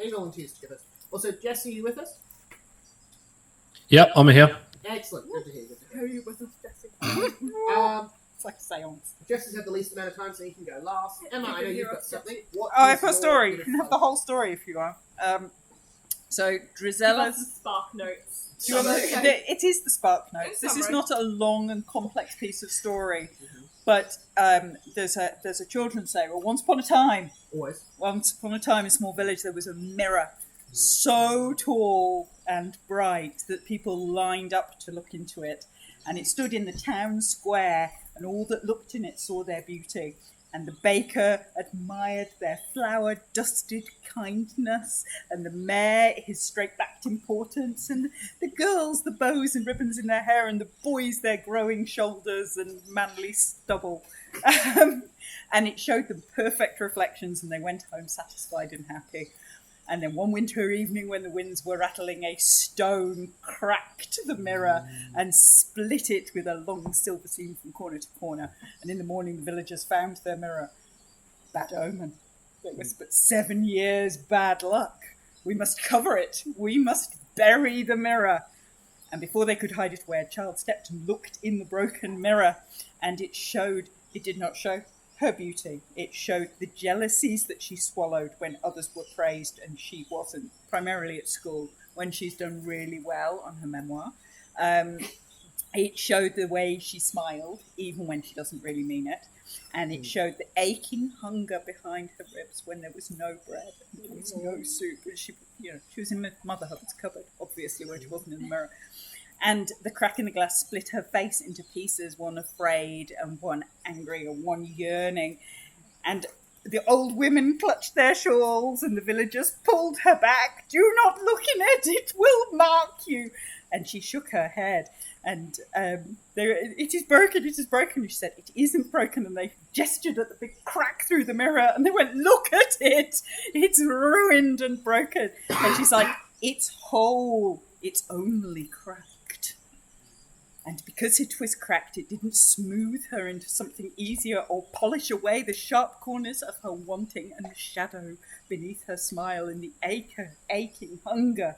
Any volunteers to give us? Also, Jesse, are you with us? Yep, I'm here. Excellent. Good to hear. Are you with us, Jesse? It's like a seance. Jesse's had the least amount of time, so he can go last. Emma, I know you've got something. I've got a story. You can have the whole story if you want. So Drizella's the Spark Notes. It is the Spark Notes. This is not a long and complex piece of story, but there's a children's say. Well, once upon a time, in a small village, there was a mirror so tall and bright that people lined up to look into it, and it stood in the town square, and all that looked in it saw their beauty. And the baker admired their flower-dusted kindness, and the mayor his straight-backed importance, and the girls the bows and ribbons in their hair, and the boys their growing shoulders and manly stubble. And it showed them perfect reflections, and they went home satisfied and happy. And then one winter evening, when the winds were rattling, a stone cracked the mirror and split it with a long silver seam from corner to corner. And in the morning, the villagers found their mirror. Bad omen. It was but 7 years bad luck. We must cover it. We must bury the mirror. And before they could hide it away, a child stepped and looked in the broken mirror. And it did not show her beauty. It showed the jealousies that she swallowed when others were praised and she wasn't, primarily at school, when she's done really well on her memoir. It showed the way she smiled, even when she doesn't really mean it. And it showed the aching hunger behind her ribs when there was no bread and there was no soup. And she was in Mother Hubbard's cupboard, obviously, when she wasn't in the mirror. And the crack in the glass split her face into pieces, one afraid and one angry and one yearning. And the old women clutched their shawls and the villagers pulled her back. Do not look in it, it will mark you. And she shook her head. And it is broken, it is broken. And she said, it isn't broken. And they gestured at the big crack through the mirror. And they went, look at it. It's ruined and broken. And she's like, it's whole. It's only cracked. And because it was cracked, it didn't smooth her into something easier or polish away the sharp corners of her wanting and the shadow beneath her smile and the aching hunger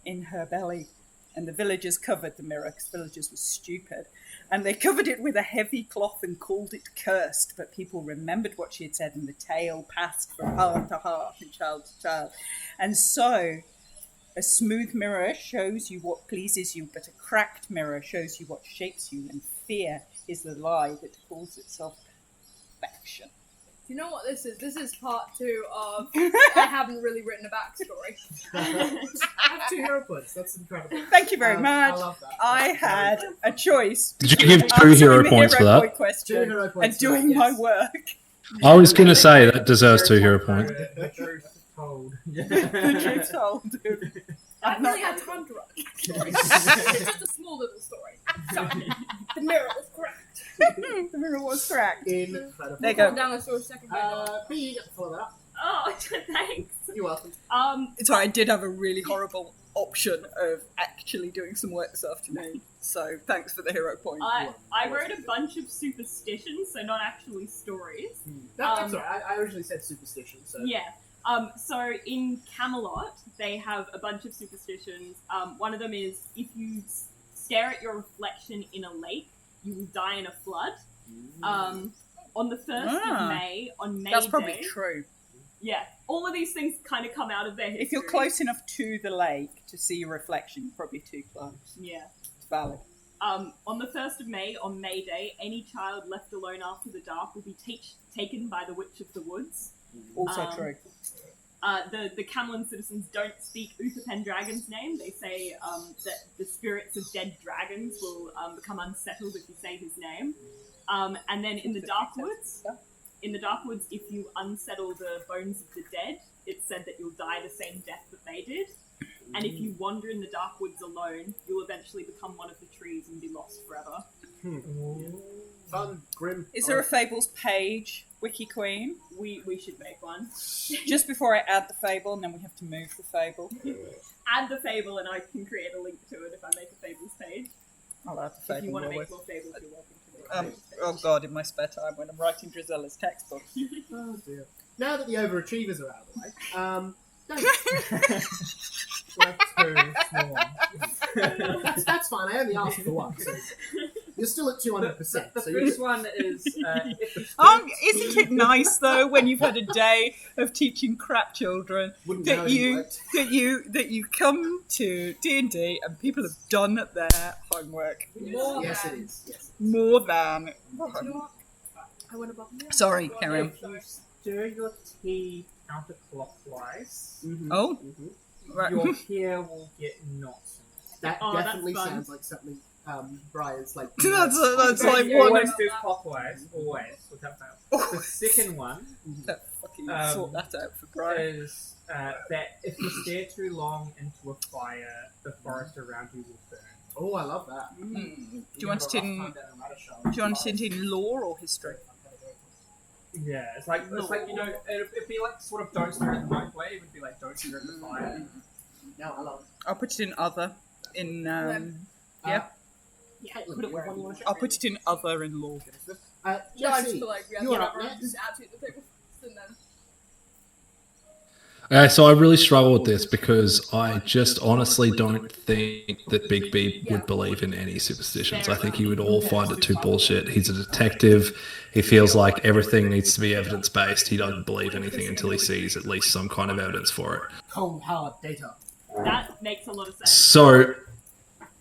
in her belly. And the villagers covered the mirror, because villagers were stupid. And they covered it with a heavy cloth and called it cursed. But people remembered what she had said, and the tale passed from heart to heart and child to child. And so a smooth mirror shows you what pleases you, but a cracked mirror shows you what shapes you, and fear is the lie that calls itself perfection. Do you know what this is? This is part 2 of I haven't really written a backstory. I have 2 hero points. That's incredible. Thank you very much. I love that. I had a choice. Did you give 2 hero points for that? Question 2 hero points and doing my work. I was going to say that deserves 2 hero points. The truth told. The truth told. I really had time to write. It's just a small little story. Sorry. The mirror was cracked. The mirror was cracked. Incredible. There you go. Down a second. B, you get to follow that up. Oh, thanks. You're welcome. Sorry, I did have a really horrible option of actually doing some work this afternoon. So thanks for the hero point. I wrote a bunch of superstitions, so not actually stories. That's all right. I originally said superstition. So. Yeah. So in Camelot, they have a bunch of superstitions. One of them is if you stare at your reflection in a lake, you will die in a flood. On the 1st of May, on May That's probably Day, true. Yeah, all of these things kind of come out of their history. If you're close enough to the lake to see your reflection, you're probably too close. Yeah. It's valid. On the 1st of May, on May Day, any child left alone after the dark will be taken by the Witch of the Woods. Also true. The Camelon citizens don't speak Uther Pendragon's name. They say that the spirits of dead dragons will become unsettled if you say his name. And then in the Dark Woods, if you unsettle the bones of the dead, it's said that you'll die the same death that they did. And if you wander in the Dark Woods alone, you'll eventually become one of the trees and be lost forever. Fun, grim. Is there a Fables page, Wiki Queen? We should make one. Just before I add the fable, and then we have to move the fable. Add the fable, and I can create a link to it if I make a Fables page. I'll add the fable. If you want to make more Fables, you're welcome to make a Oh God, in my spare time when I'm writing Drizella's textbook. Oh dear. Now that the overachievers are out of the way, Like 2 small ones. That's fine. I only asked for one. So you're still at 200%. The so first one is if the Isn't it nice though when you've had a day of teaching crap children Wouldn't know that it worked. you come to D&D and people have done their homework Yes, it is. Yes. more than. I went above. Sorry, carry on. if you stir your tea counterclockwise, Oh, right. your hair will get knots. That Oh, that's definitely fun. sounds like something Brian's like. That's So like you one. always do clockwise, always, without fail. The second one Fucking sort that out for Brian. is that if you stare too long into a fire, the forest around you will burn. Oh, I love that. Do you want it in lore or history? Yeah, it's like you know, it'd be like sort of don't stare at the microwave. It would be like don't stare at the fire. No, I love it. I'll put it in other. In Yeah, Put it where you want. I'll put it in other in lore. No, I just Jesse, feel like we have you to are get up over next. just absolutely the thing and then. So I really struggle with this because I just honestly don't think that Big B would believe in any superstitions. I think he would all find it too bullshit. He's a detective. He feels like everything needs to be evidence-based. He doesn't believe anything until he sees at least some kind of evidence for it. Cold hard data. That makes a lot of sense. So,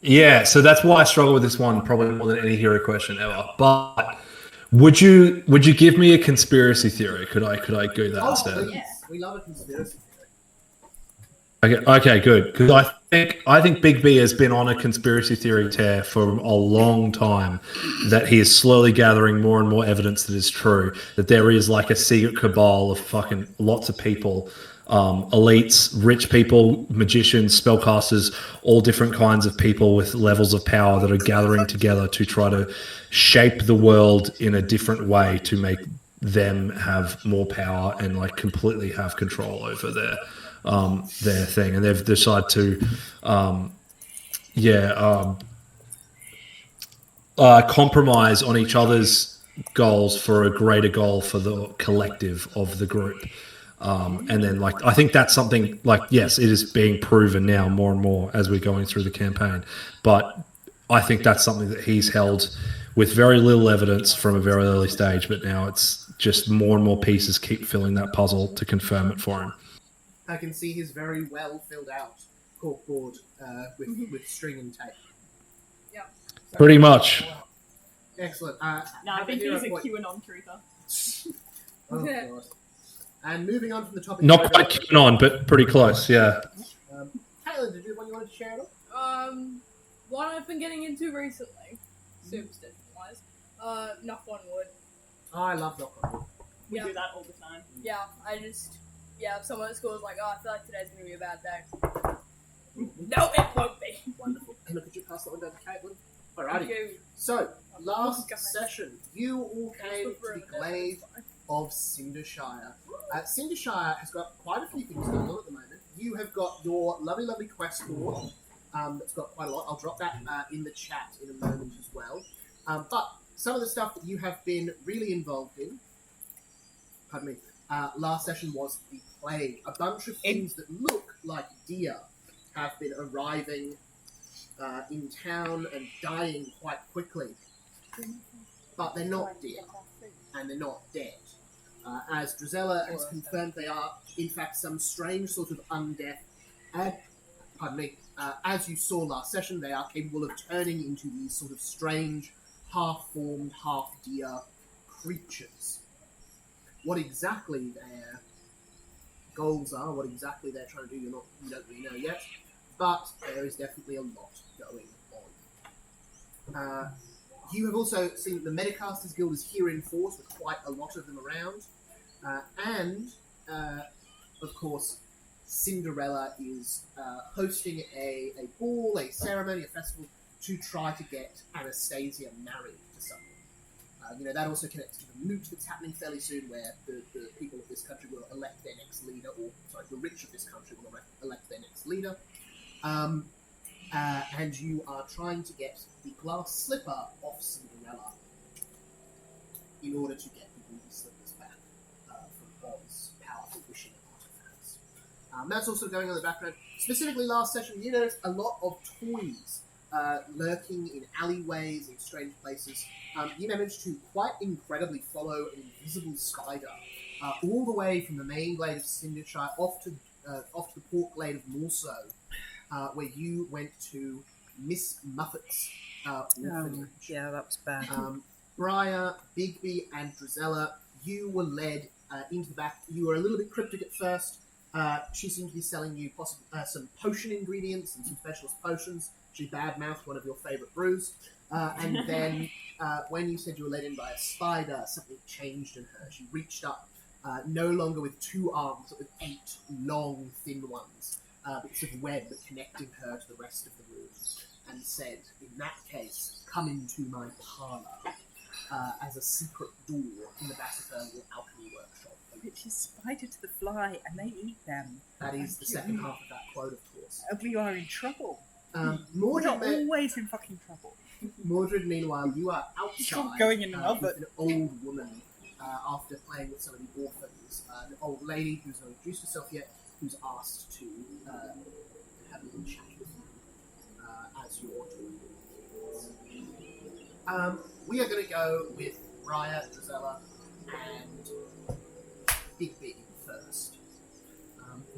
yeah, so that's why I struggle with this one probably more than any hero question ever. But would you give me a conspiracy theory? Could I do that instead? Please. We love a conspiracy theory. Okay, good. Because I think Big B has been on a conspiracy theory tear for a long time. That he is slowly gathering more and more evidence that is true. That there is like a secret cabal of fucking lots of people, elites, rich people, magicians, spellcasters, all different kinds of people with levels of power that are gathering together to try to shape the world in a different way to make them have more power and like completely have control over their thing, and they've decided to compromise on each other's goals for a greater goal for the collective of the group. And then like I think that's something like, yes, it is being proven now more and more as we're going through the campaign, but I think that's something that he's held with very little evidence from a very early stage, but now it's just more and more pieces keep filling that puzzle to confirm it for him. I can see his very well filled out corkboard with string and tape. Pretty much. Excellent. No, I think he's a QAnon truther. Oh, Yeah. God. And moving on from the topic. Not quite QAnon, but pretty close, yeah. Caitlin, did you have one you wanted to share at all? One I've been getting into recently, superstition wise. Knock on wood. Oh, I love knock on wood. We Yeah. do that all the time. Yeah, someone at school was like, oh, I feel like today's gonna be a bad day. No, it won't be. Wonderful. And look, could you pass that one down to Caitlin? Thank Alrighty. you. So, last Guys. session, you all came to the glade of Cindershire. Cindershire has got quite a few things going on at the moment. You have got your lovely quest board that's got quite a lot. I'll drop that in the chat in a moment as well. But some of the stuff that you have been really involved in, last session was the plague. A bunch of things that look like deer have been arriving in town and dying quite quickly. But they're not deer, and they're not dead. As Drizella has confirmed, they are, in fact, some strange sort of undead. As you saw last session, they are capable of turning into these sort of strange, half-formed, half-deer creatures. What exactly their goals are, what exactly they're trying to do, you don't really know yet. But there is definitely a lot going on. You have also seen the Metacasters Guild is here in force with quite a lot of them around. Of course, Cinderella is hosting a ball, a ceremony, a festival to try to get Anastasia married to someone. That also connects to the moot that's happening fairly soon, where the people of this country will elect their next leader, the rich of this country will elect their next leader. And you are trying to get the glass slipper off Cinderella in order to get the ruby slippers back from Bob's powerful wishing artifacts. That's also going on in the background. Specifically, last session, you noticed a lot of toys lurking in alleyways and strange places. You managed to quite incredibly follow an invisible spider all the way from the main glade of Cindershire off to the port glade of Morso, where you went to Miss Muffet's orphanage. Yeah, that was bad. Briar, Bigby, and Drizella, you were led into the back. You were a little bit cryptic at first. She seemed to be selling you some potion ingredients and some specialist potions. She badmouthed one of your favourite brews. And then when you said you were led in by a spider, something changed in her. She reached up, no longer with 2 arms, but with 8 long, thin ones, bits of web connecting her to the rest of the room, and said, in that case, come into my parlour as a secret door in the back of her alchemy workshop. Which is spider to the fly, and they eat them. That is the second half of that quote, of course. We are in trouble. Mordred, We're always in fucking trouble. Mordred, meanwhile, you are outside Going in an oven. with an old woman after playing with some of the orphans. An old lady who's not introduced herself yet, who's asked to have a little chat with you as you're doing. We are going to go with Raya, Drizella, and Bigby first.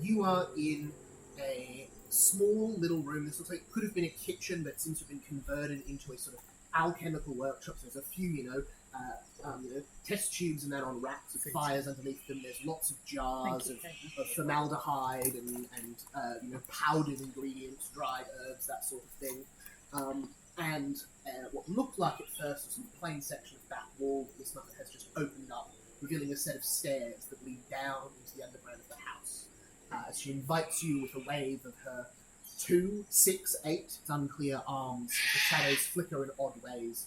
You are in a small little room. This looks like it could have been a kitchen, but seems to have been converted into a sort of alchemical workshop. So there's a few, test tubes and that on racks with fires underneath them. There's lots of jars of formaldehyde and powdered ingredients, dried herbs, that sort of thing. And what looked like at first was a plain section of back wall that this mother has just opened up, revealing a set of stairs that lead down into the underground of the house. As she invites you with a wave of her 2, 6, 8, it's unclear arms, the shadows flicker in odd ways.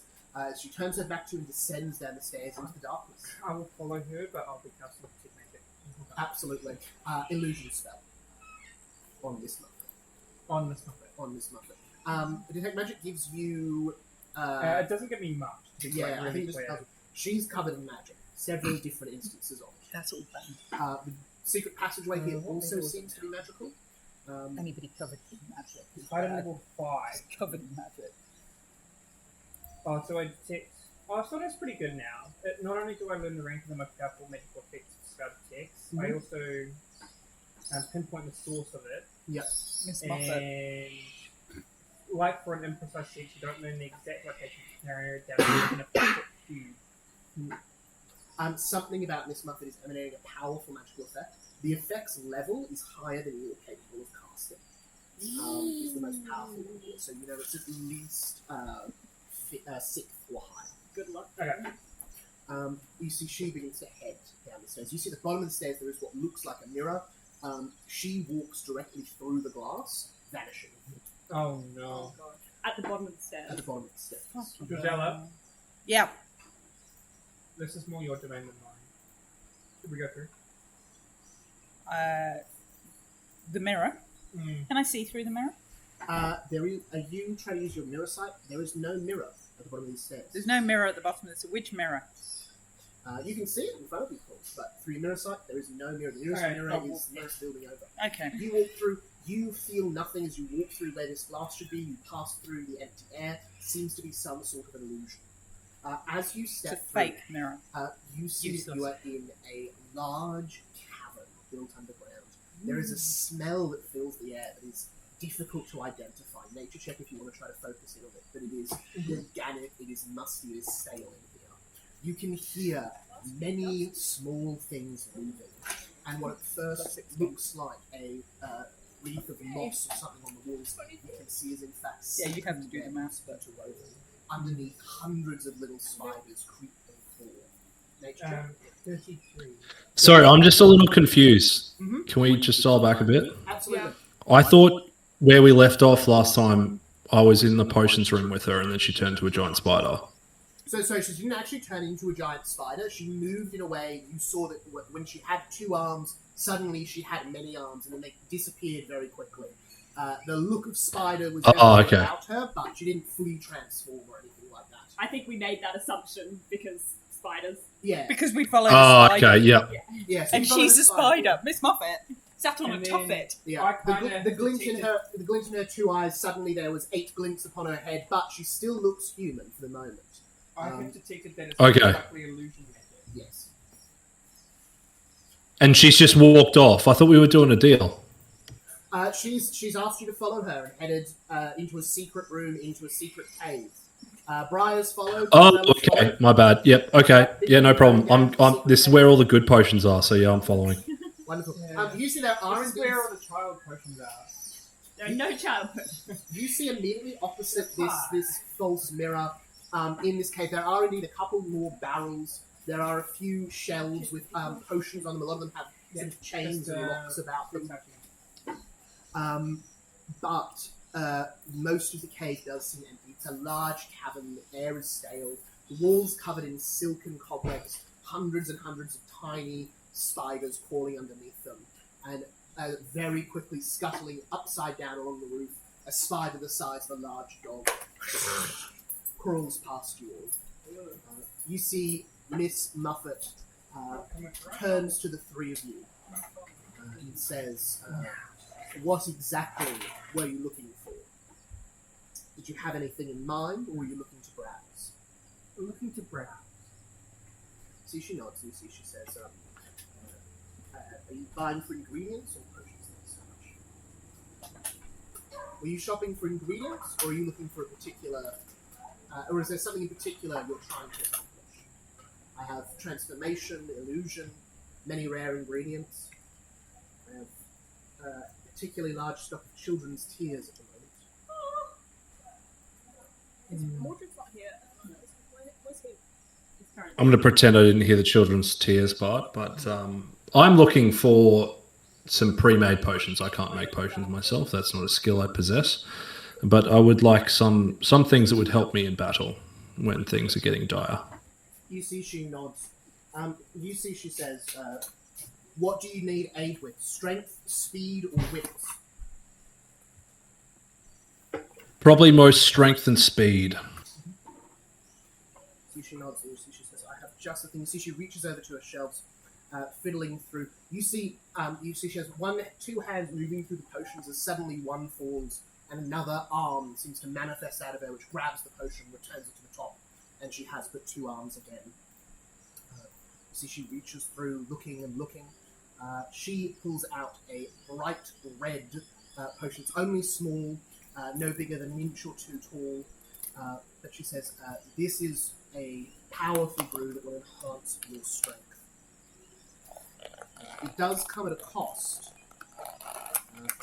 She turns her back to you and descends down the stairs into the darkness. I will follow her, but I'll be casting detect magic. Absolutely. Illusion spell. On this Muppet. On this Muppet. On this Muppet. The detect magic gives you... it doesn't give me much. Yeah, I think she's covered in magic. Several different instances of it. That's all bad. The secret passageway here also seems to be magical. Anybody covered in magic? Fight at level 5. Covered in magic. Oh, so I detect... Oh, so that's pretty good now. Not only do I learn the rank of the most powerful magical effects of spell detects, I also pinpoint the source of it. Yep. And like for an imprecise check, you don't learn the exact location to narrow it down in a perfect cube. Something about Miss Muffet is emanating a powerful magical effect. The effect's level is higher than you're capable of casting. It's the most powerful one here, so you know it's at least 6th or higher. Good luck. Okay. You see she begins to head down the stairs. You see at the bottom of the stairs there is what looks like a mirror. She walks directly through the glass, vanishing. Oh no. God. At the bottom of the stairs. At the bottom of the stairs. Drizella, Yeah. this is more your domain than mine. Should we go through? The mirror. Can I see through the mirror? Are you trying to use your mirror sight? There is no mirror at the bottom of these stairs. There's no mirror at the bottom of this. Which mirror? You can see it in front of you, but through your mirror sight, there is no mirror. The nearest mirror is next building over. Okay. You walk through. You feel nothing as you walk through where this glass should be. You pass through the empty air. Seems to be some sort of an illusion. As you step It's a fake mirror. you see that you are in a large cavern built underground. There is a smell that fills the air that is difficult to identify. Nature check if you want to try to focus in on it, but it is organic, it is musty, it is stale in here. You can hear many small things moving, and what at first looks like a wreath of moss or something on the walls, you can see is in fact you have to do the math. interwoven. Underneath, hundreds of little spiders creep and crawl. Nature check. 33. Sorry, I'm just a little confused. Mhm. Can we just dial back a bit? Absolutely. Yeah. I thought where we left off last time, I was in the potions room with her, and then she turned to a giant spider. So she didn't actually turn into a giant spider. She moved in a way you saw that when she had 2 arms, suddenly she had many arms, and then they disappeared very quickly. The look of spider was definitely okay. about her, but she didn't fully transform or anything like that. I think we made that assumption because spiders. Yeah. Because we follow Oh, the spider. okay, yeah. Yeah. So And you follow she's the a spider. Miss Muffet. Sat on And a then- tuffet. Yeah, I the, kinda glint in detected- the glint in her 2 eyes. Suddenly, there was 8 glints upon her head, but she still looks human for the moment. I have detected that it's Okay. likely illusion method. Yes. And she's just walked off. I thought we were doing a deal. She's asked you to follow her and headed into a secret room, into a secret cave. Briar's followed. Oh, Bella's okay. followed. My bad. Yep. Okay. Yeah, no problem. I'm. This is where all the good potions are. So yeah, I'm following. Wonderful. Yeah. You see there are This is indeed. where all the child potions are. There are no childhood. You see immediately opposite this false mirror. In this cave, there are indeed a couple more barrels. There are a few shelves with potions on them. A lot of them have sort of chains and locks about them. But most of the cave does seem empty. It's a large cavern. The air is stale. The walls covered in silken cobwebs. Hundreds and hundreds of tiny spiders crawling underneath them. And very quickly scuttling upside down along the roof, a spider the size of a large dog crawls past you all. You see Miss Muffet turns to the 3 of you and says, what exactly were you looking for? Did you have anything in mind, or were you looking to browse? Looking to browse. See, she nods. You see, she says, are you buying for ingredients or potions? Were you shopping for ingredients, or are you looking for a particular, or is there something in particular you're trying to accomplish? I have transformation, illusion, many rare ingredients. I have particularly large stock of children's tears at the moment. Mordred's not here. Where's he? I'm going to pretend I didn't hear the children's tears part, but I'm looking for some pre-made potions. I can't make potions myself. That's not a skill I possess. But I would like some things that would help me in battle when things are getting dire. You see, she nods. You see, she says, what do you need aid with? Strength, speed, or wit? Probably most strength and speed. You see, she nods. You see, she says, I have just the thing. You see, she reaches over to her shelves, fiddling through. You see, she has 2 hands moving through the potions as suddenly one falls, and another arm seems to manifest out of her, which grabs the potion, returns it to the top, and she has but 2 arms again. You see, she reaches through, looking and looking. She pulls out a bright red potion. It's only small, no bigger than an inch or 2 tall. But she says, this is a powerful brew that will enhance your strength. It does come at a cost,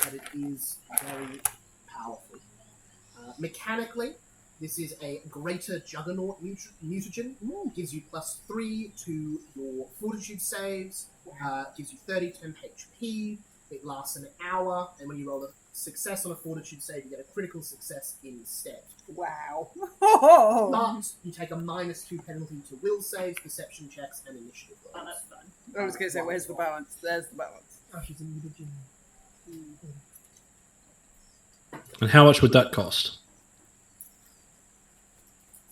but it is very powerful. Mechanically, this is a greater juggernaut mutagen. Gives you +3 to your fortitude saves. Gives you 30 temp HP. It lasts an hour, and when you roll a success on a fortitude save, you get a critical success instead. Wow. But you take a -2 penalty to will saves, perception checks, and initiative Oh, rolls. that's fun. I was going to say, where's the balance? There's the balance. Oh, she's a mutagen. And how much would that cost?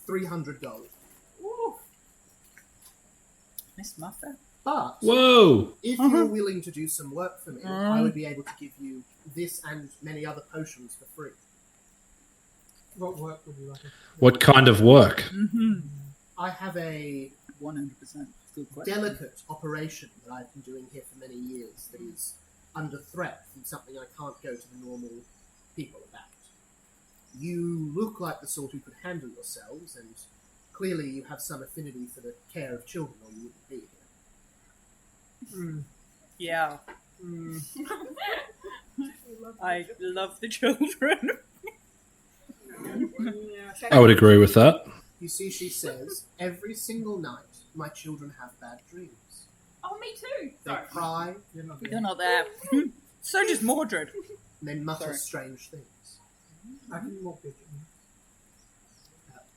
$300. Miss Muffet. But Whoa! if you're willing to do some work for me, I would be able to give you this and many other potions for free. What work would you like? What kind of work? Mm-hmm. I have a 100%. Good question. delicate operation that I've been doing here for many years that is under threat from something I can't go to the normal people about. You look like the sort who could handle yourselves, and clearly you have some affinity for the care of children, or you wouldn't be here. Yeah. I love the children. I would agree with that. You see, she says, every single night my children have bad dreams. Oh, me too. They Sorry. cry, You're not there. So does Mordred. and they mutter Sorry. strange things. I can walk with you.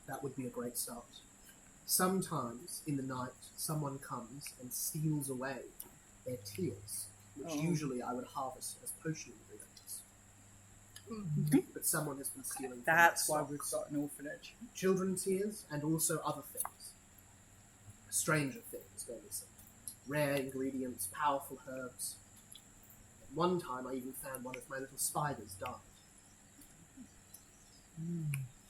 That would be a great start. Sometimes, in the night, someone comes and steals away their tears, which usually I would harvest as potion ingredients. But someone has been stealing from That's my why we've stocks. got an orphanage. Children's tears, and also other things. Stranger things, go missing. Rare ingredients, powerful herbs. One time I even found one of my little spiders died.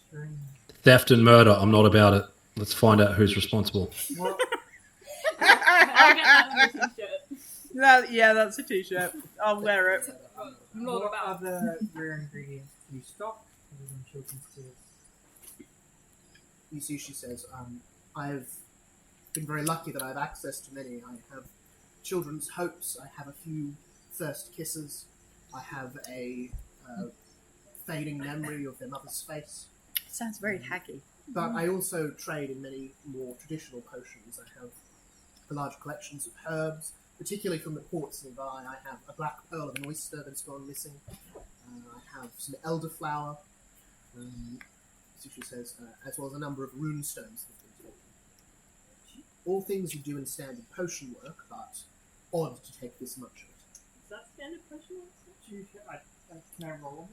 Strange. Theft and murder. I'm not about it. Let's find out who's responsible. What, I'll get that on the t-shirt. Yeah, that's a t-shirt. I'll wear it. I'm not what about. other rare ingredients do you stock other than children's tears? You see, she says, I've been very lucky that I have access to many. I have children's hopes. I have a few first kisses. I have a fading memory of their mother's face. Sounds very haggy. But I also trade in many more traditional potions. I have large collections of herbs, particularly from the ports nearby. I have a black pearl of an oyster that's gone missing. I have some elderflower, so she says, as well as a number of rune stones that have been taken. All things you do in standard potion work, but odd to take this much of it. Is that standard potion? Can I roll?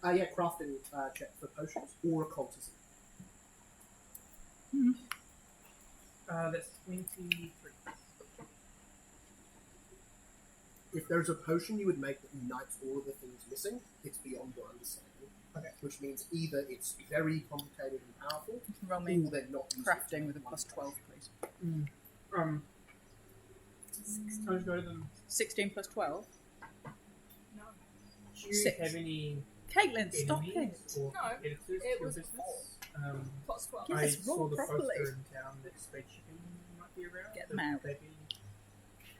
Yeah, crafting check for potions or occultism. That's 23. If there's a potion you would make that unites all of the things missing, it's beyond your understanding. Okay. Which means either it's very complicated and powerful, Roll or me they're not used crafting with a plus 12, please. I'll just go to them. 16 plus 12. Do you Six. have any Caitlin, stop enemies it. or No, competitors to it your was a business? Plus 12. Yeah. I Yes, roll saw the properly. poster in town that space shipping might be around. Get them out.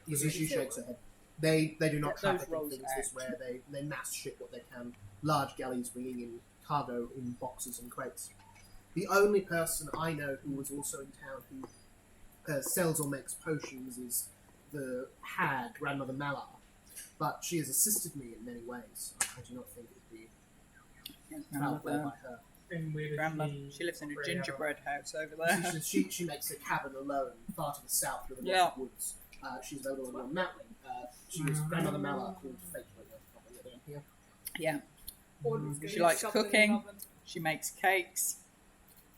You see, she shakes her head. They do not Get those traffic in rolls things out. this way. They mass ship what they can. Large galleys bringing in cargo in boxes and crates. The only person I know who was also in town who sells or makes potions is the hag, Grandmother Malar. But she has assisted me in many ways. I do not think it would be foul play by her. And where does Grandmother. She lives in a operate out of? gingerbread house over there. She makes a cabin alone, far to the south with a lot Yeah. of woods. She's over on your mountain. She is Grandmother Malar, called Fate. Here. Yeah. Order's gonna She get likes shoved in the cooking. oven. She makes cakes.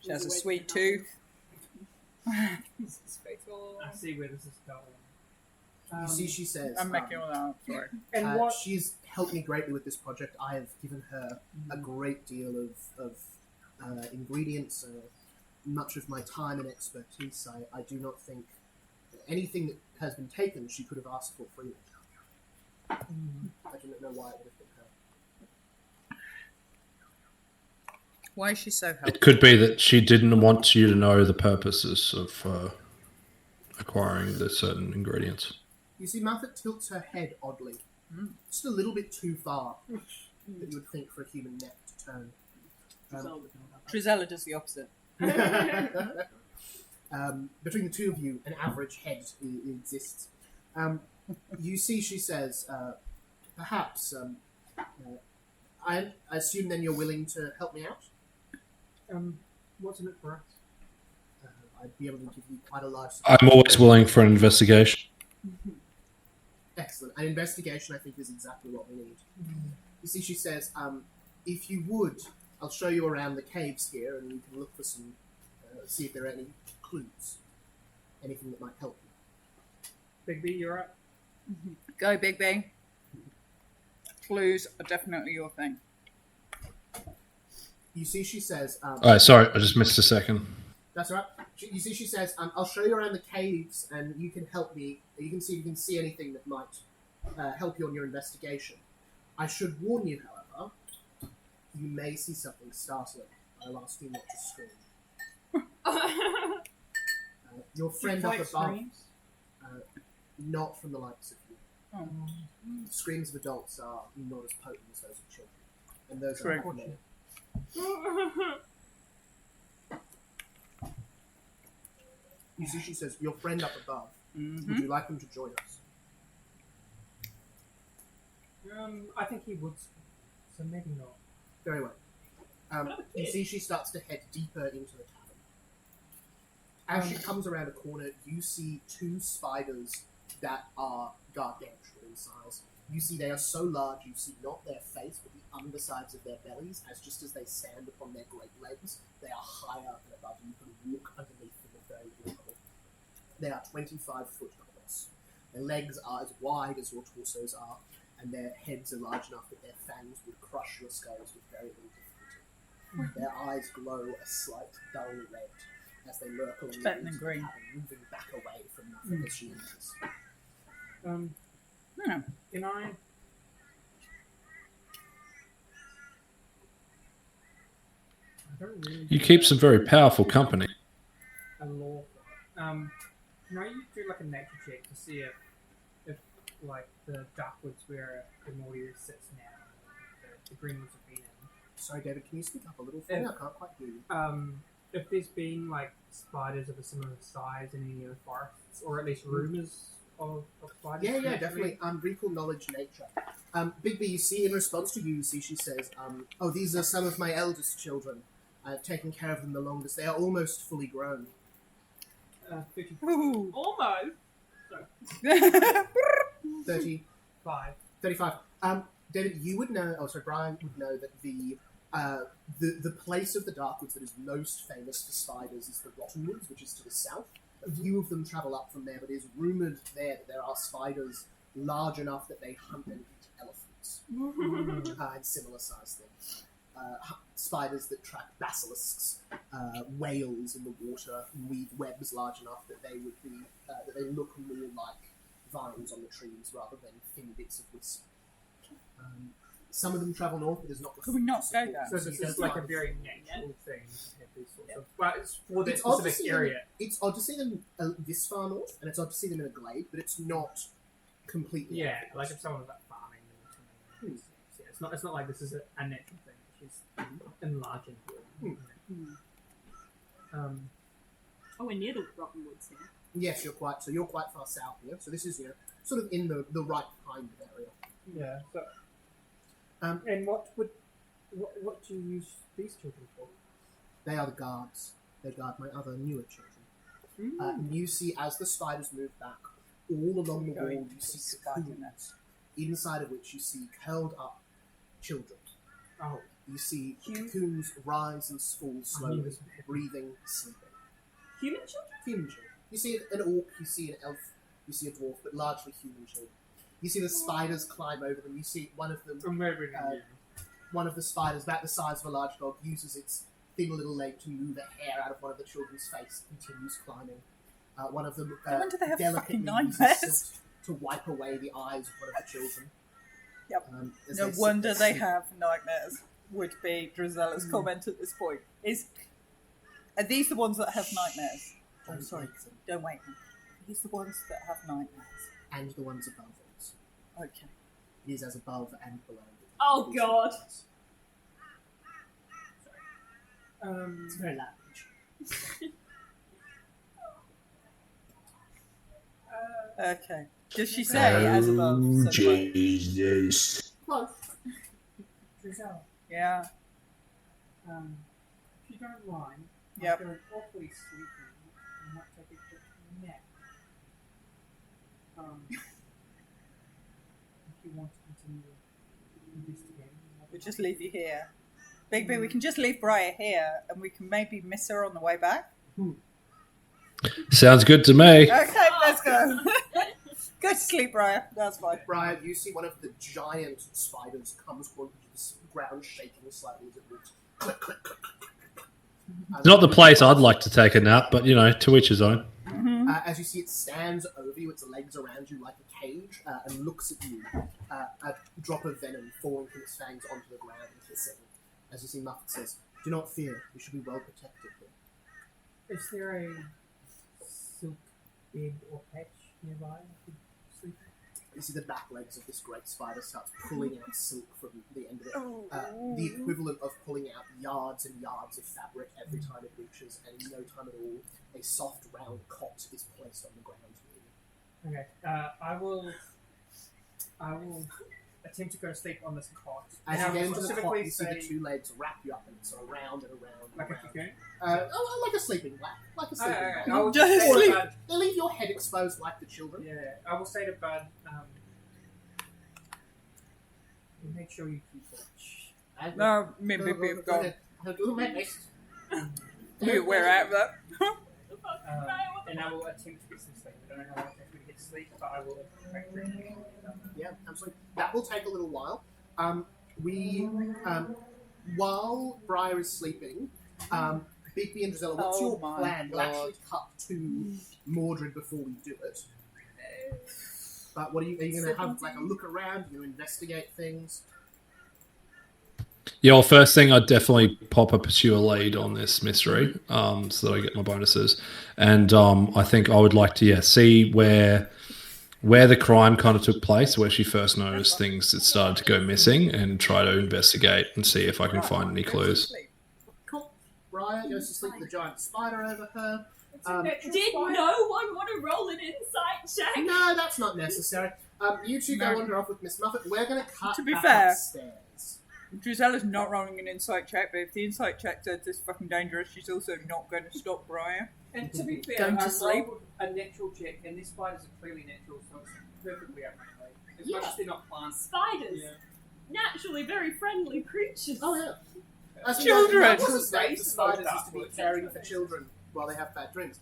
She has a Always sweet been tooth. It's faithful. I see where this is going. You see, she says, I'm making all that up. Sorry. And what? she's helped me greatly with this project. I have given her a great deal of ingredients, much of my time and expertise. I do not think anything that has been taken she could have asked for freely. I do not know why it would have been her. Why is she so helpful? It could be that she didn't want you to know the purposes of acquiring the certain ingredients. You see, Muffet tilts her head oddly. Just a little bit too far that you would think for a human neck to turn. Trizella does the opposite. Between the two of you, an average head exists. You see, she says, perhaps, I assume then you're willing to help me out? What's in it for us? I'd be able to give you quite a large... I'm always willing for an investigation. Excellent. An investigation, I think, is exactly what we need. You see, she says, if you would, I'll show you around the caves here, and you can look for some... see if there are any clues. Anything that might help you. Big B, you're right. Go, Big Bang. Clues are definitely your thing. You see, she says... Sorry, I just missed a second. That's all right. You see, she says, I'll show you around the caves, and you can help me. You can see if you can see anything that might help you on your investigation. I should warn you, however, you may see something startling. I'll ask you not to scream. Your friend up above, not from the likes of you. Oh. Screams of adults are not as potent as those of children, and those Correct. are many. You see, she says, your friend up above, would you like him to join us? I think he would, so maybe not. Very well. You see, she starts to head deeper into the cavern. As she comes around a corner, you see two spiders that are gargantuan in size. You see they are so large, you see not their face, but the undersides of their bellies, as just as they stand upon their great legs, they are higher and above you. You can walk underneath them at very little level. They are 25 foot across. Their legs are as wide as your torsos are. and their heads are large enough that their fangs would crush your skulls with very little difficulty. Their eyes glow a slight dull red as they lurk along the better than edge of the green. cabin, moving back away from nothing as she enters. Can I? I don't really. You keep some very powerful company. A law. Can I do like a nature check to see if like the darkwoods where the Mortier sits now, the greenwoods have been in. Sorry, David, can you speak up a little for me? I can't quite hear you. If there's been like spiders of a similar size in any of the forests, or at least rumors of spiders. Yeah, definitely. Recall knowledge nature. Big B, you see, in response to you see, she says, oh, these are some of my eldest children. I've taken care of them the longest. They are almost fully grown. 50, Almost. 35. David, you would know, Brian would know that the place of the Darkwoods that is most famous for spiders is the Rottenwoods, which is to the south. A few of them travel up from there, but it is rumoured there that there are spiders large enough that they hunt and eat elephants. And similar sized things. Spiders that track basilisks, whales in the water, weave webs large enough that they would be that they look more like vines on the trees rather than thin bits of wisp. Some of them travel north, but there's not. Could we not go there? So this is like a very natural thing to have these sorts of. But it's for that specific area. It's odd to see them this far north, and it's odd to see them in a glade, but it's not completely. Yeah, like if someone was like farming or something. Yeah, it's not like this is a natural thing. She's enlarging here. Oh, we're near the Rottenwoods here. Yes, you're quite far south here. So this is sort of in the right kind of area. Yeah. So, and what do you use these children for? They are the guards. They guard my other newer children. And you see, as the spiders move back, all along the wall, you see cocoons, inside of which you see curled up children. Oh. You see cocoons rise and fall slowly, breathing, sleeping. Human children? Human children. You see an orc, you see an elf, you see a dwarf, but largely human children. You see the spiders climb over them. You see one of them. One of the spiders, about the size of a large dog, uses its thin little leg to move a hair out of one of the children's face. Continues climbing. One of them delicately uses silk to wipe away the eyes of one of the children. Yep. No wonder they have nightmares. Would be Drizella's comment at this point. Are these the ones that have nightmares? Don't sorry, don't wake them. These the ones that have nightmares. And the ones above it. Okay. It is as above and below. Oh God. It's very loud. Okay. Does she say as above? So Jesus. Close. Drizella, yeah. if you don't mind, Yep. I'm feeling awfully sleepy. I might take a quick nap. If you want to continue investigating. We'll just leave you here. Bigby, we can just leave Briar here and we can maybe miss her on the way back. Sounds good to me. Okay, let's go. Go to sleep, Briar. That's fine. Brian, you see one of the giant spiders comes crawling to the ground, shaking slightly as it moves. Click, click, click, click, click. It's not the place I'd like to take a nap, but to each his own. As you see, it stands over you, its legs around you like a cage, and looks at you. A drop of venom falling from its fangs onto the ground and hissing. As you see, Muffet says, "Do not fear. You should be well protected here." Is there a silk bed or patch nearby I could sleep in? You see the back legs of this great spider starts pulling out silk from the end of it. The equivalent of pulling out yards and yards of fabric every time it reaches, and in no time at all, a soft round cot is placed on the ground near you. Okay, I will attempt to go to sleep on this cot. As And you I get will into the cot, specifically you see the say- two legs wrap you up, and it's around and around. Like a and cocoon? around. Like a sleeping bag. Like a sleeping bag. I will Just say to sleep. Bud, They leave your head exposed like the children. yeah, I will say to Bud, make sure you keep watch. No, maybe we've got. I'll do my best. We're out of that. Right, what and I will attempt to get some sleep. I don't know how long it takes me to get sleep, but I will try to drink. Yeah, absolutely. That will take a little while. While Briar is sleeping, Bigby and Drizella, what's your plan? We'll actually cut to Mordred before we do it. But what are you going to have, like, a look around? You investigate things? Yeah, well, first thing, I'd definitely pop a pursue a lead on this mystery, so that I get my bonuses. And I think I would like to, see where the crime kind of took place, where she first noticed things that started to go missing, and try to investigate and see if I can find any clues. Cool. Briar goes to sleep with a giant spider over her. Did no one want to roll an insight check? No, that's not necessary. You two go wander off with Miss Muffet. We're going to cut To be back fair, upstairs. Drizella's not rolling an insight check, but if the insight check says this fucking dangerous, she's also not going to stop Briar. And to be fair, Going to I sleep. rolled a natural check, and these spiders are clearly natural, so it's perfectly unlikely. As much Yeah. as they're not plants. Spiders, Yeah. naturally very friendly creatures. Oh, yeah. As Children! That was Wasn't great raised for spiders about is to be that. caring for children while they have bad dreams.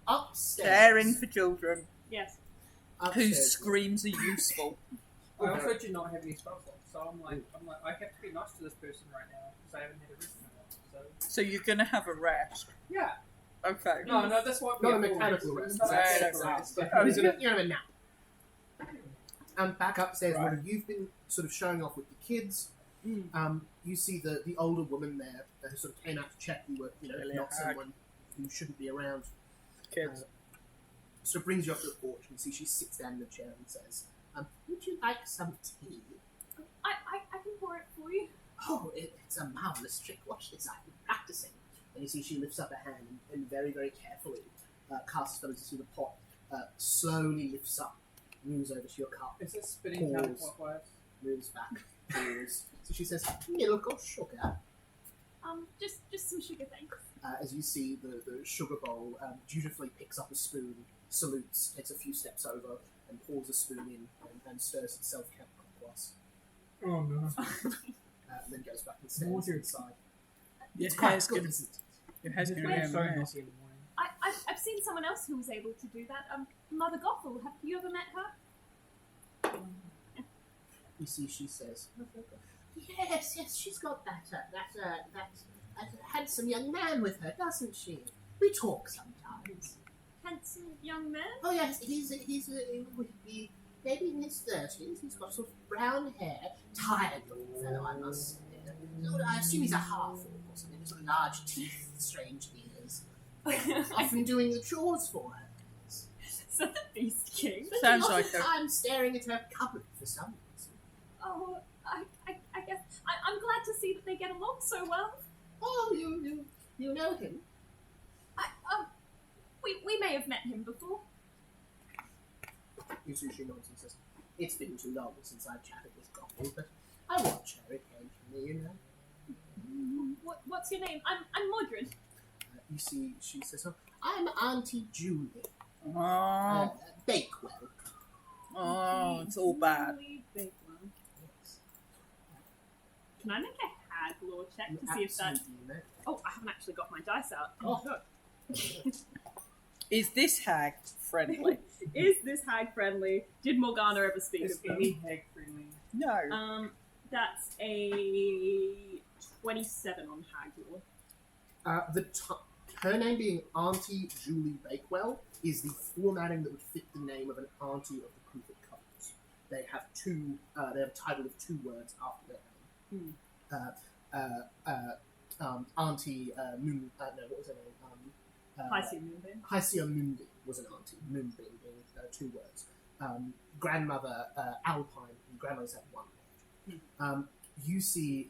Upstairs. Caring for children Yes. whose Upstairs. screams are useful. I also do not have any spell slots, so I'm like, I have to be nice to this person right now because I haven't had a rest in a while. So So you're going to have a rest. yeah, Okay. no, that's what. Not a mechanical rest. Not a Right, mechanical right. rest. But You're it's going to have a nap. Back upstairs, Right. where you've been sort of showing off with the kids. You see the older woman there who sort of came out to check you were, not someone who shouldn't be around. Kids. So it brings you up to the porch and you see she sits down in a chair and says, would you like some tea? I can pour it for you. Oh, it's a marvellous trick. Watch this, I've been practicing. And you see she lifts up her hand and very, very carefully casts spells. You see the pot slowly lifts up, moves over to your cup, Is this spinning Pause. counterclockwise? moves back, pause. So she says, milk or sugar? Just some sugar, thanks. As you see the sugar bowl dutifully picks up a spoon, salutes, takes a few steps over, and pours a spoon in and stirs itself counterclockwise. Oh no. Then goes back and stays Mordred. inside. Your It's quite hair's good, gonna- isn't it? Your hair's It's going to very be sorry a not mess. to in the morning. I've seen someone else who was able to do that. Mother Gothel. Have you ever met her? You see, she says, yes, she's got that handsome young man with her, doesn't she? We talk sometimes. Handsome young man. Oh yes, he's maybe in his 30s. He's got sort of brown hair, tired looking fellow, I must say. So I assume he's a half-orc or something. Sort of large teeth, strange ears. Often doing the chores for her. So the Beast King. Spends Sounds a lot like of her. time staring at her cupboard for some reason. Oh, I guess I'm glad to see that they get along so well. Oh, you know him? We may have met him before. You see, she nods and says, it's been too long since I've chatted with Gothel, but I watch her occasionally, you know. What's your name? I'm Mordred. You see, she says, oh, I'm Auntie Julie. Oh, Bakewell. it's all bad. Julie Bakewell. Yes. Can I make a hag lore check to see if that? Absolutely, you know. Oh, I haven't actually got my dice out. Oh, Is this hag friendly? Is this hag friendly? Did Morgana ever speak Is of them? any hag friendly? No. That's a 27 on hag lore. her name being Auntie Julie Bakewell is the formatting that would fit the name of an auntie of the Proof of Covenants. They have they have a title of 2 words after their name. Auntie Moon. No, what was her name? Hysia Moonbeam. Hysia Mundi was an auntie. Moonbeam being 2 words. Grandmother Alpine. And grandmothers have 1 word. You see,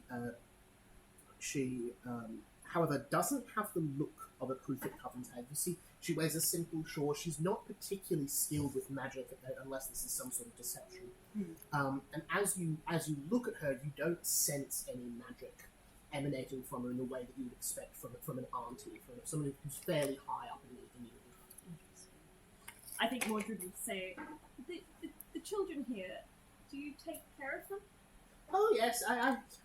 she, however, doesn't have the look of a Proof of Covenant hag. You see, she wears a simple shawl. She's not particularly skilled with magic unless this is some sort of deception. And as you look at her, you don't sense any magic emanating from her in the way that you would expect from an auntie, from someone who's fairly high up in the I think Mordred would say, the children here, do you take care of them? Oh yes,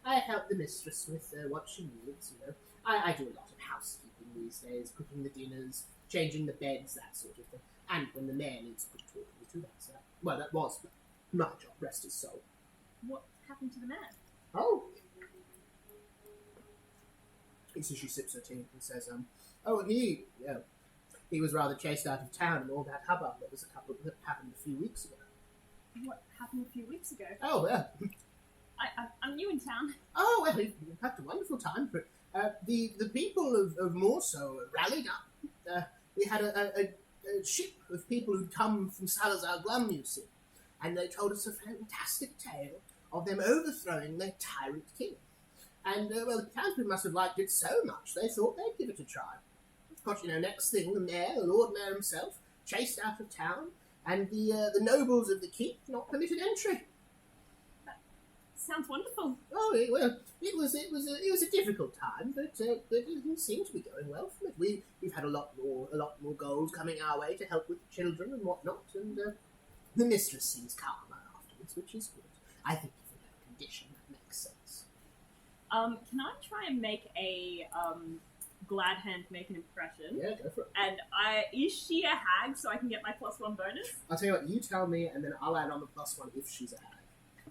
I help the mistress with what she needs. You know, I do a lot of housekeeping these days, cooking the dinners, changing the beds, that sort of thing. And when the mayor needs to talk to, that's well, that was my job, rest his soul. What happened to the man? Oh. So she sips her tea and says, he was rather chased out of town and all that hubbub that happened a few weeks ago. What happened a few weeks ago? Oh, yeah. I'm new in town. Oh, well, we've had a wonderful time. But the people of Morso rallied up. We had a ship of people who'd come from Salazar Glum, you see, and they told us a fantastic tale of them overthrowing their tyrant king. And, well, the townspeople must have liked it so much they thought they'd give it a try. Of course, next thing, the mayor, the Lord Mayor himself, chased out of town, and the nobles of the keep not permitted entry. Sounds wonderful. Oh, well, it was a difficult time, but it seemed to be going well from it. We've had a lot more gold coming our way to help with the children and whatnot, and the mistress seems calmer afterwards, which is good. I think given her condition, that makes sense. Can I try and make a glad hand make an impression? Yeah, go for it. And is she a hag so I can get my +1 bonus? I'll tell you what, you tell me, and then I'll add on the +1 if she's a hag.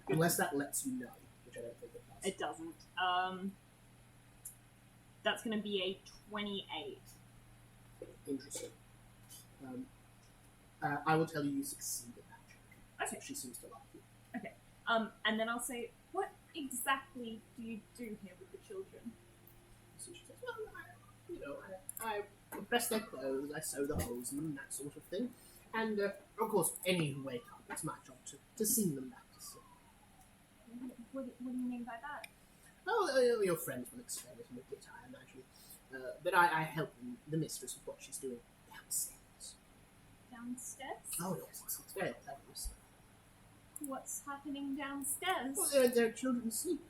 Unless that lets you know, which I don't think it does. It doesn't. That's going to be a 28. Interesting. I will tell you succeeded that check. Okay. So she seems to like you. Okay. And then I'll say, what exactly do you do here with the children? So she says, well, I press their clothes, I sew the holes in them, that sort of thing. And, of course, any who wake up, it's my job to sing them back to sleep. What do you mean by that? Oh, your friends will explain it in a bit, I imagine. But I help the mistress with what she's doing downstairs. Downstairs? Oh, yes, it's very clever. What's happening downstairs? Well, there are children asleep.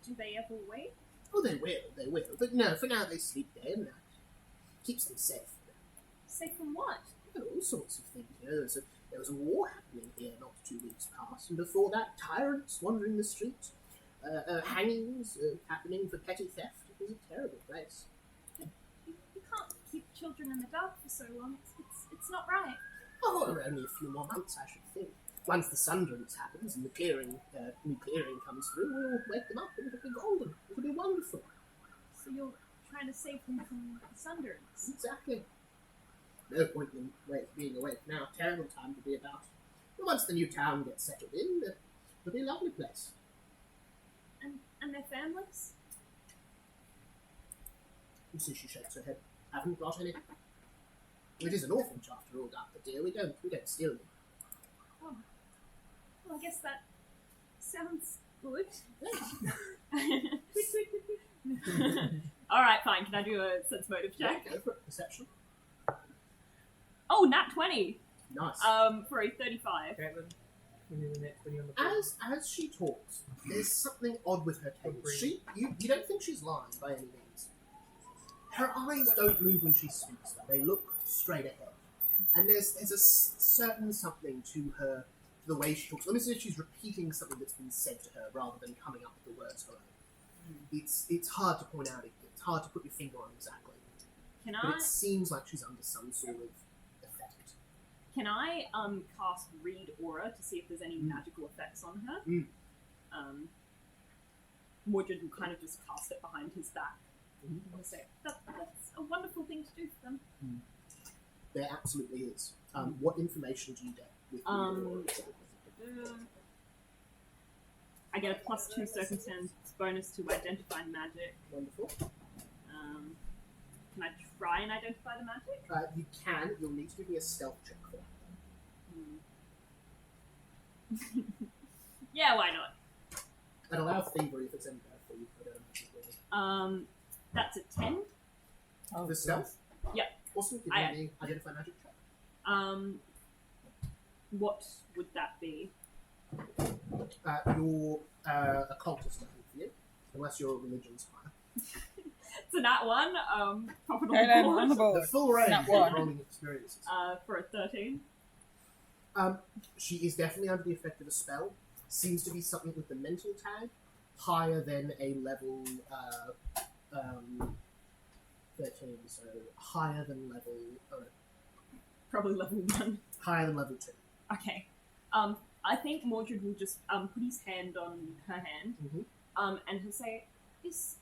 Do they ever wake? Oh, they will. But no, for now they sleep day and night. Keeps them safe. Safe from what? Oh, all sorts of things. There was a war happening here not 2 weeks past, and before that, tyrants wandering the streets, hangings happening for petty theft. It was a terrible place. You can't keep children in the dark for so long. It's not right. Oh, only a few more months, I should think. Once the Sundance happens and the clearing comes through, we'll wake them up and it'll be golden. It'll be wonderful. So you're trying to save them from the Sundance? Exactly. No point in being awake now. Terrible time to be about. But once the new town gets settled in, it'll be a lovely place. And their families? You see, she shakes her head. Haven't got any. It is an orphanage after all, Dr. Dear. We don't steal them. Oh. Well, I guess that sounds good. Alright, fine. Can I do a sense motive check? Yeah, go for it. Perception. Oh, nat 20! Nice. For a 35. Caitlin, when you're on the board. As she talks, there's something odd with her cadence. You don't think she's lying by any means. Her eyes don't move when she speaks, though. They look straight ahead. And there's a certain something to her, the way she talks. Almost as if she's repeating something that's been said to her rather than coming up with the words her own. It's hard to point out. It's hard to put your finger on exactly. But it seems like she's under some sort of effect. Can I cast Read Aura to see if there's any magical effects on her? Mordred will kind of just cast it behind his back. And say, that's a wonderful thing to do for them. There absolutely is. What information do you get with I get a +2 circumstance bonus to identify magic. Wonderful. Can I try and identify the magic? You can. You'll need to give me a stealth check for that. Yeah, why not? I'd allow thievery if it's any better for you. I don't imagine really. That's a 10. For stealth? Yep. Awesome. Give me the identify magic check. What would that be? Your occultist, I think, for you. Unless your religion's higher. It's a nat 1. Pop it On the board. The full range Nat of one. rolling experiences. For a 13. She is definitely under the effect of a spell. Seems to be something with the mental tag. Higher than a level 13, so higher than level... Probably level 1. Higher than level 2. Okay. I think Mordred will just put his hand on her hand, and he'll say, "Is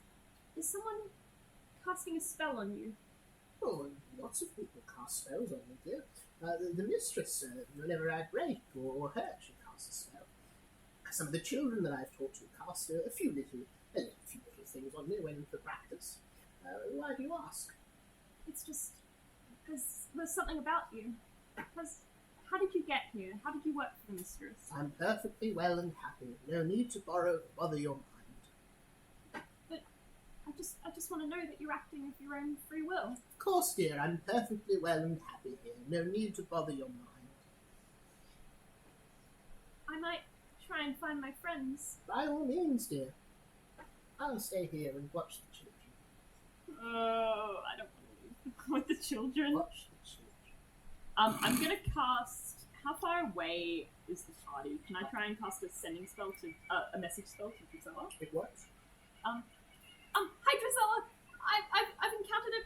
someone casting a spell on you?" Oh, lots of people cast spells on me, dear. The mistress, whenever I break or hurt, she casts a spell. Some of the children that I've taught to cast a few little things on me when for practice. Why do you ask? It's just there's something about you. How did you get here? How did you work for the mistress? I'm perfectly well and happy. No need to bother your mind. But I just want to know that you're acting of your own free will. Of course, dear. I'm perfectly well and happy here. No need to bother your mind. I might try and find my friends. By all means, dear. I'll stay here and watch the children. Oh, I don't want to leave with the children. Watch the children. I'm gonna cast. How far away is the party? Can I try and cast a sending spell to a message spell to Drizella? It works. Hi Drizella. I've encountered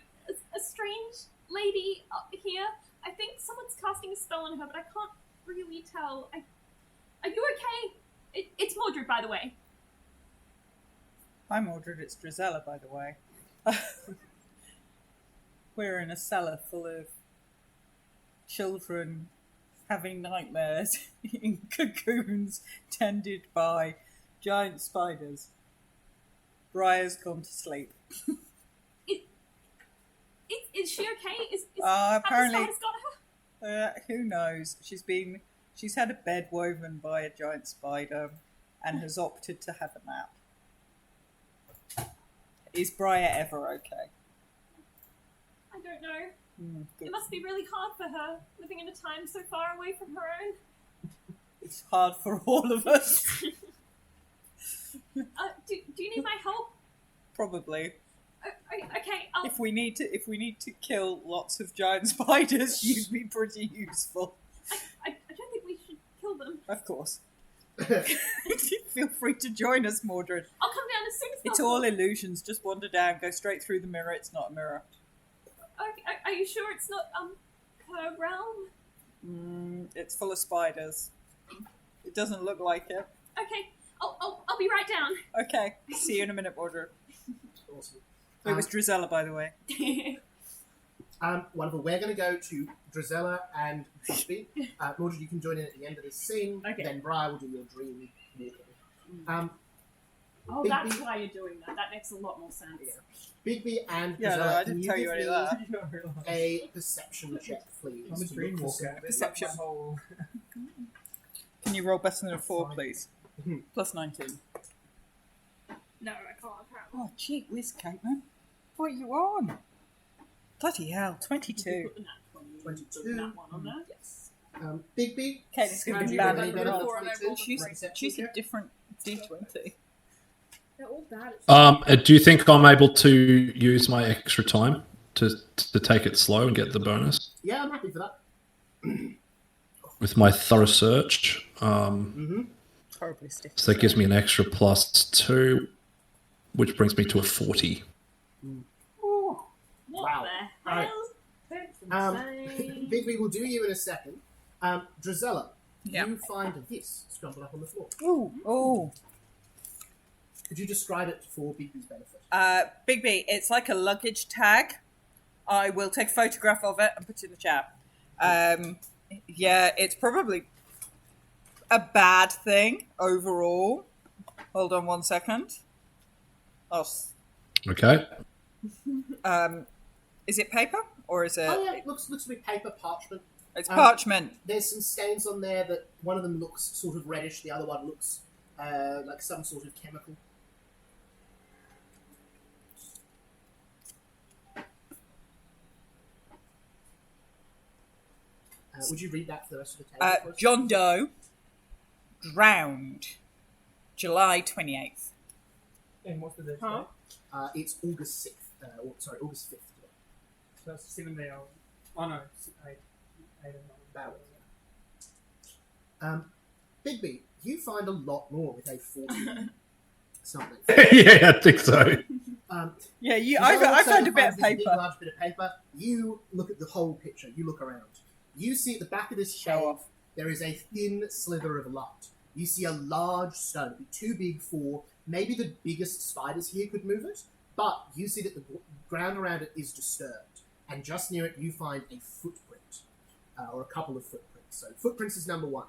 a strange lady up here. I think someone's casting a spell on her, but I can't really tell. Are you okay? It's Mordred, by the way. Hi Mordred, it's Drizella, by the way. We're in a cellar full of children having nightmares in cocoons tended by giant spiders. Briar's gone to sleep. Is she okay? Apparently, has the spiders got her? who knows? She's had a bed woven by a giant spider and has opted to have a nap. Is Briar ever okay? I don't know. Good. It must be really hard for her, living in a time so far away from her own. It's hard for all of us. Do you need my help? Probably. Okay. If we need to kill lots of giant spiders, you'd be pretty useful. I don't think we should kill them. Of course. Feel free to join us, Mordred. I'll come down as soon as possible. It's all illusions. Just wander down, go straight through the mirror. It's not a mirror. Okay, are you sure it's not her realm? It's full of spiders. It doesn't look like it. Okay, I'll be right down. Okay, see you in a minute, Mordred. Awesome. It was Drizella, by the way. Wonderful. We're going to go to Drizella and Bixby. Mordred, you can join in at the end of this scene. Okay. Then Briar will do your dream walking. Oh, that's why you're doing that. That makes a lot more sense. Yeah. Bigby and Yeah, Drizella, no, I can didn't you tell you give any me of that. I don't realise. a perception check, please? I'm a to dream look for walker. some- Perception. That's my whole... Can you roll better than a 4, Fine. please? Mhm. Plus 19. No, I can't. Apparently. Oh, gee whiz, Caitlin. What are you on? Bloody hell, You 22. put the nat 20, 22. put that one on there. Yes. Bigby, Caitlin's going to Can be you bad roll at any the better roll. than Four and I 22? rolled a She's, three. Perception she's a check? different D20. They're all bad. Do you think I'm able to use my extra time to take it slow and get the bonus Yeah, I'm happy for that. with my thorough search? Horribly stiff. So that gives me an extra +2, which brings me to a 40. What Wow. the Alright. hell? That's insane. Bigby will do you in a second. Drizella, Yeah. you find this scrambled up on the floor. Oh. Could you describe it for Bigby's benefit? Big B, it's like a luggage tag. I will take a photograph of it and put it in the chat. Yeah, it's probably a bad thing overall. Hold on 1 second. Okay. Is it paper or is it? Oh yeah, it looks to be paper parchment. It's parchment. There's some stains on there that one of them looks sort of reddish, the other one looks like some sort of chemical. Would you read that for the rest of the table? for us? John Doe drowned July 28th. And what's the date? Huh? It's August 6th. August 5th. Today. So that's 7 day old. Oh no, 8 and 9. About Bigby, you find a lot more with a 40 something. Yeah, I think so. Yeah, Gisela I found a bit finds of this big, paper. large bit of paper. You look at the whole picture. You look around. You see at the back of this Show cave, off. there is a thin slither of light. You see a large stone. It'd be too big for maybe the biggest spiders here could move it, but you see that the ground around it is disturbed, and just near it you find a footprint, or a couple of footprints. So footprints is number one.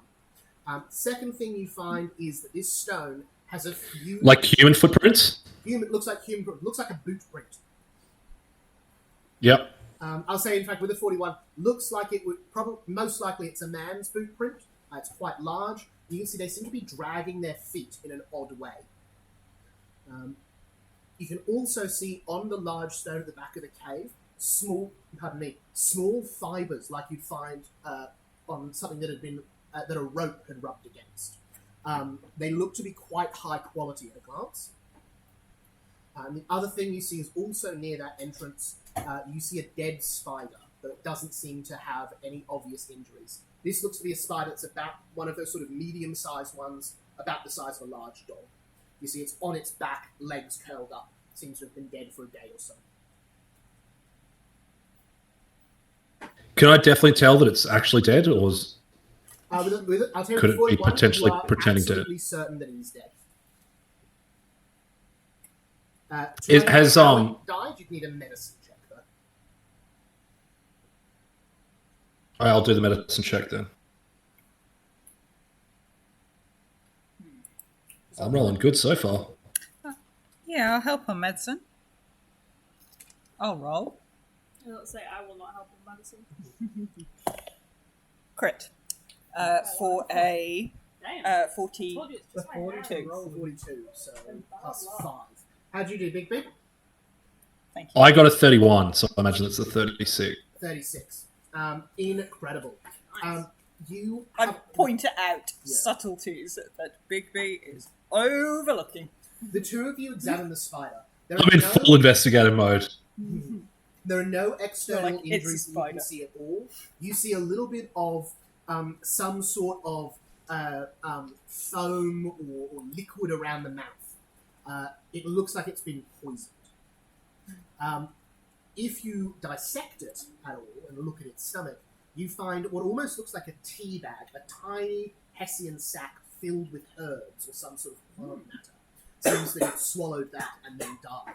Second thing you find is that this stone has a few... Like human footprints? Human, looks like human, looks like a boot print. Yep. I'll say, in fact, with a 41, looks like it would probably, most likely it's a man's boot print. It's quite large. You can see they seem to be dragging their feet in an odd way. You can also see on the large stone at the back of the cave, small fibers like you'd find on something that had been, that a rope had rubbed against. They look to be quite high quality at a glance. The other thing you see is also near that entrance, you see a dead spider, but it doesn't seem to have any obvious injuries. This looks to be a spider that's about one of those sort of medium-sized ones, about the size of a large dog. You see it's on its back, legs curled up. Seems to have been dead for a day or so. Can I definitely tell that it's actually dead, or is... I'll tell you Could it be before potentially you are pretending dead? absolutely certain that he's dead. It has, died, you'd need a medicine check, though. I'll do the medicine check then. I'm rolling good so far. Yeah, I'll help on medicine. I'll roll. Let's say I will not help with medicine. Crit. For a Damn. 40. Told you it's just my 42. hand. Roll 42, so plus 5. How'd you do, Big Big? Thank you. I got a 31, so I imagine it's a 36. 36. Incredible. You I have, point out Yeah. subtleties that Big B is overlooking. the two of you examine the spider. There I'm in full investigative mode. There are no external You're like, it's a injuries that you can spider. see at all. You see a little bit of some sort of foam or liquid around the mouth. It looks like it's been poisoned. If you dissect it at all and look at its stomach, you find what almost looks like a tea bag, a tiny Hessian sack filled with herbs or some sort of plant matter. Seems that it swallowed that and then died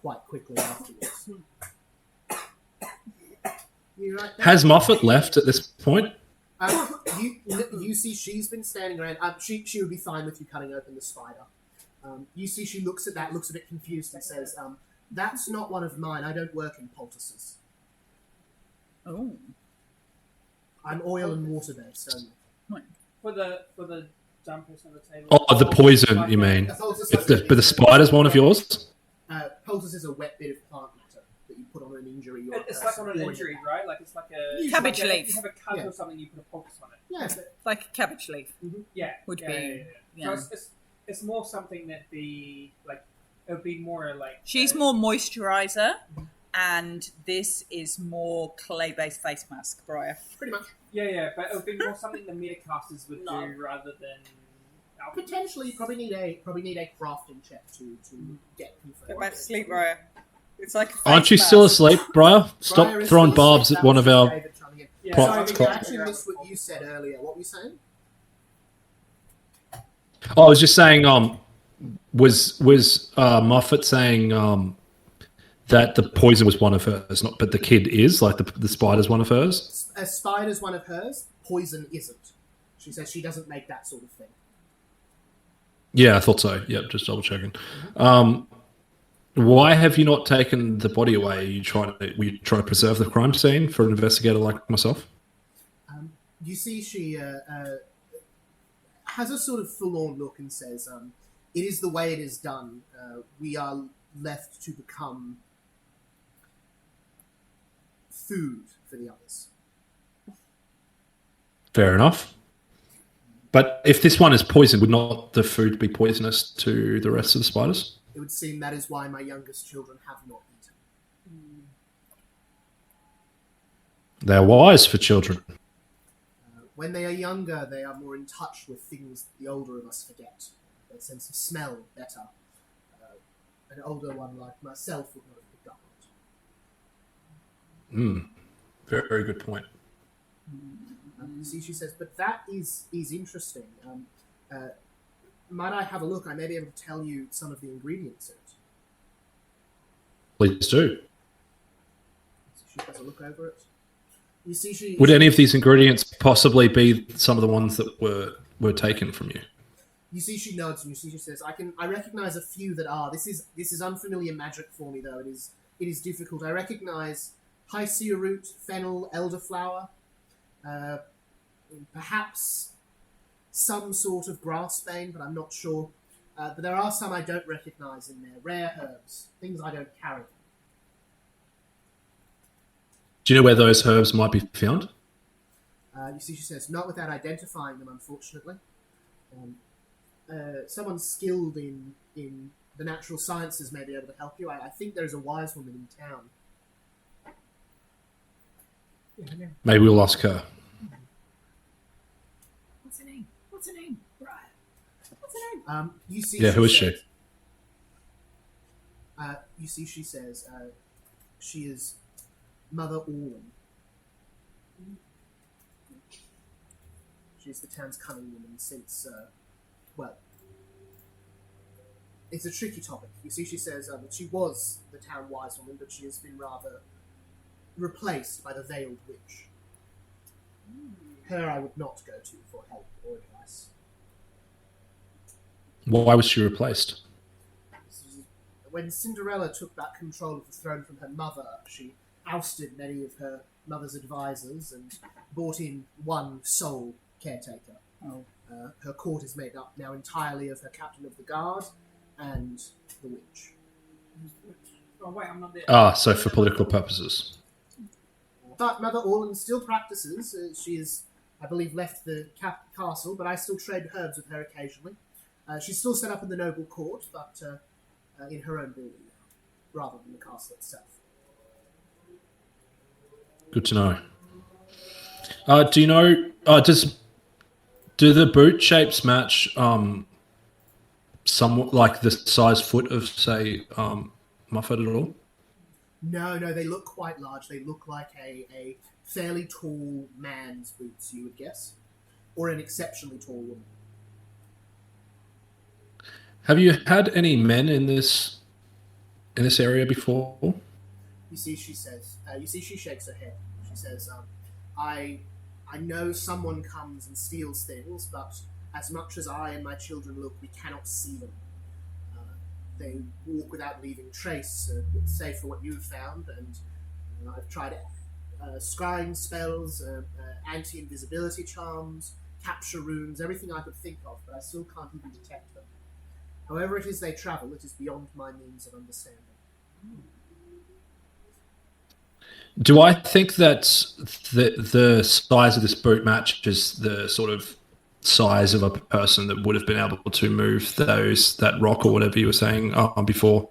quite quickly afterwards. You right there? Has Moffat left at this point? You see she's been standing around. She would be fine with you cutting open the spider. You see she looks at that, looks a bit confused and says, that's not one of mine. I don't work in poultices. Oh. I'm oil and water based only. For the jumpers on the table. Oh, the poison, you mean? A poultice But is the spider's one of yours? poultice is a wet bit of plant matter that you put on an injury. Or It's like on an injury, right? Like it's like a Cabbage like leaf. You have a cut Yeah. or something, you put a poultice on it. Yeah, but Like a cabbage leaf. Yeah, Would yeah, be, yeah. yeah. So it's more something that be like it would be more like She's more moisturizer, and this is more clay-based face mask, Briar. pretty much. yeah, but it would be more something the metacasters would No. do rather than Potentially, you probably need a crafting check to get confirmed. Get back to sleep, Briar. It's like a face Aren't you mask. still asleep, Briar? Briar Stop is throwing still barbs asleep. at That one was of our... David trying to get- yeah. Plot- Sorry, it's you called- actually missed what you said earlier. What were you saying? Oh, I was just saying, was Moffat saying that the poison was one of hers, not, but the kid is, like the spider's one of hers? A spider's one of hers. Poison isn't. She says she doesn't make that sort of thing. Yeah, I thought so. Yep, just double checking. Why have you not taken the body away? Were you trying to preserve the crime scene for an investigator like myself? You see she has a sort of forlorn look and says, it is the way it is done. We are left to become food for the others. Fair enough. But if this one is poisoned, would not the food be poisonous to the rest of the spiders? It would seem that is why my youngest children have not eaten. They're wise for children. When they are younger, they are more in touch with things the older of us forget. Their sense of smell better. an older one like myself would not have picked up on it. Very, very good point. See, she says, but that is interesting. Might I have a look? I may be able to tell you some of the ingredients in it. Please do. So she has a look over it. You see, Would any of these ingredients possibly be some of the ones that were taken from you? You see, she nods, and you see, she says, I recognize a few that are. This is unfamiliar magic for me, though. It is difficult. I recognize Hycia root, fennel, elderflower, perhaps some sort of grassbane, but I'm not sure. But there are some I don't recognize in there. Rare herbs, things I don't carry. Do you know where those herbs might be found? You see, she says, not without identifying them, unfortunately. Someone skilled in the natural sciences may be able to help you. I think there's a wise woman in town. Maybe we'll ask her. What's her name? What's her name? Brian. What's her name? You see, Who is she? You see, she says, she is Mother Orlin. She's the town's cunning woman since, it's a tricky topic. You see, she says she was the town wise woman, but she has been rather replaced by the veiled witch. Her I would not go to for help or advice. Why was she replaced? When Cinderella took back control of the throne from her mother, she ousted many of her mother's advisors and brought in one sole caretaker. Her court is made up now entirely of her captain of the guard and the witch. Oh wait, I'm not there. So for political purposes. But Mother Orlin still practices. She has, I believe, left the castle, but I still trade herbs with her occasionally. She's still set up in the noble court, but in her own building now, rather than the castle itself. Good to know. Do you know? Do the boot shapes match somewhat like the size foot of, say, Muffet at all? No, they look quite large. They look like a fairly tall man's boots, you would guess, or an exceptionally tall woman. Have you had any men in this area before? You see, she says. You see, she shakes her head. She says, I know someone comes and steals things, but as much as I and my children look, we cannot see them. They walk without leaving trace, save for what you've found, and I've tried scrying spells, anti-invisibility charms, capture runes, everything I could think of, but I still can't even detect them. However it is they travel, it is beyond my means of understanding. Do I think that the size of this boot matches the sort of size of a person that would have been able to move that rock or whatever you were saying before?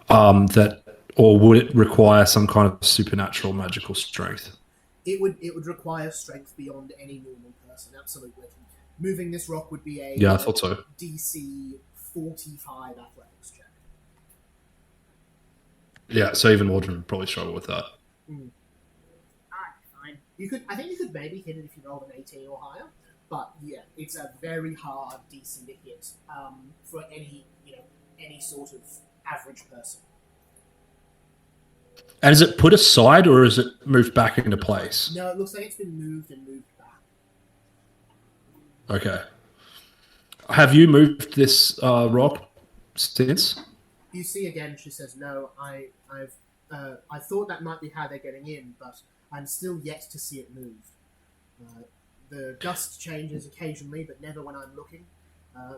Or would it require some kind of supernatural magical strength? It would require strength beyond any normal person, absolutely. Moving this rock would be a I thought so. DC 45 athletics check. Yeah, so even Mordred would probably struggle with that. Fine. I think you could maybe hit it if you rolled an 18 or higher, but yeah, it's a very hard DC to hit for any sort of average person. And is it put aside or is it moved back into place? No, it looks like it's been moved and moved back. Okay. Have you moved this rock since? You see again, she says, no, I thought that might be how they're getting in, but I'm still yet to see it move. The dust changes occasionally, but never when I'm looking.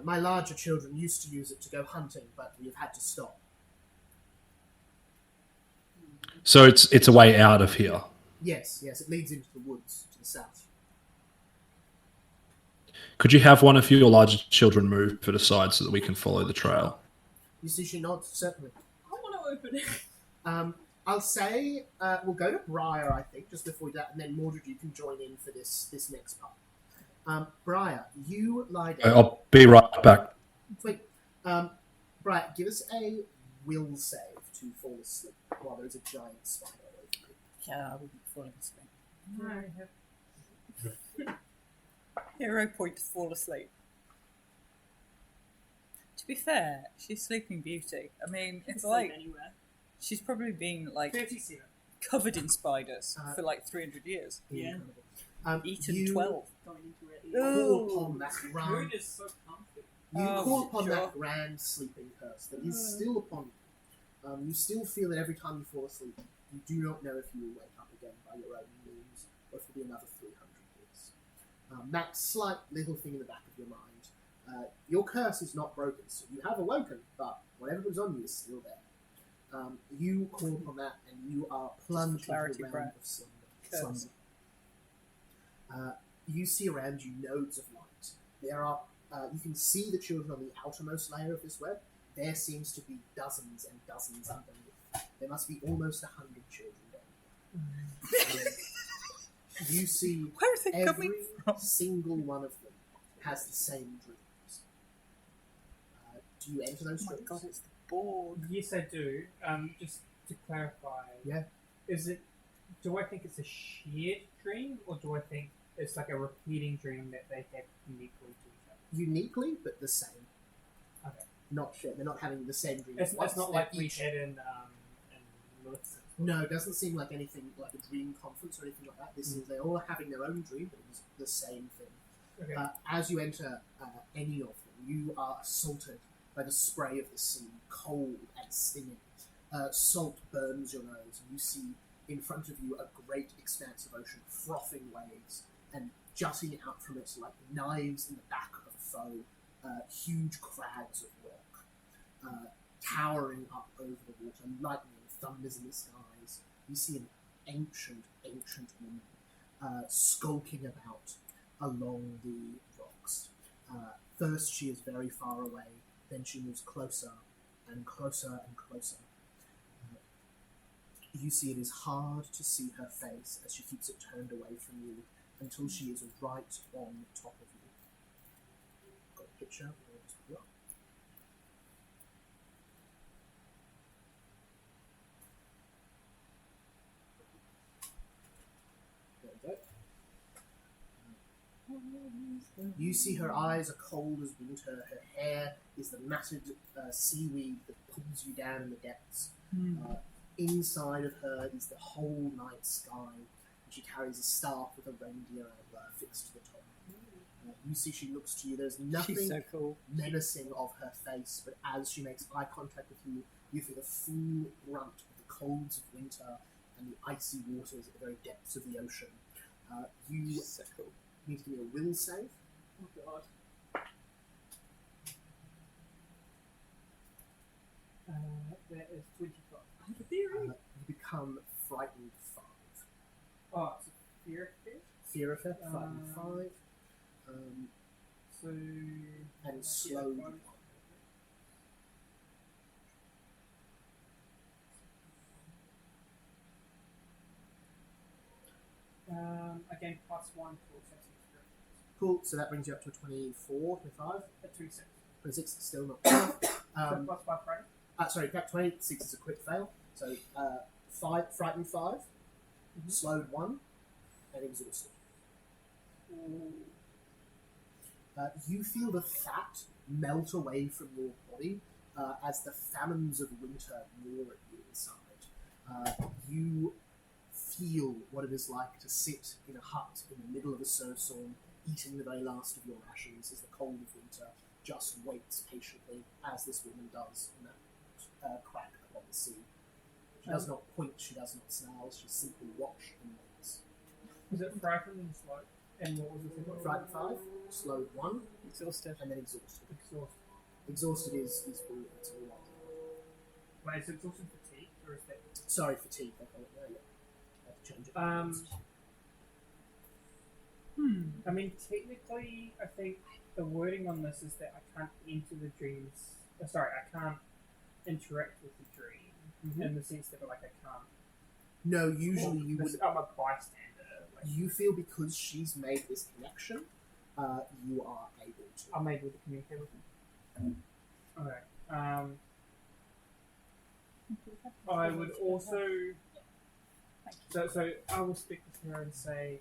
My larger children used to use it to go hunting, but we've had to stop. So it's a way out of here. Yes, it leads into the woods to the south. Could you have one of your larger children move it aside so that we can follow the trail? You see, she nods, certainly. I want to open it. I'll say we'll go to Briar, I think, just before that, and then Mordred, you can join in for this next part. Briar, you lie down. I'll be right back. Wait, Briar, give us a will save to fall asleep while there's a giant spider over you. Yeah, I wouldn't fall asleep. No. Hero point to fall asleep. To be fair, she's Sleeping Beauty. I mean, it's like anywhere. she's probably been like 37. covered in spiders for like 300 years. Yeah. Eaten You 12. Going into it. call upon that Food grand, is so comfy. you Oh, call upon sure. that grand sleeping curse that is still upon you. You still feel that every time you fall asleep, you do not know if you will wake up again by your own means, or if it will be another 300 years. That slight little thing in the back of your mind. Your curse is not broken, so you have awoken, but whatever was on you is still there. You call upon that, and you are plunged clarity, into a realm Brett. of Curse. slumber. You see around you nodes of light. There are, you can see the children on the outermost layer of this web. There seems to be dozens and dozens underneath. There must be almost 100 children down here. You see Where are they every coming from? single one of them has the same dreams. Do you enter those Oh my dreams? god, it's the Borg. Yes, I do. Just to clarify. Yeah. Is it? Do I think it's a shared dream, or do I think it's like a repeating dream that they have uniquely to each other? Uniquely, but the same. Okay. Not sure. They're not having the same dream. It's once. not They're like we each- had in Maleficent. No, it doesn't seem like anything like a dream conference or anything like that. This is they're all having their own dream, but it's the same thing. Okay. As you enter any of them, you are assaulted by the spray of the sea, cold and stinging. Salt burns your nose, and you see in front of you a great expanse of ocean, frothing waves, and jutting out from it like knives in the back of a foe, huge crags of rock, towering up over the water, lightning thunders in the skies. You see an ancient woman skulking about along the rocks. First she is very far away, then she moves closer and closer and closer. You see it is hard to see her face as she keeps it turned away from you until she is right on top of you. Got a picture? I'll just put it up. There we go. You see her eyes are cold as winter. Her hair is the matted seaweed that pulls you down in the depths. Inside of her is the whole night sky, and she carries a staff with a reindeer antler fixed to the top. You see she looks to you. There's nothing She's so cool. menacing of her face, but as she makes eye contact with you, you feel the full brunt of the colds of winter and the icy waters at the very depths of the ocean. You She's so cool. need to give me a will save. Oh god. That is 25. I have a theory. You become frightened 5. Oh, it's a fear fish. Fear effect, frightened 5. So. And slowed. Yeah, again, +1 for assessing experience. Cool, so that brings you up to a 24, 25, At 26. 26, still not bad. So +5 Friday. Sorry, cap 26 is a quick fail. So 5, frightened 5, slowed 1, and exhausted. You feel the fat melt away from your body as the famines of winter roar at you inside. You feel what it is like to sit in a hut in the middle of a snowstorm, eating the very last of your rations as the cold of winter just waits patiently, as this woman does in that crack upon the sea. She does not point, she does not snarl, she simply watches and waits. Was it frightened and slow? And what was the second one? Frightened 5, slowed 1, Exhausted. and then exhausted. Exhausted. Exhausted is all it's all right. Wait, is it exhausted fatigue, or is that? Sorry, fatigue. I call it there. Yeah, I have to change it. I mean, technically, I think the wording on this is that I can't enter the dreams. I can't interact with the dream in the sense that, like, I can't. No, usually you would. I'm a bystander. Like, You feel because she's made this connection, you are able to. I'm able to communicate with them. Okay. I would also. So I will speak with her and say.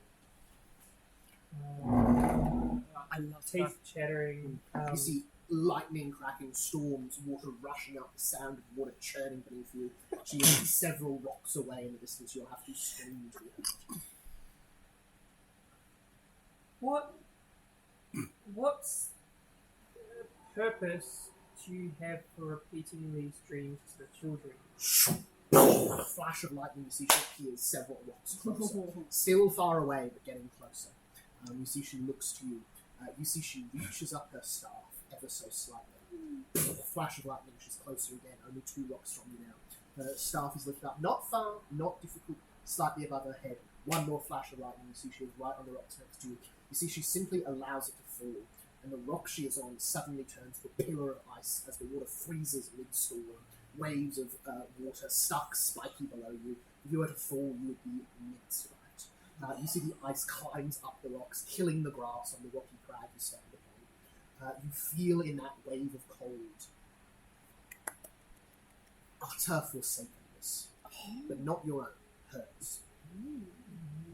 I love Teeth chattering. You see lightning cracking, storms, water rushing up, the sound of water churning beneath you. She is several rocks away in the distance. You'll have to scream to her. What's the purpose do you have for repeating these dreams to the children? A flash of lightning, you see she appears several rocks closer. Still far away, but getting closer. You see she looks to you. You see she reaches up her staff ever so slightly. Flash of lightning, she's closer again, only 2 rocks from you now. Her staff is lifted up, not far, not difficult, slightly above her head. One more flash of lightning, you see she is right on the rocks next to you. You see she simply allows it to fall, and the rock she is on suddenly turns to a pillar of ice as the water freezes mid-storm. Waves of water stuck spiky below you. If you were to fall, you would be minced by it. You see the ice climbs up the rocks, killing the grass on the rocky crag you stand upon. You feel in that wave of cold utter forsakenness, but not your own, hers.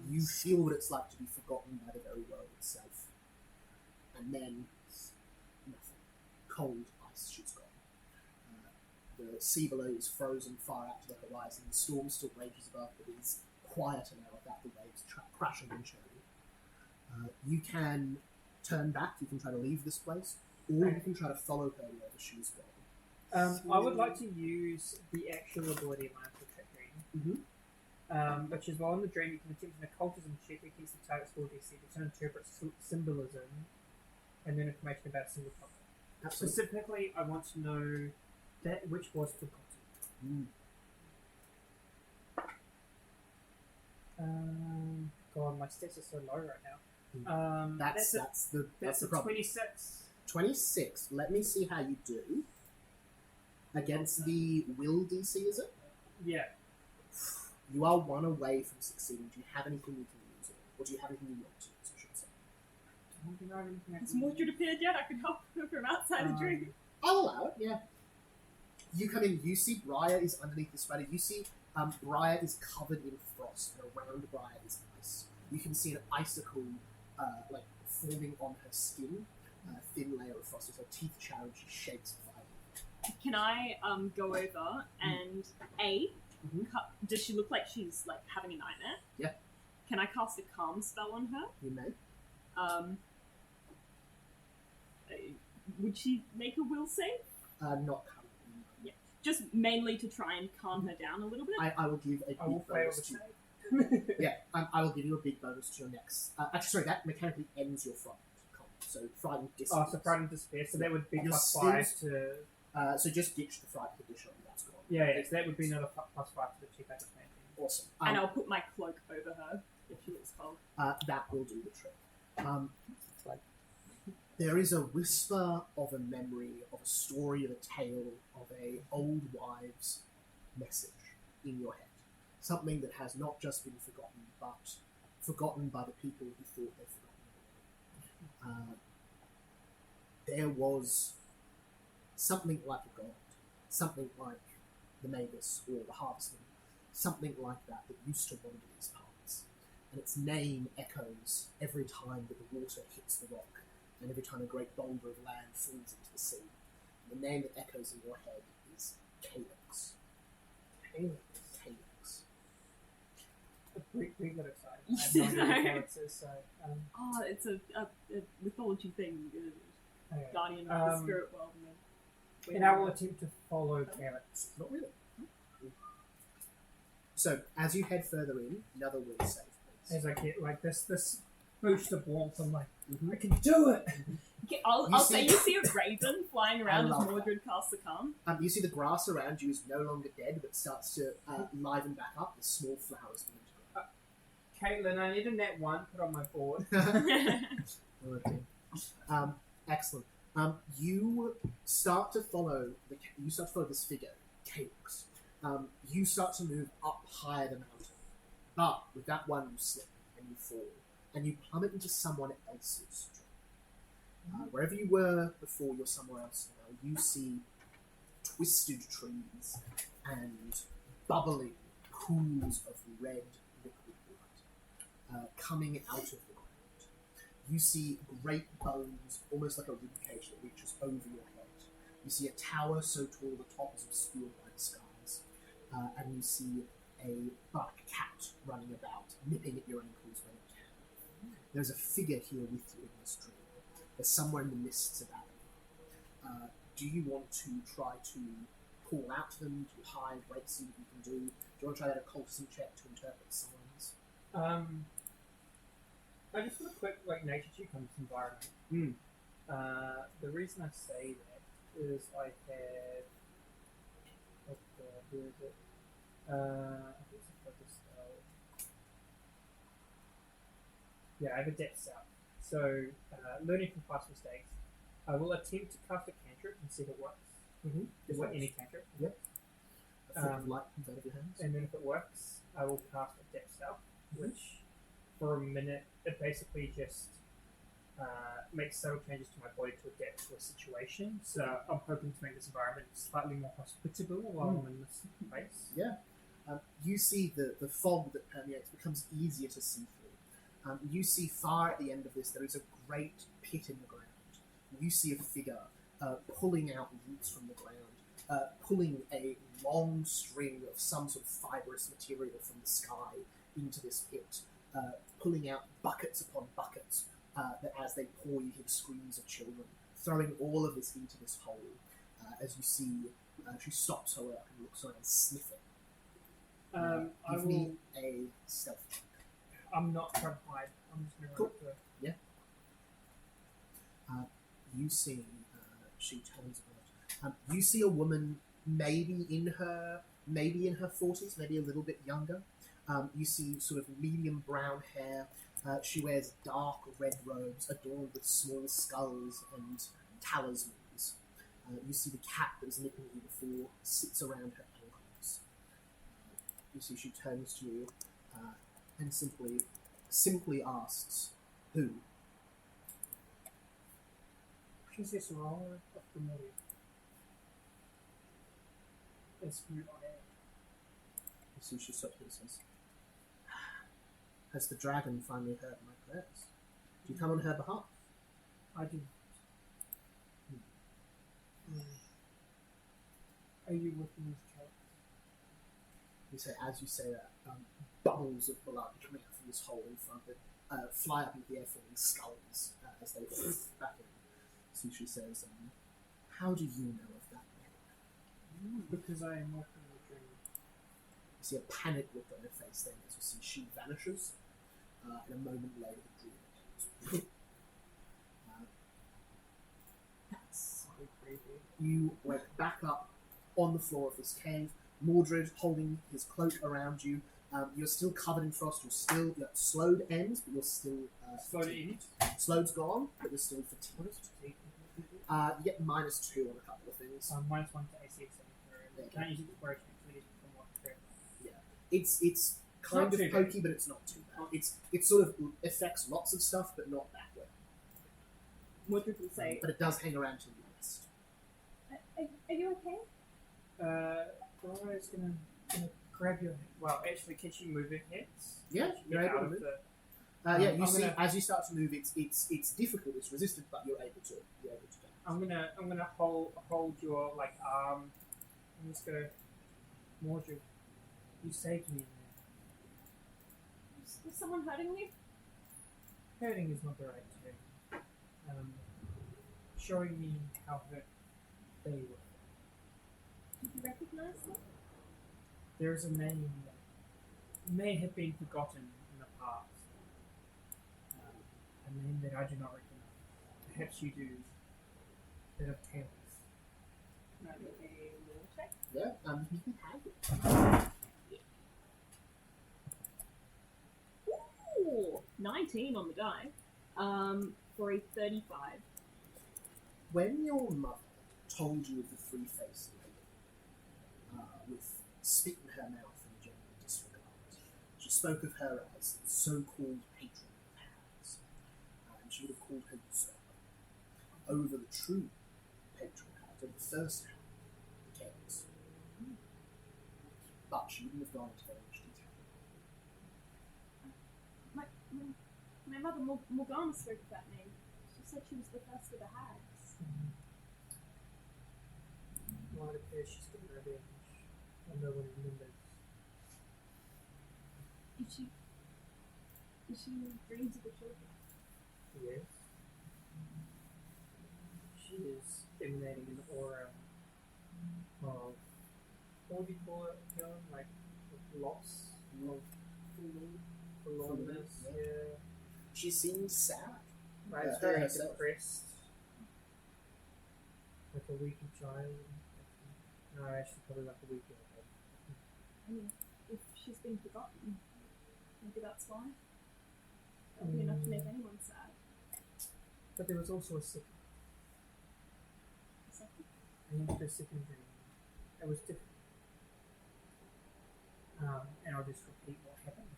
You feel what it's like to be forgotten by the very world itself. And then, nothing. Cold ice, she's gone. The sea below is frozen far out to the horizon. The storm still rages above, but is quieter now without the waves crashing and churning. You can turn back, you can try to leave this place, or you can try to follow her wherever she's gone. I would like to use the actual ability of my Trick Dream. Which is while in the dream you can attempt an occultism check against the target's core DC to interpret symbolism and then information about a single topic. Specifically, I want to know that which was forgotten. God, my stats are so low right now. That's the problem. 26. 26. Let me see how you do. Against the will DC, is it? Yeah. You are 1 away from succeeding. Do you have anything you can use? Or do you have anything you want to use, I should say? I don't think I have anything I Has can use. Mordred appeared yet? I could help her from outside the dream. I'll allow it, yeah. You come in, you see Briar is underneath the spider. You see Briar is covered in frost, and around Briar is ice. You can see an icicle forming on her skin, a thin layer of frost. As her teeth chatter and she shakes violently. Can I go over and does she look like she's like having a nightmare? Yeah. Can I cast a calm spell on her? You may. Would she make a will save? Not currently. Yeah. Just mainly to try and calm her down a little bit. I will give a big bonus to you. Yeah, I will give you a big bonus to your next. Actually, sorry, that mechanically ends your frightened con. So frightened disappears. Oh, so frightened despair. So that would be You're plus still- 5 to. So just ditch the frightened condition. That's gone. Yeah. So that would be another plus 5 to the check I just made. Awesome. And I'll put my cloak over her if she looks cold. That will do the trick. There is a whisper of a memory, of a story, of a tale, of a old wives' message in your head. Something that has not just been forgotten, but forgotten by the people who thought they'd forgotten. There was something like a god, something like the Magus or the Harvestman, something like that used to wander these parts. And its name echoes every time that the water hits the rock, and every time a great boulder of land falls into the sea. The name that echoes in your head is Calyx. Calyx. We got excited. I have no idea what it is, so. Oh, it's a mythology thing. Okay. Guardian of the spirit world. And I will attempt to follow Calyx. Not really. So, as you head further in, another will save, please. As I get like this boost of warmth, I'm like, I can do it! Okay, I'll say you see a raven flying around as love Mordred casts the calm. You see the grass around you is no longer dead, but starts to liven back up. The small flowers begin to grow. Caitlin, I need a net 1 put on my board. Excellent. You start to follow this figure, Calyx. You start to move up higher the mountain, but with that one you slip and you fall, and you plummet into someone else's dream. Wherever you were before, you're somewhere else now. You see twisted trees and bubbling pools of red liquid blood coming out of the ground. You see great bones, almost like a ribcage that reaches over your head. You see a tower so tall the top is obscured by the skies. And you see a buck cat running about, nipping at your ankles when it can. There's a figure here with you in this dream. There's somewhere in the mists about you. Do you want to try to call out to them, to hide, wait, see what you can do? Do you want to try that occultism check to interpret signs? I just want a quick nature check on this environment. The reason I say that is I have where is it? I think it's a focus spell. Yeah, I have a depth south. So learning from past mistakes, I will attempt to cast a cantrip and see if it works. Is what any cantrip? Yep. A flick of light comes out of your hands. And then if it works, I will cast a depth south, which for a minute it basically just makes subtle changes to my body to adapt to a situation. So I'm hoping to make this environment slightly more hospitable while I'm in this place. Yeah. You see the fog that permeates becomes easier to see through. You see far at the end of this there is a great pit in the ground. You see a figure pulling out roots from the ground, pulling a long string of some sort of fibrous material from the sky into this pit, pulling out buckets upon buckets that as they pour you hear screams of children, throwing all of this into this hole. As you see, she stops her work and looks around, sniffing. Give me a stealth check. I'm not trying to hide. I'm just going to run up to her. Yeah. You see, she turns about. You see a woman, maybe in her 40s, maybe a little bit younger. You see sort of medium brown hair. She wears dark red robes adorned with small skulls and talismans. You see the cat that was nipping you before sits around her ankles. You see she turns to you and simply asks, "Who?" Princess Aurora of Grimoire. That's who I am. You see she stops and says, "Has the dragon finally heard my prayers? Do you come on her behalf?" I do. Are you working with characters? You say, as you say that, bubbles of blood coming out from this hole in front of it fly up into the air, forming skulls as they back in. So she says, "How do you know of that name?" Because I am working with a dream. You see a panic look on her face then as you see she vanishes, and a moment later the dream ends. That's so creepy. You wake back up on the floor of this cave, Mordred holding his cloak around you. You're still covered in frost, you're slowed ends, but you're still fatigued. Slowed's gone, but you're still fatigued. You get -2 on a couple of things. -1 to AC etc. Can't use it for from what Yeah. It's kind Not of too pokey, but it's not too bad. It sort of affects lots of stuff, but not that way. Mordred will say, But it does hang around till you rest. are you okay? Laura's gonna grab your head. Well, actually, can she move her heads? Yeah, Can she you're get able out to of move. the- Yeah, you I'm see, gonna- as you start to move, it's difficult, it's resistant, but you're able to do it. I'm gonna hold your arm. I'm just gonna, Mordred, you saved me. Was someone hurting you? Hurting is not the right term. Showing me how hurt they were. Did you recognize them? There is a name that may have been forgotten in the past. A name that I do not recognize. Perhaps you do. That of Tails. Can I make a will check? Yeah, you can have it. Ooh, 19 on the die. For a 35. When your mother told you of the three-faced lady, with spit in her mouth and general disregard, she spoke of her as the so-called patron of hags, and she would have called her usurper. Over the true patron of hags, over the first hag, became but she wouldn't have gone into very much detail. My mother, Morgana, spoke of that name. She said she was the first of the hags. Well, it appears she's got revenge, and no one remembers. Is she dreams of the children? Yes. She is emanating an aura of, what do you call it, Helen? Like, loss? Forlornness, yeah. She seems sad. Right, Yeah, it's very herself. depressed. Like a weakened child. No, actually, probably like a weakened head. I mean, if she's been forgotten, maybe that's why. That would be enough to make anyone sad. But there was also a second. I think the second dream. It was different. And I'll just repeat what happened.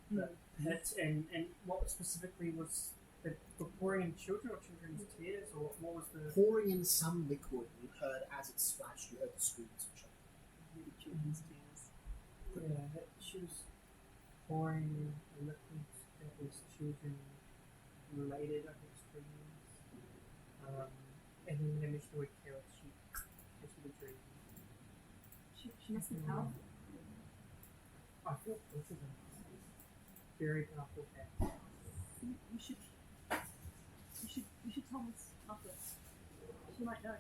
And what specifically was the pouring in children or children's tears, or what was the Pouring in some liquid, you heard as it splashed, you heard the screams of children. Children's tears. Yeah, that she was pouring a liquid that was children related, I think, screams. And then the image the word carrot, she the dream. She must be powerful. I feel both of them very powerful cats. You should tell Miss Muffet. She might know.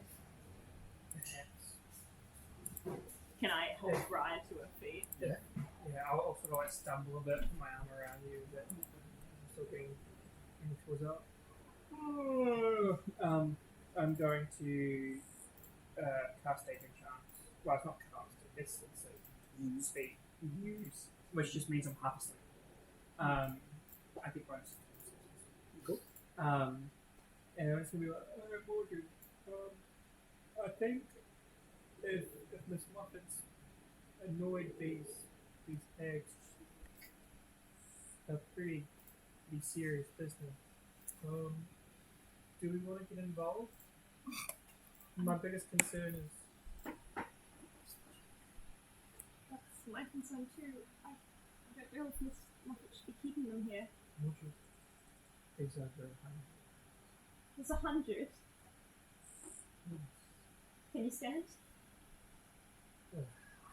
Perhaps. Can I hold Brian to her feet? Yeah, I'll also like stumble a bit, put my arm around you, but I'm still getting towards up. I'm going to cast Agent Chance. Well, it's not cast, it's a speak. Use, which just means I'm half asleep. I get bonus. Cool. And I'm just gonna be like, Morgan, I think if Miss Muffet's annoyed these hags, they're pretty serious business. Do we want to get involved? My biggest concern is That's my concern too. I don't know if Miss Muffet should be keeping them here. these are very high. There's 100. Can you stand?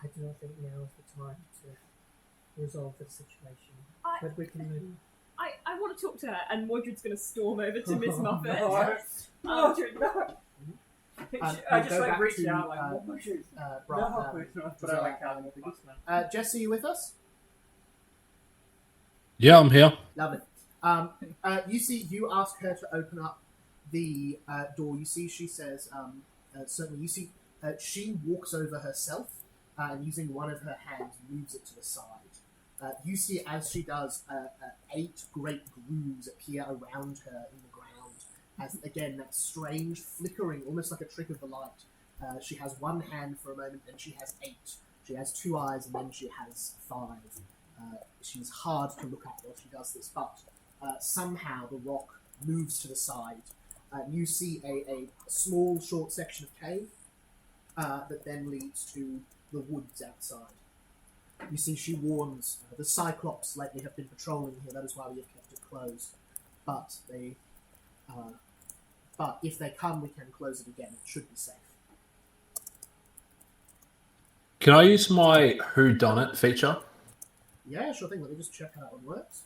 I do not think now is the time to resolve the situation. I- But we can. I want to talk to her, and Mordred's going to storm over to Miss Muffet. Mordred, no! I just go like back reached to, out like, what was it? But I like how Jess, are you with us? Yeah, I'm here. Love it. You ask her to open up the door. You see, she says, certainly, you see, she walks over herself and using one of her hands moves it to the side. You see, as she does, 8 great grooves appear around her in the ground. As again, that strange flickering, almost like a trick of the light. She has one hand for a moment, then she has 8. She has 2 eyes, and then she has 5. She's hard to look at while she does this, but somehow the rock moves to the side. You see a small, short section of cave that then leads to the woods outside. You see, she warns the Cyclops lately have been patrolling here. That is why we have kept it closed. But if they come, we can close it again. It should be safe. Can I use my Who Done It feature? Yeah, sure thing. Let me just check how that one works.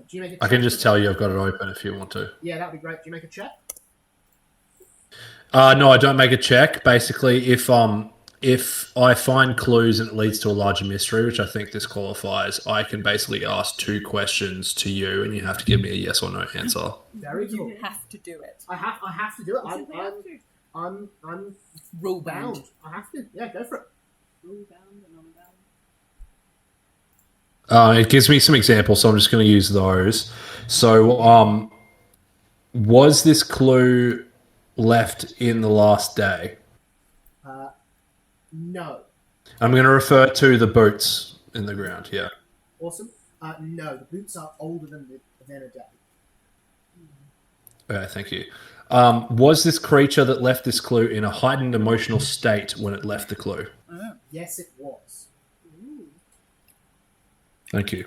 Do you make a check? I can just tell you I've got it open if you want to. Yeah, that'd be great. Do you make a check? No, I don't make a check. Basically, if I find clues and it leads to a larger mystery, which I think this qualifies, I can basically ask 2 questions to you, and you have to give me a yes or no answer. Very cool. You have to do it. I have to do it. I'm Rule bound. bound. I have to. Yeah, go for it. Rule bound and unbound. It gives me some examples, so I'm just going to use those. So, was this clue left in the last day? No. I'm going to refer to the boots in the ground. Yeah. Awesome. No, the boots are older than a day. Thank you. Was this creature that left this clue in a heightened emotional state when it left the clue? Yes, it was. Thank you.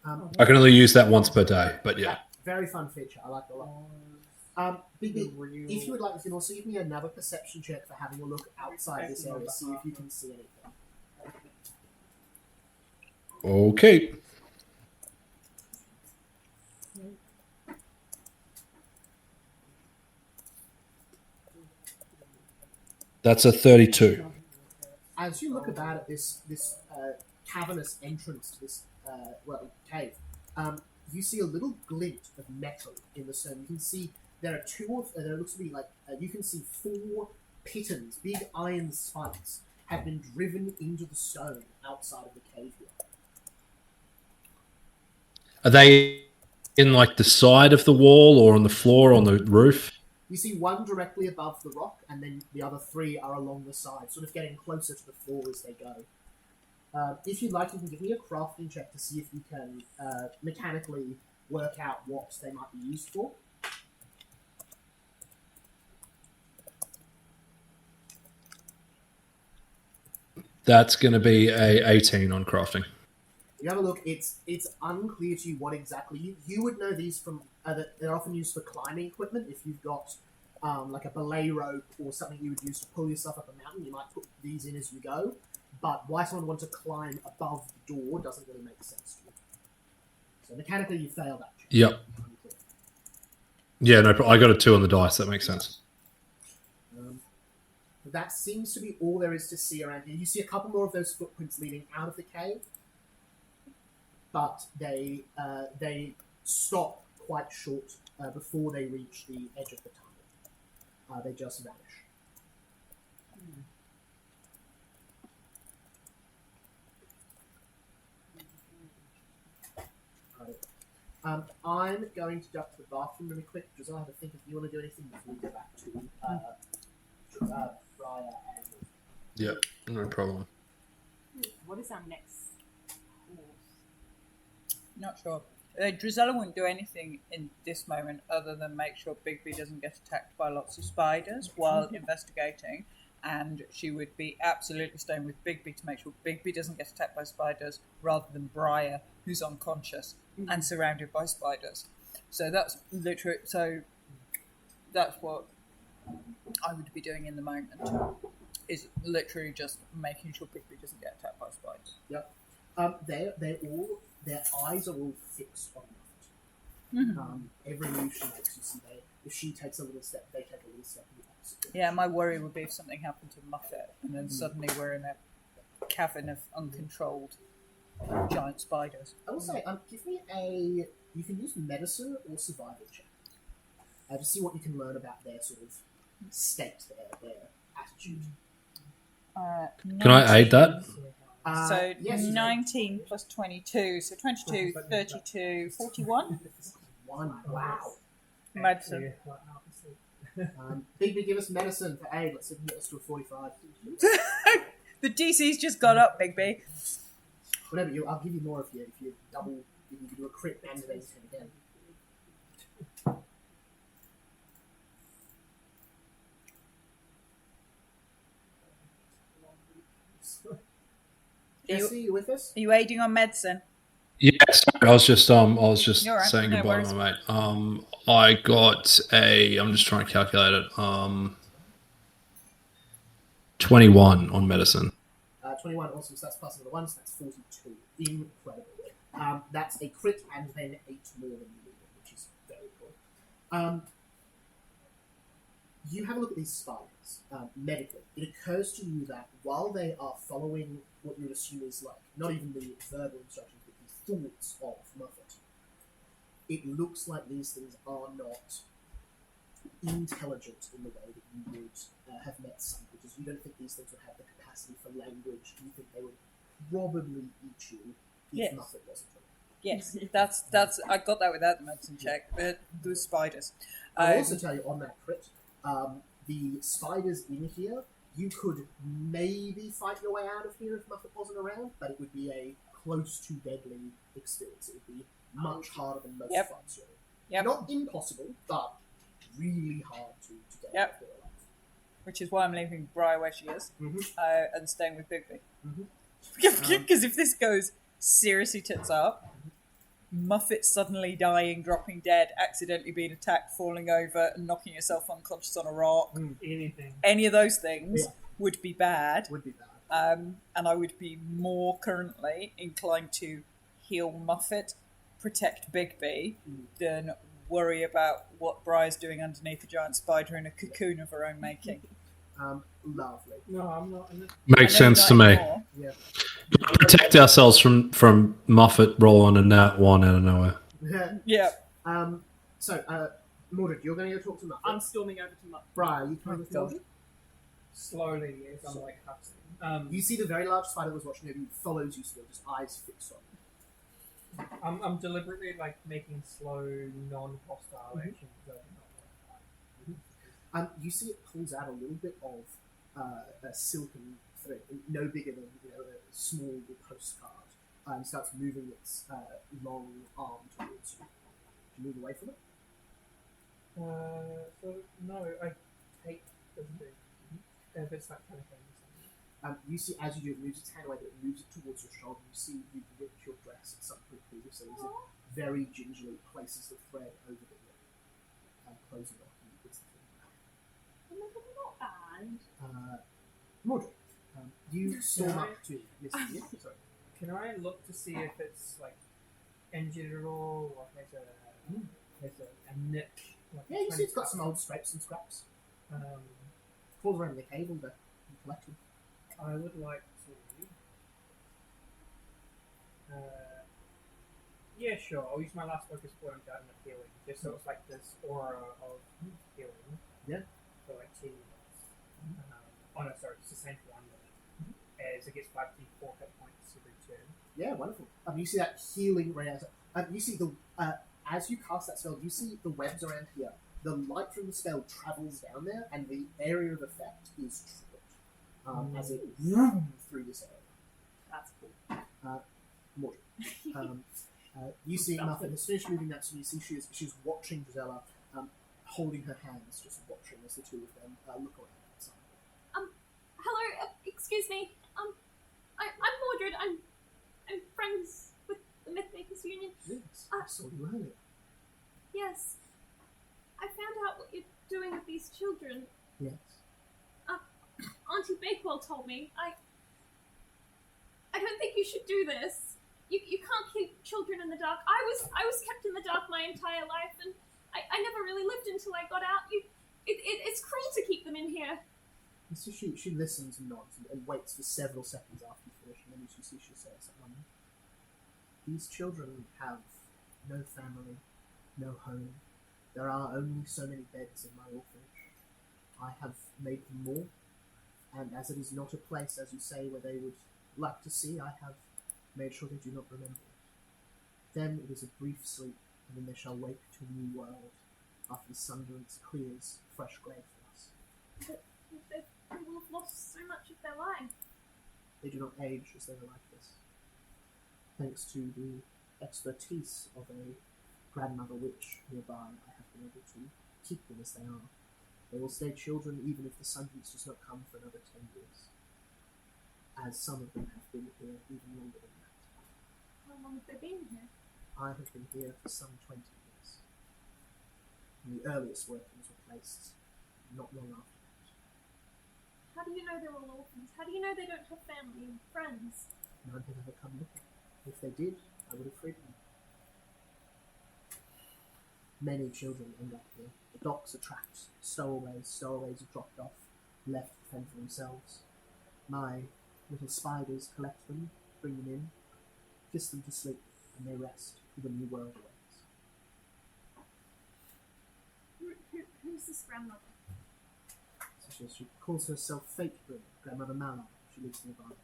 I I can only use that once per day, but yeah. Very fun feature. I like it a lot. Bigby, if you would like, you can also give me another perception check for having a look outside this area, see if you can see anything. Okay. That's a 32. As you look about at this cavernous entrance to this cave, you see a little glint of metal in the stone. You can see there looks to be you can see 4 pitons, big iron spikes, have been driven into the stone outside of the cave here. Are they in like the side of the wall or on the floor or on the roof? You see one directly above the rock, and then the other 3 are along the side, sort of getting closer to the floor as they go. If you'd like, you can give me a crafting check to see if you can mechanically work out what they might be used for. That's going to be a 18 on crafting. You have a look. It's unclear to you what exactly you would know these from. They're often used for climbing equipment. If you've got like a belay rope or something you would use to pull yourself up a mountain, you might put these in as you go. But why someone would want to climb above the door doesn't really make sense to you. So mechanically, you fail that check. Yep. Yeah, no, I got a 2 on the dice. That makes sense. That seems to be all there is to see around here. You see a couple more of those footprints leading out of the cave, but they stop quite short before they reach the edge of the tunnel. They just vanish. I'm going to duck to the bathroom really quick because I have to think if you want to do anything before we go back to Briar and... Yep, no problem. What is our next course? Not sure. Drizella wouldn't do anything in this moment other than make sure Bigby doesn't get attacked by lots of spiders while investigating, and she would be absolutely staying with Bigby to make sure Bigby doesn't get attacked by spiders rather than Briar, who's unconscious and surrounded by spiders. So that's literally... So that's what I would be doing in the moment, is literally just making sure Bigby doesn't get attacked by spiders. Yep. Their eyes are all fixed on Muffet. Every move she makes, you see, if she takes a little step, they take a little step in the opposite direction. Yeah, my worry would be if something happened to Muffet and then suddenly we're in a cavern of uncontrolled giant spiders. I will say, give me you can use medicine or survival check to see what you can learn about their sort of state, their attitude. Can I aid that? So yes, 19 plus 22, so 22, 32, 41. 1, wow. Medicine. Bigby, give us medicine for aid. Let's see if we can get this to a 45. The DC's just got up, Bigby. Whatever, I'll give you more if you double, if you do a crit and then 10 again. Jesse, you with us? Are you aiding on medicine? Yes, I was just You're right, saying no goodbye worries. to my mate. I got I'm just trying to calculate it. 21 on medicine. 21, awesome. So that's plus another 1, so that's 42. Incredible. That's a crit and then 8 more than you needed, which is very cool. You have a look at these spiders medically. It occurs to you that while they are following what you would assume is like not even the verbal instructions, but the thoughts of Muffet, it looks like these things are not intelligent in the way that you would have met some, because you don't think these things would have the capacity for language. You think they would probably eat you if Yes. Muffet wasn't around. Yes, that's. I got that without the medicine check. But those spiders. I'll also tell you on that crit, the spiders in here, you could maybe fight your way out of here if Muffet wasn't around, but it would be a close to deadly experience. It would be much harder than most Yep. fights. Really. Yep. Not impossible, but really hard to get Yep. out of alive. Which is why I'm leaving Briar where she is and staying with Bigby. Mhm. Because if this goes seriously tits up, Muffet suddenly dying, dropping dead, accidentally being attacked, falling over, and knocking yourself unconscious on a rock, Anything. any of those things would be bad. Would be bad. And I would be more currently inclined to heal Muffet, protect Bigby, than worry about what Briar's doing underneath a giant spider in a cocoon of her own making. Lovely. No, I'm not. Makes sense to me. Yeah. Protect ourselves from Moffat rolling a nat 1 out of nowhere. Yeah. So, Mordred, you're going to go talk to Muffet. I'm storming over to Muffet. Briar, you coming with God. Mordred? Slowly, as I'm like hustling. You see the very large spider that was watching over you follows you still, just eyes fixed on you. I'm deliberately like making slow, non-hostile actions. You see it pulls out a little bit of a silken thread, no bigger than a small postcard, and starts moving its long arm towards you. Do you move away from it? So no, I take the thing. If it's that kind of thing. You see, as you do, it moves its hand away, but it moves it towards your shoulder. You see, you've ripped your dress at some point previously. As it very gingerly places the thread over the lip and closes it off and puts the thing back. Not bad. Mordred, you storm up to Miss Ian. Sorry. Can I look to see if it's like injured at all, or has a nick? Like Yeah, you see it's got some old scrapes and scraps. Crawls around in the cave and collect them. I would like to. Yeah, sure. I'll use my last focus point on Garden of Healing, just so it's like this aura of healing. Yeah. For like 10 minutes. Oh no, sorry, it's the same for 1 minute. As it gets 5d4 hit points every turn. Yeah, wonderful. You see that healing ray. You see the as you cast that spell, you see the webs around here. The light from the spell travels down there, and the area of effect is triggered as it zooms through this area. That's cool. Mordred. You see Muffet has finished moving that, so you see she's watching Gisela, holding her hands, just watching as the two of them look around outside. Hello, excuse me. I'm Mordred. I'm friends with the Mythmakers Union. Yes, I saw you earlier. Yes. I found out what you're doing with these children. Yes. Auntie Bakewell told me. I don't think you should do this. You can't keep children in the dark. I was kept in the dark my entire life, and I never really lived until I got out. It's cruel to keep them in here. So she listens and nods and waits for several seconds after you finish, and then she says, these children have no family, no home. There are only so many beds in my orphanage. I have made them more, and as it is not a place, as you say, where they would like to see, I have made sure they do not remember it. Then it is a brief sleep, and then they shall wake to a new world after the sunburst clears fresh grey for us. But they will have lost so much of their life. They do not age as they are like this. Thanks to the expertise of a grandmother witch nearby, I have been able to keep them as they are. They will stay children even if the sunbeams does not come for another 10 years. As some of them have been here even longer than that. How long have they been here? I have been here for some 20 years. And the earliest workings were placed not long after that. How do you know they're all orphans? How do you know they don't have family and friends? None have ever come looking. If they did, I would have freed them. Many children end up here. The docks are trapped. Stowaways are dropped off, left to fend for themselves. My little spiders collect them, bring them in, kiss them to sleep, and they rest till the new world awaits. Who's this grandmother? So she calls herself Fate Bringer, Grandmother Mallow. She lives nearby.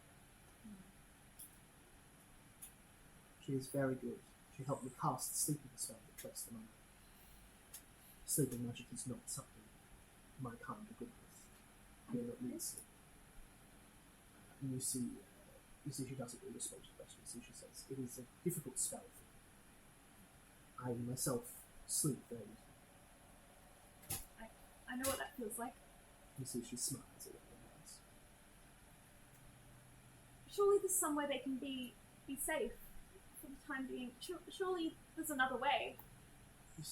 She is very good. She helped me cast the sleeping spell that placed them under. Sleeping magic is not something my kind are good with. They are not really sleep. And you see she doesn't really respond to the question. So she says, it is a difficult spell for me. I myself sleep very little. I know what that feels like. You see, she smiles a little. Surely there's somewhere they can be safe for the time being. Surely there's another way. You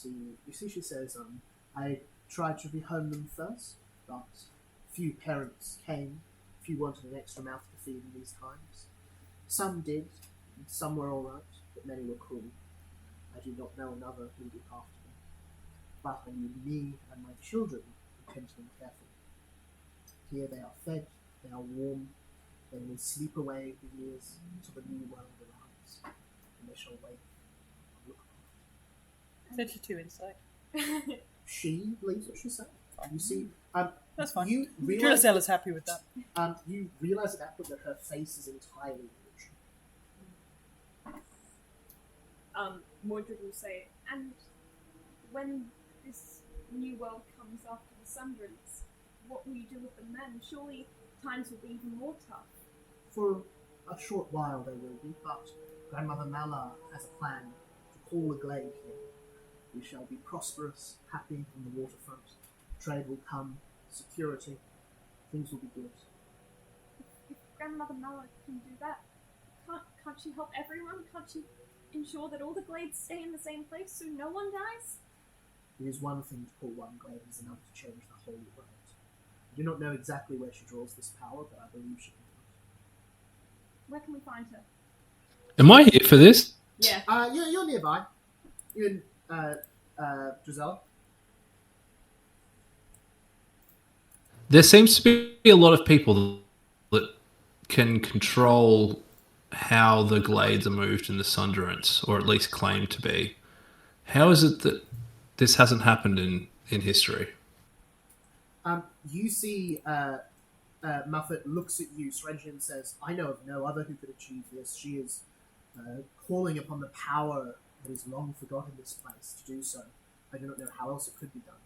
see, she says, I tried to rehome them first, but few parents came, few wanted an extra mouth to feed in these times. Some did, some were alright, but many were cruel. I do not know another who looked after them. But I knew me and my children who tend to them carefully. Here they are fed, they are warm, they will sleep away the years until the new world arrives, and they shall wake and look upon it. 32 insight. She believes what she said. You see, That's fine. You realize, Drillazella's happy with that. you realize at that point that her face is entirely illusion. Mordred will say, and when this new world comes after the Sunderance, what will you do with them then? Surely times will be even more tough. For a short while they will be, but Grandmother Mala has a plan to call a glade here. We shall be prosperous, happy on the waterfront. Trade will come, security, things will be good. If Grandmother Mala can do that, can't she help everyone? Can't she ensure that all the glades stay in the same place so no one dies? It is one thing to call one glade, it is another to change the whole world. I do not know exactly where she draws this power, but I believe she can do it. Where can we find her? Am I here for this? Yeah. You're nearby. You and Giselle. There seems to be a lot of people that can control how the glades are moved in the Sunderance, or at least claim to be. How is it that this hasn't happened in history? You see Muffet looks at you strangely and says, I know of no other who could achieve this. She is calling upon the power that is long forgotten in this place to do so. I do not know how else it could be done.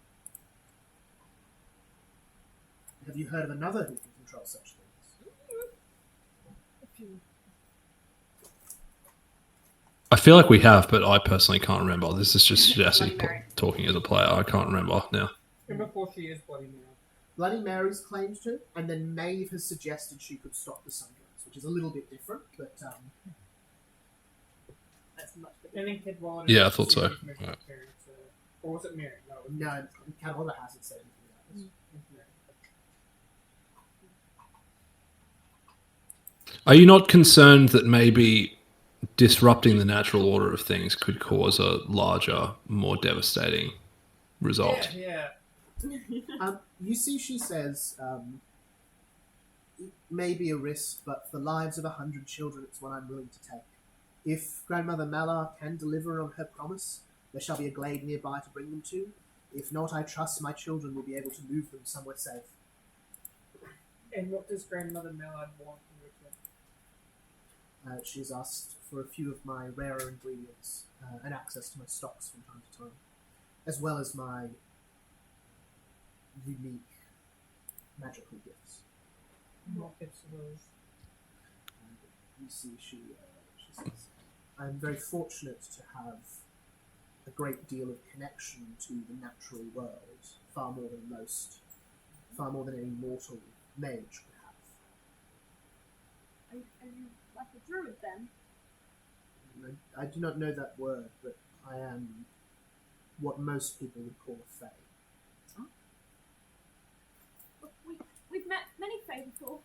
Have you heard of another who can control such things? I feel like we have, but I personally can't remember. This is just Jesse Bloody Mary. talking as a player. I can't remember now. And before she is Bloody Mary. Bloody Mary's claimed to, and then Maeve has suggested she could stop the Sunderance, which is a little bit different, but That's much And then Kid Wallen. Yeah, I thought so. Right. Or was it Mary? No, it was no, Cadwallader hasn't said anything about this. Mary. Are you not concerned that maybe disrupting the natural order of things could cause a larger, more devastating result? Yeah. You see, she says, it may be a risk, but for the lives of 100 children, it's one I'm willing to take. If Grandmother Mala can deliver on her promise, there shall be a glade nearby to bring them to. If not, I trust my children will be able to move them somewhere safe. And what does Grandmother Mallard want in return? She's asked for a few of my rarer ingredients and access to my stocks from time to time, as well as my unique magical gifts. What gifts are those? You see, she says, I'm very fortunate to have a great deal of connection to the natural world, far more than any mortal mage could have. Are you like a druid then? I do not know that word, but I am what most people would call a fae. Look, we've met many fae before.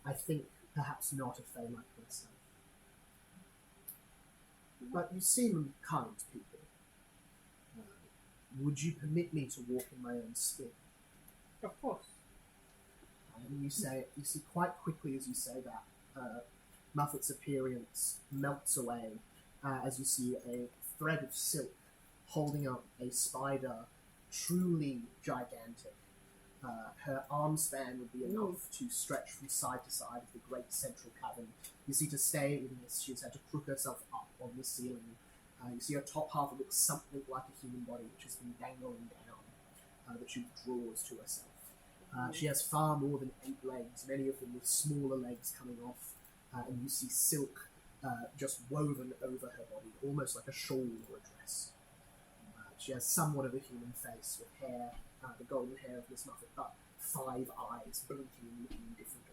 I think perhaps not a fae like myself. But you seem kind people. Would you permit me to walk in my own skin? Of course. And you see quite quickly as you say that, Muffet's appearance melts away as you see a thread of silk holding up a spider truly gigantic. Her arm span would be enough to stretch from side to side of the great central cavern. You see, to stay in this, she's had to crook herself up on the ceiling. You see her top half looks something like a human body, which has been dangling down, that she draws to herself. She has far more than 8 legs, many of them with smaller legs coming off, and you see silk just woven over her body, almost like a shawl or a dress. She has somewhat of a human face with hair, the golden hair of Miss Muffet, but 5 eyes blinking and looking in different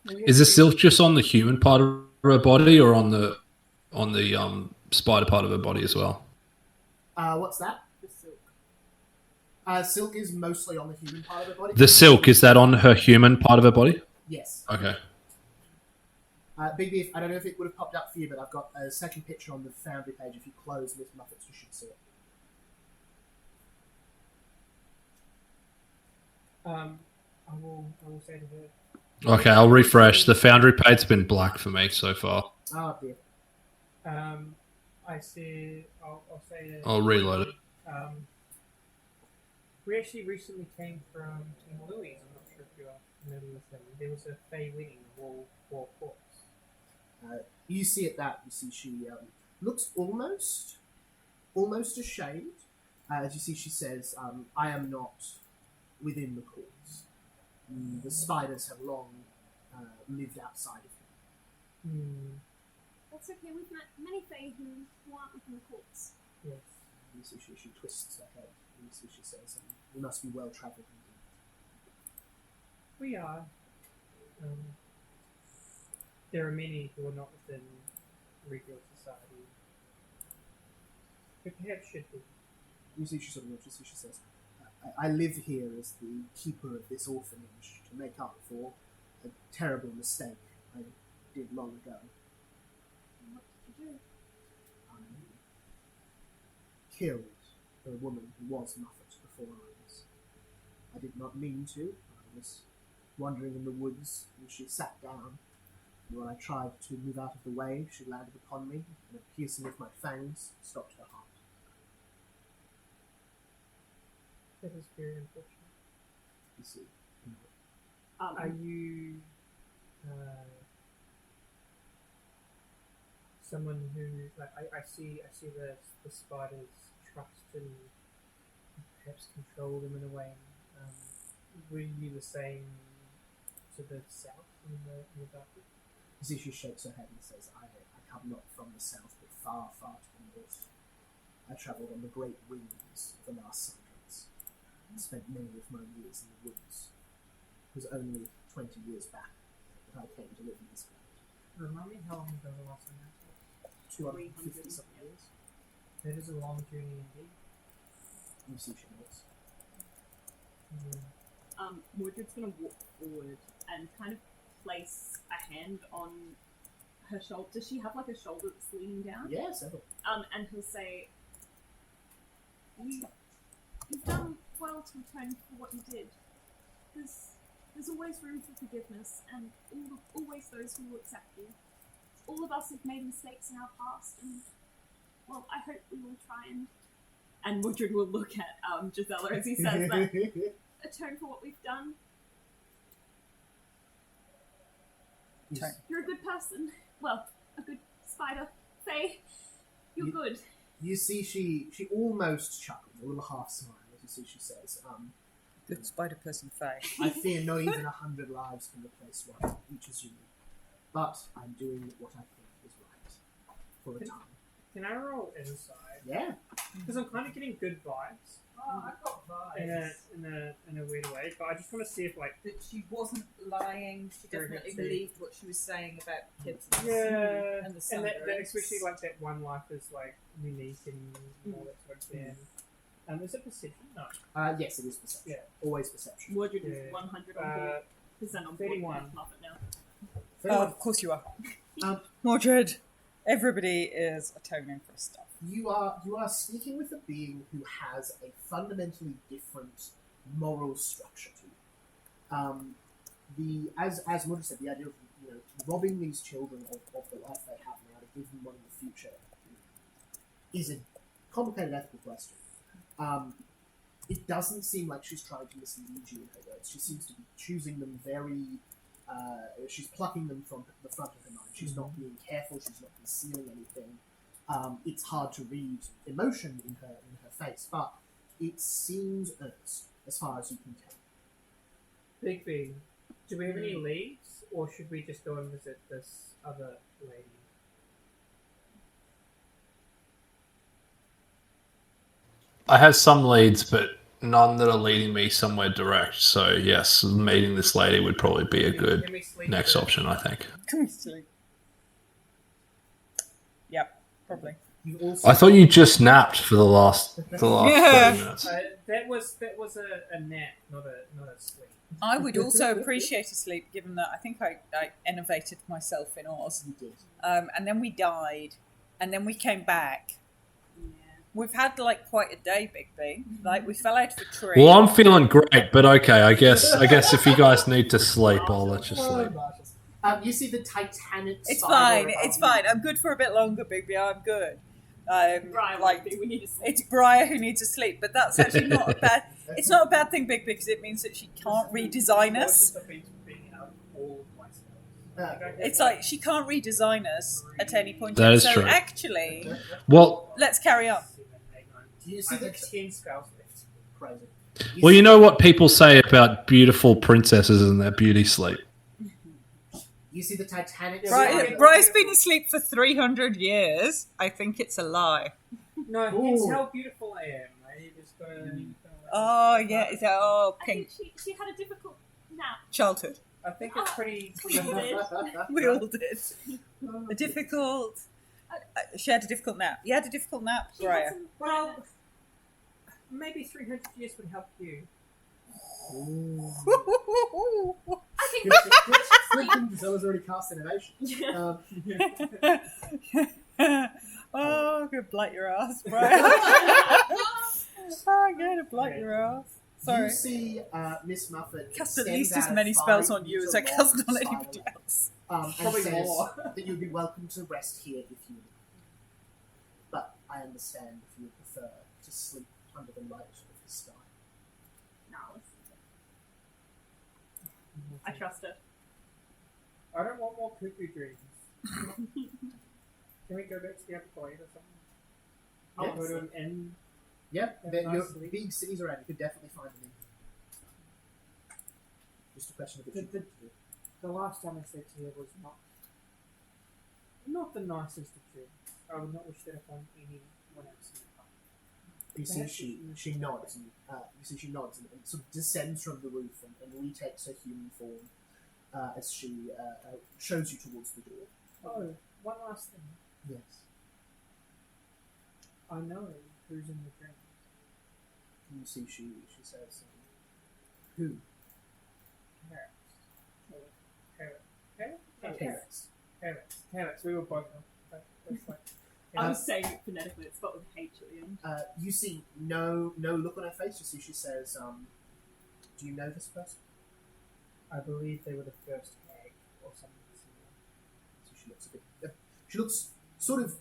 directions. Is the silk just on the human part of her body, or on the spider part of her body as well? What's that? The silk. Silk is mostly on the human part of her body. The silk, is that on her human part of her body? Yes. Okay. Big Beef, I don't know if it would have popped up for you, but I've got a second picture on the Foundry page. If you close Miss Muffet's, you should see it. I will say to her. Okay, I'll refresh. The Foundry page's been black for me so far. Oh, dear. I see. I'll say. I'll reload it. We actually recently came from King Louis. I'm not sure if you are familiar with them. There was a Fey wedding of all 4 courts. You see at that, you see she looks almost ashamed. As you see, she says, I am not within the courts. The spiders have long lived outside of them. That's okay, we've met many Fae who aren't within the courts. Yes. You see she twists her head. You see she says, you must be well travelled indeed. We are. There are many who are not within regular society. But perhaps should be. You see she sort of looks, you see she says, I live here as the keeper of this orphanage to make up for a terrible mistake I did long ago. And what did you do? I killed a woman who was Muffet before I was. I did not mean to. I was wandering in the woods and she sat down. And when I tried to move out of the way, she landed upon me and a piercing of my fangs stopped her heart. That is very unfortunate. You see. Are you someone who, like, I see the spiders trust and perhaps control them in a way. Were you the same to the south in the darkness? You see she shakes her head and says, I come not from the south, but far, far to the north. I travelled on the great wings of the last sunrise. I spent many of my years in the woods. It was only 20 years back that I came to live in this planet. Remind me how long ago the last time was? 250 something years. That is a long journey indeed. You see she nods. Mordred's going to walk forward and kind of place a hand on her shoulder. Does she have like a shoulder that's leaning down? Yeah, several. And he'll say, You've done well to atone for what you did. There's always room for forgiveness, and always those who will accept you. All of us have made mistakes in our past, and, well, I hope we will try and Mordred will look at Gisela as he says that. Atone for what we've done. You're a good person. Well, a good spider. Faye, you're good. You see she almost chuckles, a little half smile, as you see she says, Good spider person Faye. I fear not even 100 lives can replace one, each is unique. But I'm doing what I think is right. For a time. Can I roll inside? Yeah. Because I'm kind of getting good vibes. Oh, I got vibes. In a weird way, but I just want to see if, like, That she wasn't lying. She definitely believed what she was saying about kids. yeah, And the and that sunburns. especially like that one life is like unique and all that sort of thing. Is it perception? No. Yes, it is perception. Yeah. Always perception. Mordred Yeah. is 100 on board. Percent on board. 31. Muffet now. Of course you are. Um, Mordred, everybody is atoning for stuff. You are speaking with a being who has a fundamentally different moral structure to you. As Mordred said, the idea of robbing these children of the life they have now to give them one in the future is a complicated ethical question. It doesn't seem like she's trying to mislead you in her words. She seems to be choosing them very. She's plucking them from the front of her mind. She's not being careful. She's not concealing anything. It's hard to read emotion in her face, but it seems earnest as far as you can tell. Big B, Do we have any leads, or should we just go and visit this other lady? I have some leads, but none that are leading me somewhere direct. So yes, meeting this lady would probably be a good Can we sleep next there? option, I think. Can we sleep? Yep, probably. You also I thought you just napped for the last 30 minutes. That was a nap, not a sleep. I would also appreciate a sleep, given that I think I innovated myself in Oz. You did. And then we died, and then we came back. We've had like quite a day, Big B. Like we fell out of a tree. Well, I'm feeling great, but okay. I guess if you guys need to sleep, I'll let you sleep. You see the Titanic. It's side fine. of- It's fine. I'm good for a bit longer, Big B. I'm good. Briar, like we need to sleep. it's Briar who needs to sleep, but that's actually not a bad. It's not a bad thing, Big B, because it means that she can't redesign us. It's like she can't redesign us at any point. That is so true. actually, Well, let's carry on. Do you see I the have 10 spells left. crazy? well, you know what people say about beautiful princesses and their beauty sleep. You see the Titanic. Briar's been asleep for 300 years. I think it's a lie. No, it's how beautiful I am. I just Oh yeah, is that I pink think she had a difficult nap. childhood? I think it's pretty. We all did. We all did. A difficult. She had a difficult nap. You had a difficult nap, She had Briar. some- Well, maybe 300 years would help you. I think Zoe's already cast innovation. Oh, I'm gonna blight your ass, Briar. I'm gonna blight your ass. Sorry. You see Miss Muffet Cast at extend least as out many 5 spells on you as I meter cast long on anybody spiral, else. and Probably says more. that you'd be welcome to rest here if you need. But I understand if you would prefer to sleep under the light of the sky. No, I trust her. I don't want more cuckoo dreams. Can we go back to the other point or something? I'll Yes. go to an inn. Yep, Yeah, there, nice your sleep. big cities around. You could definitely find them. Just a question of which you want to do. The last time I stayed here was not the nicest of dreams. I would not wish that upon anyone else in the party. You see, she nods, and sort of descends from the roof and retakes her human form as she shows you towards the door. Oh, one last thing. Yes. I know who's in the dream. You see, she says, "Who?" Carrots. We were both on. That's like, I was saying it phonetically. It's spelled with H at the end. You see no look on her face. You see, she says, "Do you know this person?" I believe they were the first egg or something similar. So she looks a bit. She looks sort of,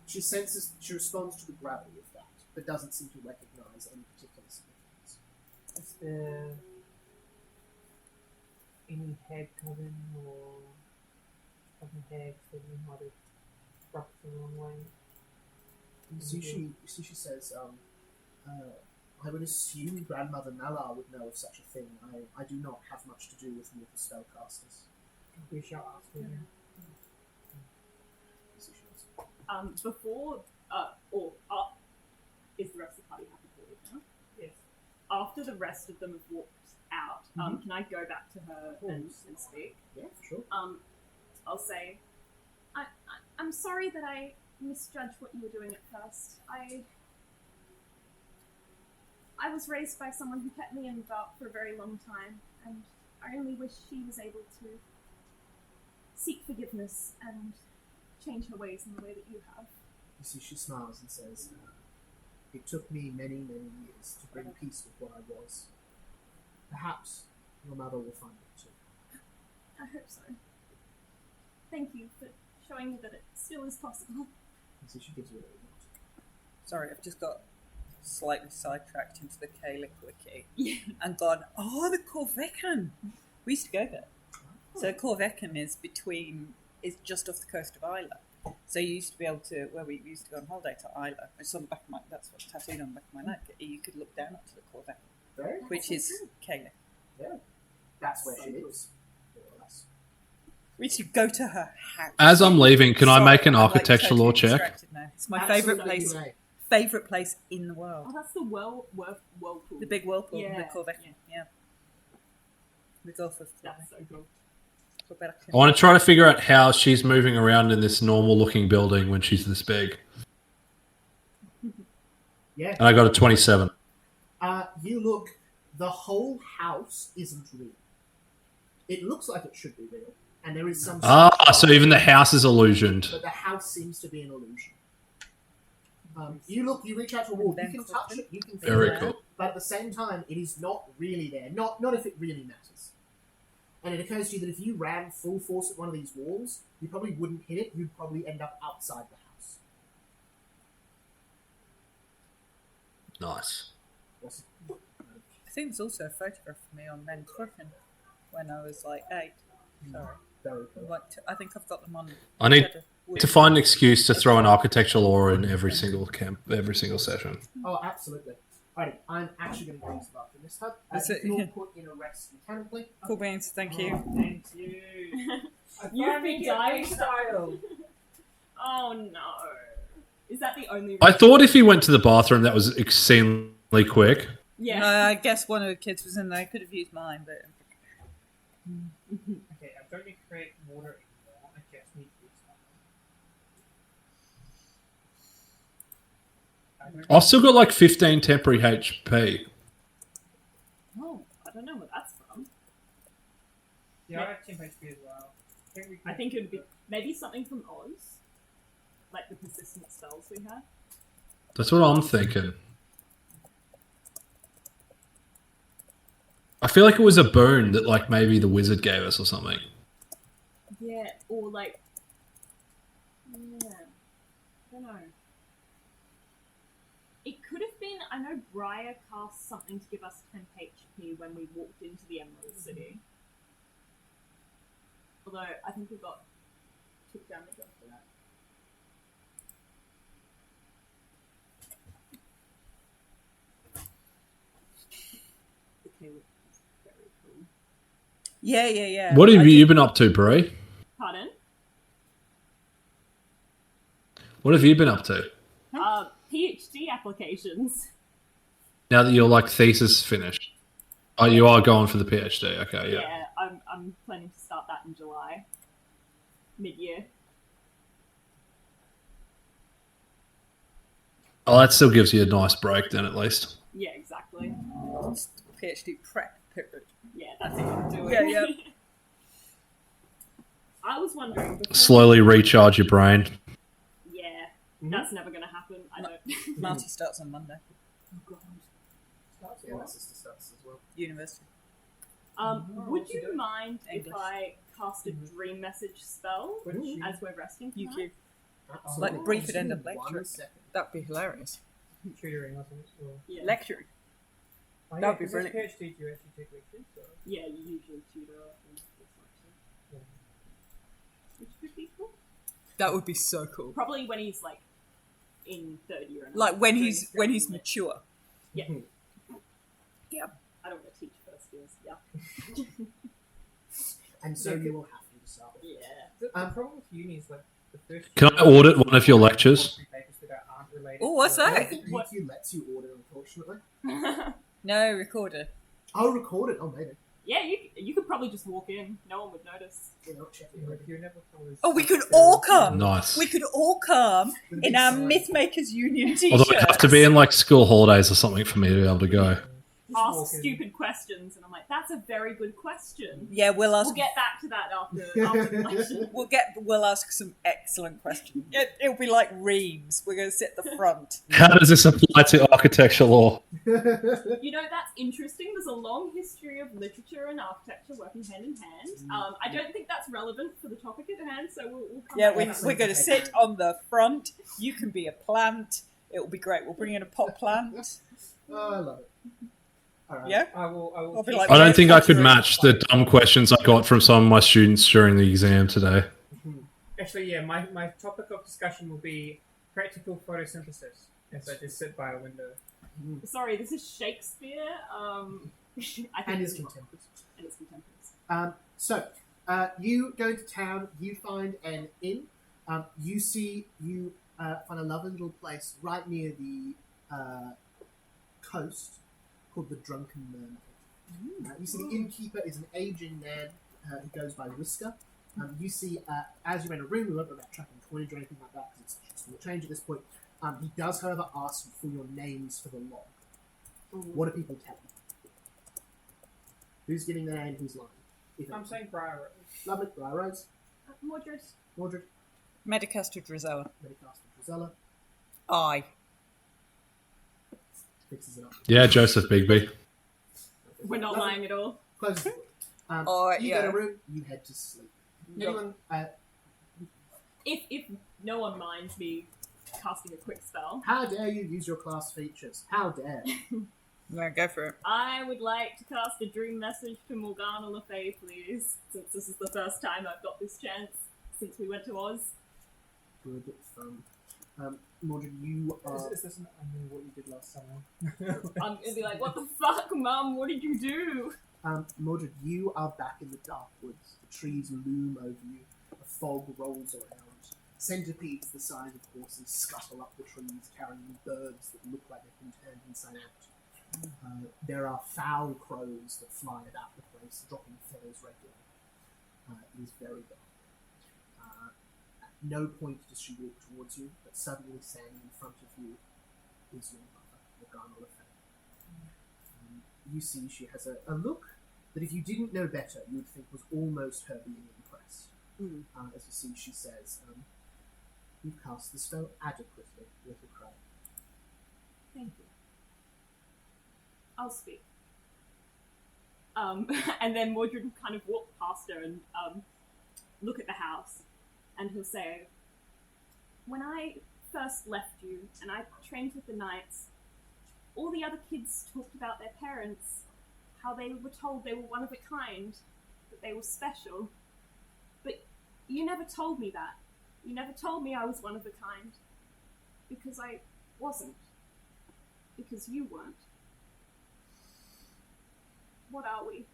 She responds to the gravity of that, but doesn't seem to recognise any particular significance. Is there any hag coven or other hags that we might have struck the wrong way? You see, she says, "I would assume Grandmother Malar would know of such a thing. I do not have much to do with mortal spellcasters." We shall ask her. You see, she nods. Before, is the rest of the party happy to leave now? Yes. After the rest of them have walked out, can I go back to her and speak? Yeah, for sure. I'll say, I'm sorry that I misjudged what you were doing at first. I was raised by someone who kept me in the dark for a very long time, and I only wish she was able to seek forgiveness and change her ways in the way that you have. You see, she smiles and says, "It took me many, many years to bring peace with what I was. Perhaps your mother will find it too." I hope so. Thank you for showing me that it still is possible. You see, she gives you a little nod. Sorry, I've just got slightly sidetracked into the Gaelic wiki and gone, oh, the Corvecan. We used to go there. So Corvecan is just off the coast of Isla. So you used to be able to, we used to go on holiday to Isla. It's on the back of that's what's tattooed on the back of my neck. You could look down onto the Corvecan, Very which is Gaelic. That's where So she cool. lives. More or less. We should go to her house. As I'm leaving, can I Sorry, make an I'm, like, architectural law totally check? distracted now. It's my favourite Absolutely place. may. Favourite place in the world. Oh, that's the whirlpool. The big whirlpool, Yeah, the Corvette. yeah. Yeah. The Gulf of That's so cool. I want to try to figure out how she's moving around in this normal-looking building when she's this big. Yeah. And I got a 27. You look, the whole house isn't real. It looks like it should be real, and there is some. So even the house is illusioned. But the house seems to be an illusion. You reach out to a wall. You can touch it. You can feel Very it, cool. but at the same time, it is not really there. Not if it really matters. And it occurs to you that if you ran full force at one of these walls, you probably wouldn't hit it. You'd probably end up outside the house. Nice. I think there's also a photograph of me on men's cooking when I was like 8. Sorry. Very cool. I think I've got them on. I need to find an excuse to throw an architectural law in every single session. Oh, absolutely. Alrighty, I'm actually going to use the bathroom this time. That's it. You'll put in a rest mechanically. Cool beans, thank you. Thank you. You've been dying. style. Oh no. Is that the only? I thought if he went to the bathroom, that was extremely quick. Yeah. No, I guess one of the kids was in there. I could have used mine, but Okay, I don't need to create water anymore. I just need to do something. I've still got like 15 temporary HP. Oh, I don't know what that's from. Yeah, I have 10 HP as well. I think it would be maybe something from Oz, like the persistent spells we had. That's what I'm thinking. I feel like it was a boon that like maybe the wizard gave us or something. Yeah, or like, yeah, I don't know. It could have been. I know Briar cast something to give us 10 HP when we walked into the Emerald City. Although I think we took damage after that. Okay, very cool. yeah. What have you been up to, Brie? Pardon? What have you been up to? PhD applications. Now that your like thesis finished. Oh, you are going for the PhD. Okay, yeah. Yeah, I'm planning to start that in July, mid-year. Oh, that still gives you a nice break then, at least. Yeah, exactly. PhD prep period. Yeah, that's what I'm doing. Yeah. I was wondering before. Slowly recharge your brain. Yeah, that's never going to happen. I know. Marty starts on Monday. Yeah, my sister starts as well. University. Would you mind if English. I cast a dream message spell as we're resting You tonight? could. Absolutely. Like brief it end of One lecture. second. That'd be hilarious. Tutoring, wasn't it? Or... Yeah. Lecturing. Oh, That'd be 'cause as brilliant. PhD, do you actually take lectures? Or... Yeah, you usually tutor and Yeah. which would be cool. That would be so cool. Probably when he's like in third year. And Like when doing he's experimental. mature. Yeah. Yeah. I don't want to teach first years. Yeah. And so you will have to decide. Yeah. The problem with uni is like the first. Can I audit one of your lectures? Papers that aren't related Oh, what's to- I don't that? think YouTube lets you order, unfortunately. No, recorder. I'll record it. Oh, maybe. Yeah, you could probably just walk in. No one would notice. We're not checking Yeah, it. but you're never always- Oh, we could all come. Nice. We could all come With a in big our sign. Mythmakers Union Although t-shirts. it'd have to be in like school holidays or something for me to be able to go. Just Ask walk in. stupid questions, and I'm like, that's a very good question. Yeah, we'll ask. We'll get back to that after the lecture. We'll ask some excellent questions. It'll be like reams. We're going to sit at the front. How does this apply to architecture law? You know, that's interesting. There's a long history of literature and architecture working hand in hand. I don't think that's relevant for the topic at hand, so we'll come Yeah, back to that. we're going to sit on the front. You can be a plant. It'll be great. We'll bring in a pot plant. Oh, I love it. All right. Yeah. I will. I'll be like, I don't think I could Pottery. match the dumb questions I got from some of my students during the exam today. Actually, yeah, my topic of discussion will be practical photosynthesis as I just sit by a window. Sorry, this is Shakespeare. I think And his it's- contemporaries. And it's contemporaries. You go into town, you find an inn, you find a lovely little place right near the coast called the Drunken Mermaid. You see the innkeeper is an aging man who goes by Whisker. You see, as you're in a room, we won't go about tracking coinage or anything like that because it's just going to change at this point. He does, however, ask for your names for the log. What do people tell you? Who's giving their name? Who's lying? I'm saying Briar Rose. Lovely, Briar Rose. Mordred. Mordred. Medicaster Drizella. Medicaster Drizella. I. Fixes it up. Yeah, Joseph Bigby. We're not lying at all. Closes it. You get a room, you head to sleep. Anyone, If no one minds me casting a quick spell, how dare you use your class features? How dare? No, go for it. I would like to cast a dream message to Morgana Le Fay, please, since this is the first time I've got this chance since we went to Oz. Good fun. Mordred, you are... Is this I knew what you did last summer? I'm gonna be like, what the fuck, Mum? What did you do? Mordred, you are back in the dark woods. The trees loom over you. A fog rolls around. Centipedes the size of horses scuttle up the trees, carrying birds that look like they've been turned inside out. There are foul crows that fly about the place, dropping feathers regularly. It is very dark. At no point does she walk towards you, but suddenly standing in front of you is your mother, Morgana Le Fay. You see she has a look that if you didn't know better, you would think was almost her being impressed. As you see, she says, "You've cast the spell adequately, little crow." Thank you. I'll speak. And then Mordred will kind of walk past her and look at the house, and he'll say, "When I first left you and I trained with the knights, all the other kids talked about their parents, how they were told they were one of a kind, that they were special. But you never told me that. You never told me I was one of a kind. Because I wasn't. Because you weren't. What are we?"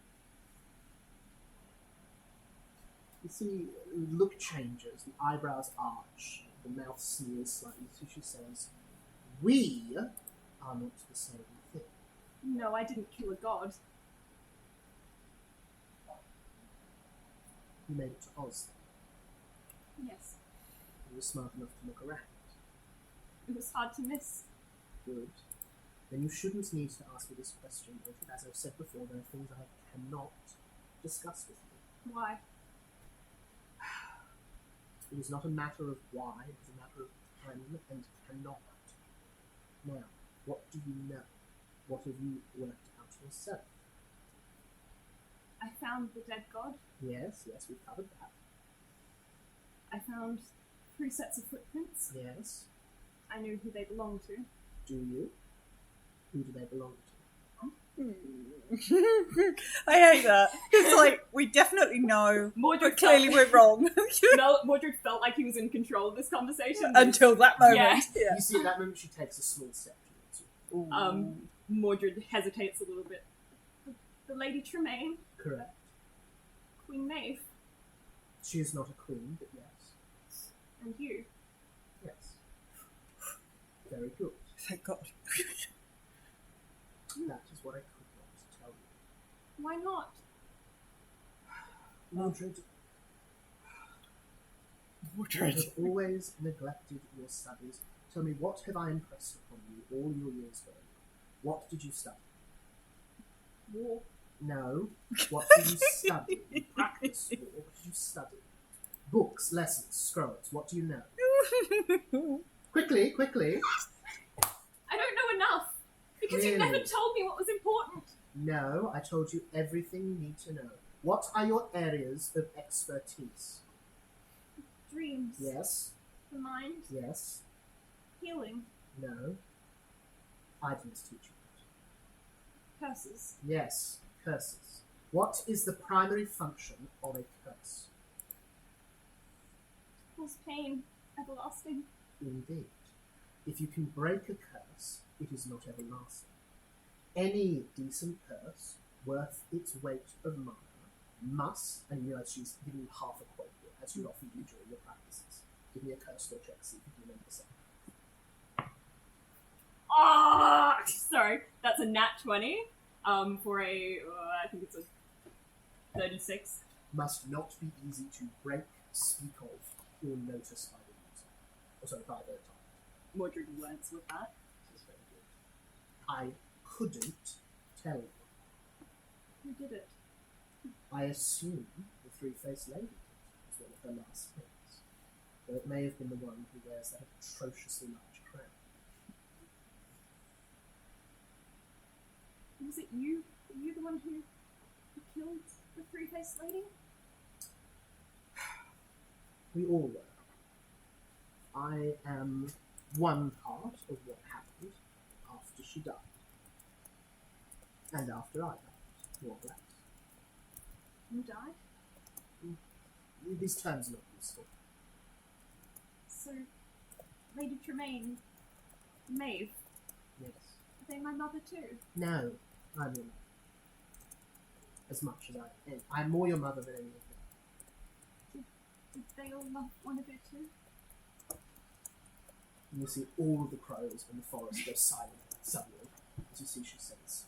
You see, the look changes, the eyebrows arch, the mouth sneers slightly, so she says, "We are not the same thing." No, I didn't kill a god. You made it to Oz. Yes. You were smart enough to look around. It was hard to miss. Good. Then you shouldn't need to ask me this question, but as I've said before, there are things I cannot discuss with you. Why? It is not a matter of why, it is a matter of can and cannot. Now, what do you know? What have you worked out yourself? I found the dead god. Yes, we've covered that. I found 3 sets of footprints. Yes. I knew who they belonged to. Do you? Who do they belong to? I hate that. It's like, we definitely know, Mordred but clearly felt- we're wrong. Mordred felt like he was in control of this conversation. Until that moment. Yeah. You see, at that moment, she takes a small step towards you. Mordred hesitates a little bit. The Lady Tremaine. Correct. Queen Maeve. She is not a queen, but yes. And you. Yes. Very good. Thank God. That is what I could not tell you. Why not? Mordred, you have always neglected your studies. Tell me, what have I impressed upon you all your years ago? What did you study? War. No. What did you study? You practice war. What did you study? Books, lessons, scrolls. What do you know? Quickly. I don't know enough. Because you never Really? told me what was important. No, I told you everything you need to know. What are your areas of expertise? Dreams. Yes. The mind. Yes. Healing. No. I didn't teach you that. Curses. Yes. Curses. What is the primary function of a curse? Cause pain. Everlasting. Indeed. If you can break a curse, it is not everlasting. Any decent curse, worth its weight of mana, must, and you realize she's giving you half a quote here, as you often do during your practices. Give me a curse or check, see if you can remember something. Oh, sorry. That's a nat 20 for a, I think it's a 36. Must not be easy to break, speak of, or notice by the user. Or sorry, by the time. Mordred learns with that. That's very good. I couldn't tell you. Who did it? I assume the three-faced lady was one of her last hits. Though it may have been the one who wears that atrociously large crown. Was it you? Were you the one who killed the three-faced lady? We all were. I am one part of what happened after she died. And after I died, more or less. You died? These terms are not useful. So, Lady Tremaine, Maeve, Yes. are they my mother too? No, I'm your mother. As much as I am. I'm more your mother than any of them. Did they all love one of you too? And you see all of the crows in the forest go silent suddenly, as you see she says,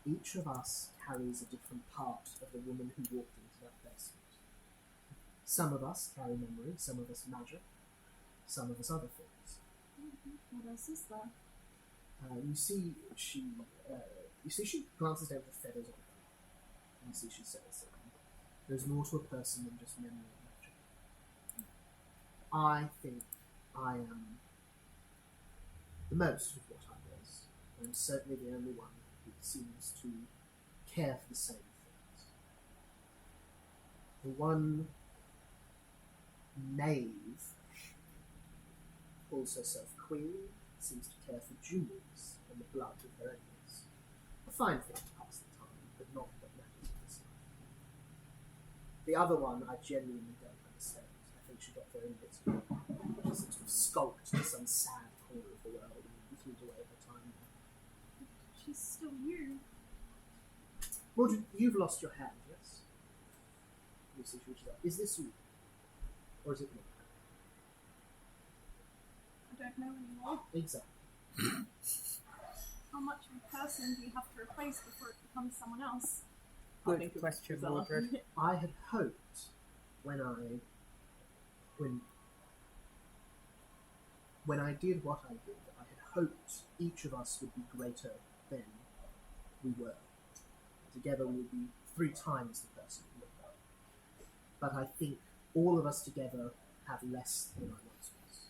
each of us carries a different part of the woman who walked into that basement. Some of us carry memory, some of us magic, some of us other things. What else is there? You see she glances down at the feathers on her, and you see she says, there's more to a person than just memory and magic. I think I am the most of what I was, and certainly the only one who seems to care for the same things. The one knave calls herself queen, seems to care for jewels and the blood of her enemies. A fine thing to pass the time, but not what matters in this life. The other one I genuinely don't understand. I think she got very bitter. She seems to have skulked in some sad corner of the world and whittled away her time there. She's still you. Mordred, you've lost your hand, yes? You see, she reaches out. Is this you? Or is it me? I don't know anymore. Exactly. How much of a person do you have to replace before it becomes someone else? Good question, Mordred. I had hoped when I did what I did, I had hoped each of us would be greater than we were. Together we would be 3 times the person we were. But I think all of us together have less than I once was.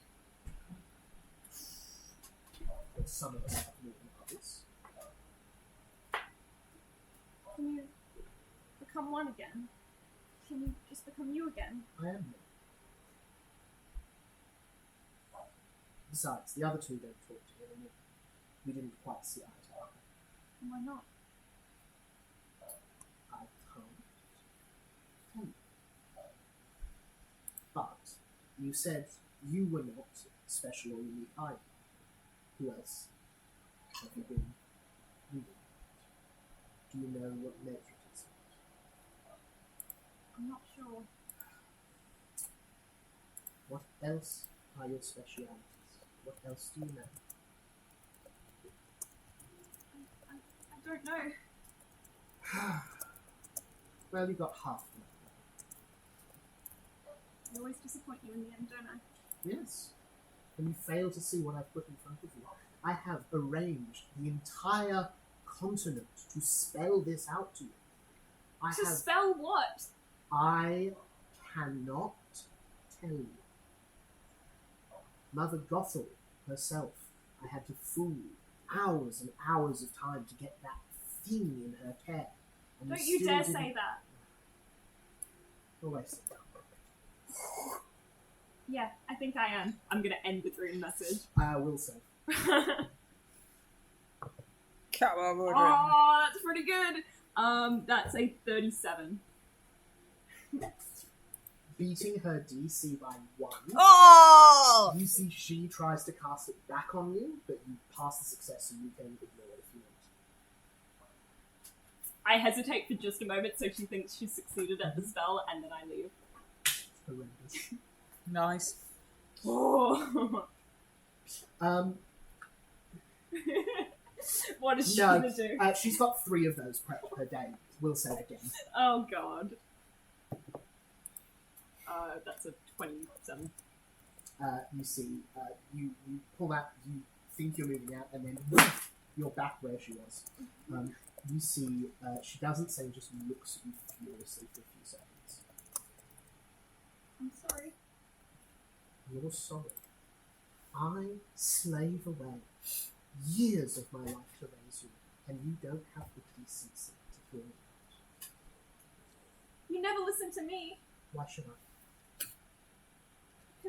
But some of us have more than others. Can you become one again? Can you just become you again? I am more. Besides, the other 2 don't talk to me anymore. We didn't quite see eye to eye. And why not? I can't tell you. But you said you were not special or unique either. Who else have you been reading? Do you know what metric is? I'm not sure. What else are your specialities? What else do you know? I don't know. Well, you got half of I always disappoint you in the end, don't I? it. Yes. And you fail to see what I've put in front of you. I have arranged the entire continent to spell this out to you. To spell what? I cannot tell you. Mother Gothel herself, I had to fool hours and hours of time to get that thing in her care. And Don't you still dare didn't- say that. Go away, sit down. Yeah, I think I am. I'm gonna end the dream message. I will say. Come on, Mordred. Oh, that's pretty good. That's a 37. Beating her DC by 1. Oh! You see she tries to cast it back on you, but you pass the success and you can ignore it if you I hesitate for just a moment, so she thinks she's succeeded at the spell, and then I leave. Horrendous. Nice. Oh. What is she gonna do? She's got 3 of those prepped per day. We'll say again. Oh god. That's a 27. You see, you pull out, you think you're moving out, and then woof, you're back where she was. You see, she doesn't say, just looks at you furiously for a few seconds. I'm sorry. You're sorry. I slave away years of my life to raise you, and you don't have the decency to hear me out. You never listened to me. Why should I?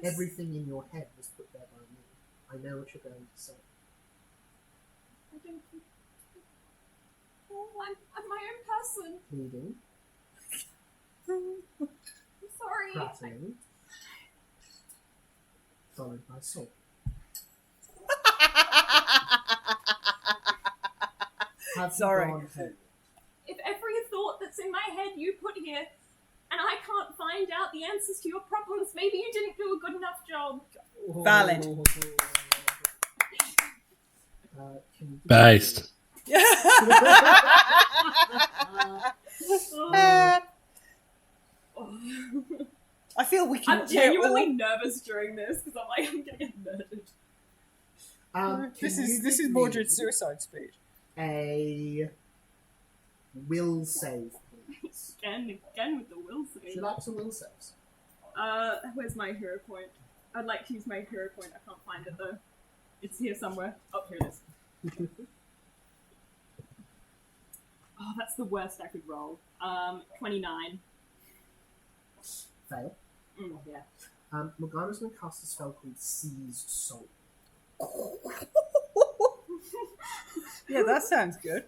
Everything in your head was put there by me. I know what you're going to say. I don't. Oh, I'm my own person. Pleading, I'm sorry. prattling, followed by soul. Have you Sorry. gone home? If every thought that's in my head you put here, and I can't find out the answers to your problems, maybe you didn't do a good enough job. Valid. Can you Based. I feel we can. I'm genuinely nervous during this because I'm like, I'm gonna get murdered. This is give me Mordred's suicide speech. A will save, please. Again with the will save. She likes a will saves. Where's my hero point? I'd like to use my hero point. I can't find it though. It's here somewhere. Oh, here it is. Oh, that's the worst I could roll. 29. Fail. Yeah. Morgana's going to cast a spell called Seized Soul. Yeah, that sounds good.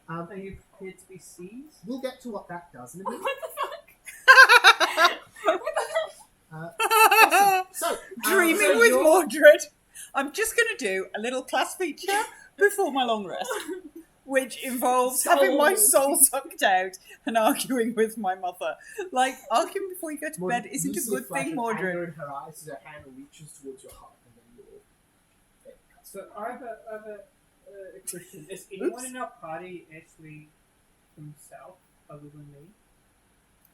Are you prepared to be seized? We'll get to what that does in a minute. What the fuck? Awesome. So, Dreaming so with you're- Mordred. I'm just going to do a little class feature before my long rest, which involves having my soul sucked out and arguing with my mother. Like, arguing before you go to Mordred, bed isn't you a see good flash thing, of Mordred. anger in her eyes as her hand reaches towards your heart, and then you're... So I have a question. Is anyone in our party actually himself other than me?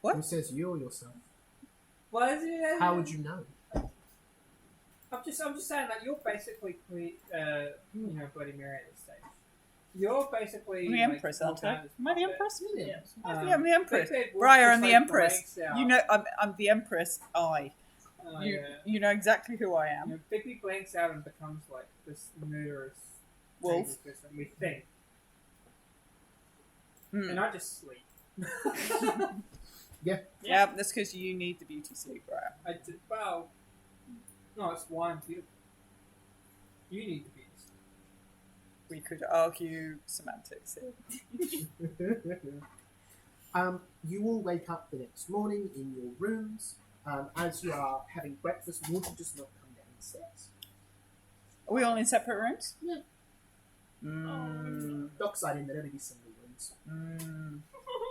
What? Who says you or yourself? Why is it? How would you know? I'm just saying that you're basically, Bloody Mary at this stage. You're basically I'm the Empress, aren't I? Am I the Empress? Yeah. Yeah, I'm the Empress. Big Bad Wolf Briar, just, I'm the like, Empress. blanks out. You know, I'm the Empress. Yeah. You know exactly who I You am. know, Bigby blanks out and becomes like this murderous Wolf. dangerous person. We think, Hmm. and I just sleep. Yeah, that's because you need the beauty sleep, Briar. I did well. No, it's why I'm beautiful. You need the beauty. We could argue semantics here. You all wake up the next morning in your rooms. As you are having breakfast, Mordred does not come downstairs. Are we all in separate rooms? Yeah. Mm, Dockside in, they'd only be single rooms.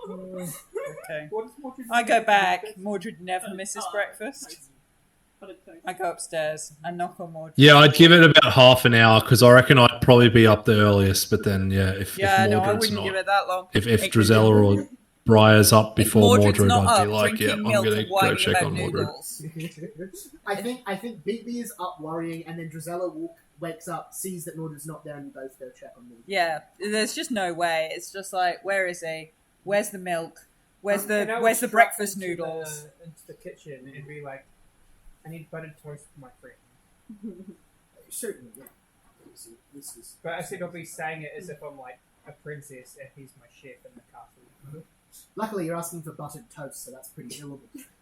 okay. What is Mordred I go doing? back. Mordred never misses breakfast. But it's I go upstairs and knock on Mordred. Yeah, I'd give it about half an hour because I reckon I'd probably be up the earliest. But then, yeah, if No, I Mordred's wouldn't not, give it that long. if It- Drizella or Briar's up before Mordred's Mordred, not I'd up be like, yeah, drinking I'm milk gonna and go whining check about on Mordred. noodles. I think Bigby is up worrying, and then Drizella wakes up, sees that Mordred's not there, and you both go check on Mordred. Yeah, there's just no way. It's just like, where is he? Where's the milk? Where's And I would the strut breakfast into noodles? into the kitchen and be like, I need buttered toast for my friend. Certainly, yeah. This is... But I think I'll be saying it as if I'm like a princess and he's my chef in the castle. Luckily, you're asking for buttered toast, so that's pretty doable.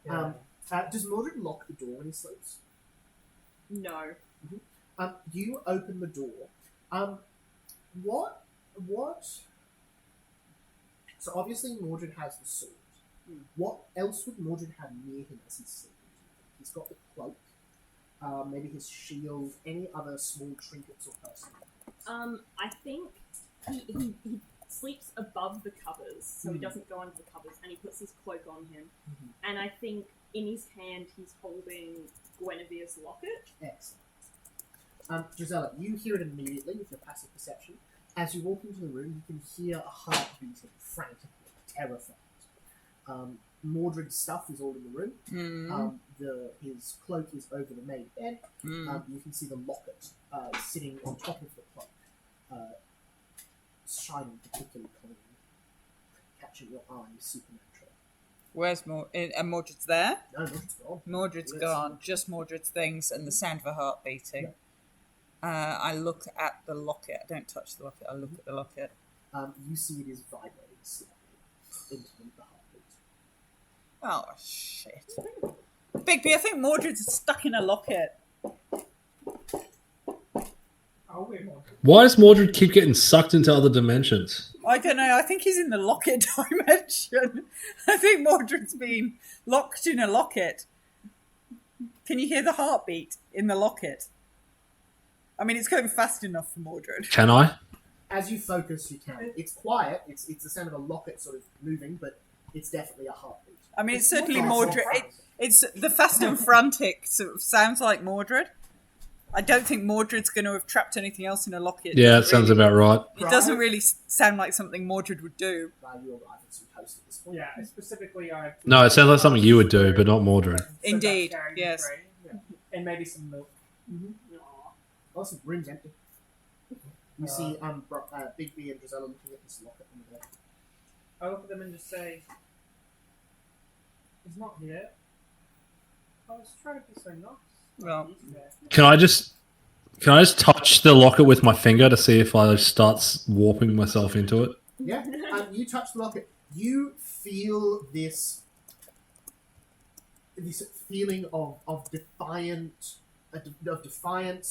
Yeah. Does Mordred lock the door when he sleeps? No. You open the door. What? So obviously Mordred has the sword. What else would Mordred have near him as he's sleeping? He's got the cloak, maybe his shield, any other small trinkets or personal things. I think he sleeps above the covers, so he doesn't go under the covers, and he puts his cloak on him. And I think in his hand he's holding Guinevere's locket. Excellent. Gisela, you hear it immediately with your passive perception. As you walk into the room, you can hear a heart beating frantically, terrified. Mordred's stuff is all in the room. His cloak is over the main bed. You can see the locket sitting on top of the cloak, shining particularly clean, catching your eye supernaturally. Where's and Mordred's there? No, Mordred's gone. Mordred's gone. Just Mordred's things and the sound of a heart beating. Yeah. I look at the locket. I don't touch the locket. I look at the locket. You see it is vibrating slightly into the heartbeat. Oh, shit. Bigby, I think Mordred's stuck in a locket. Why does Mordred keep getting sucked into other dimensions? I don't know. I think he's in the locket dimension. I think Mordred's been locked in a locket. Can you hear the heartbeat in the locket? I mean, it's going fast enough for Mordred. Can I? As you focus, you can. It's quiet. It's the sound of a locket sort of moving, but it's definitely a heartbeat. I mean, it's certainly Mordred. It's the fast and frantic sort of sounds like Mordred. I don't think Mordred's going to have trapped anything else in a locket. Yeah, it sounds about right. It doesn't really sound like something Mordred would do. You arrive at some toast at this point. Yeah, specifically I... No, it sounds like something you would do, but not Mordred. Indeed, yes. Yeah. And maybe some milk. Oh, some room's empty. You see Bigby and Gisela looking at this locket on the bed. I look at them and just say, he's not here. I was trying to be so nice. Well, Can I just touch the locket with my finger to see if I start warping myself into it? Yeah, you touch the locket. You feel this feeling of defiance,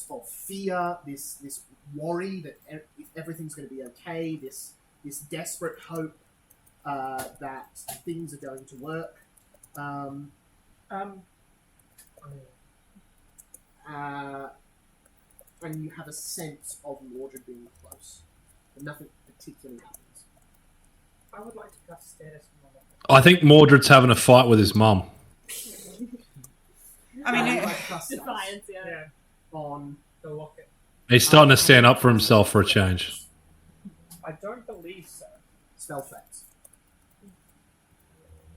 of fear, this worry that if everything's going to be okay, this desperate hope that things are going to work. And you have a sense of Mordred being close, but nothing particularly happens. I would like to cut status from my life. I think Mordred's having a fight with his mum. I mean, Defiance, yeah. On the locket. He's starting to stand up for himself for a change. I don't believe so. Spell facts.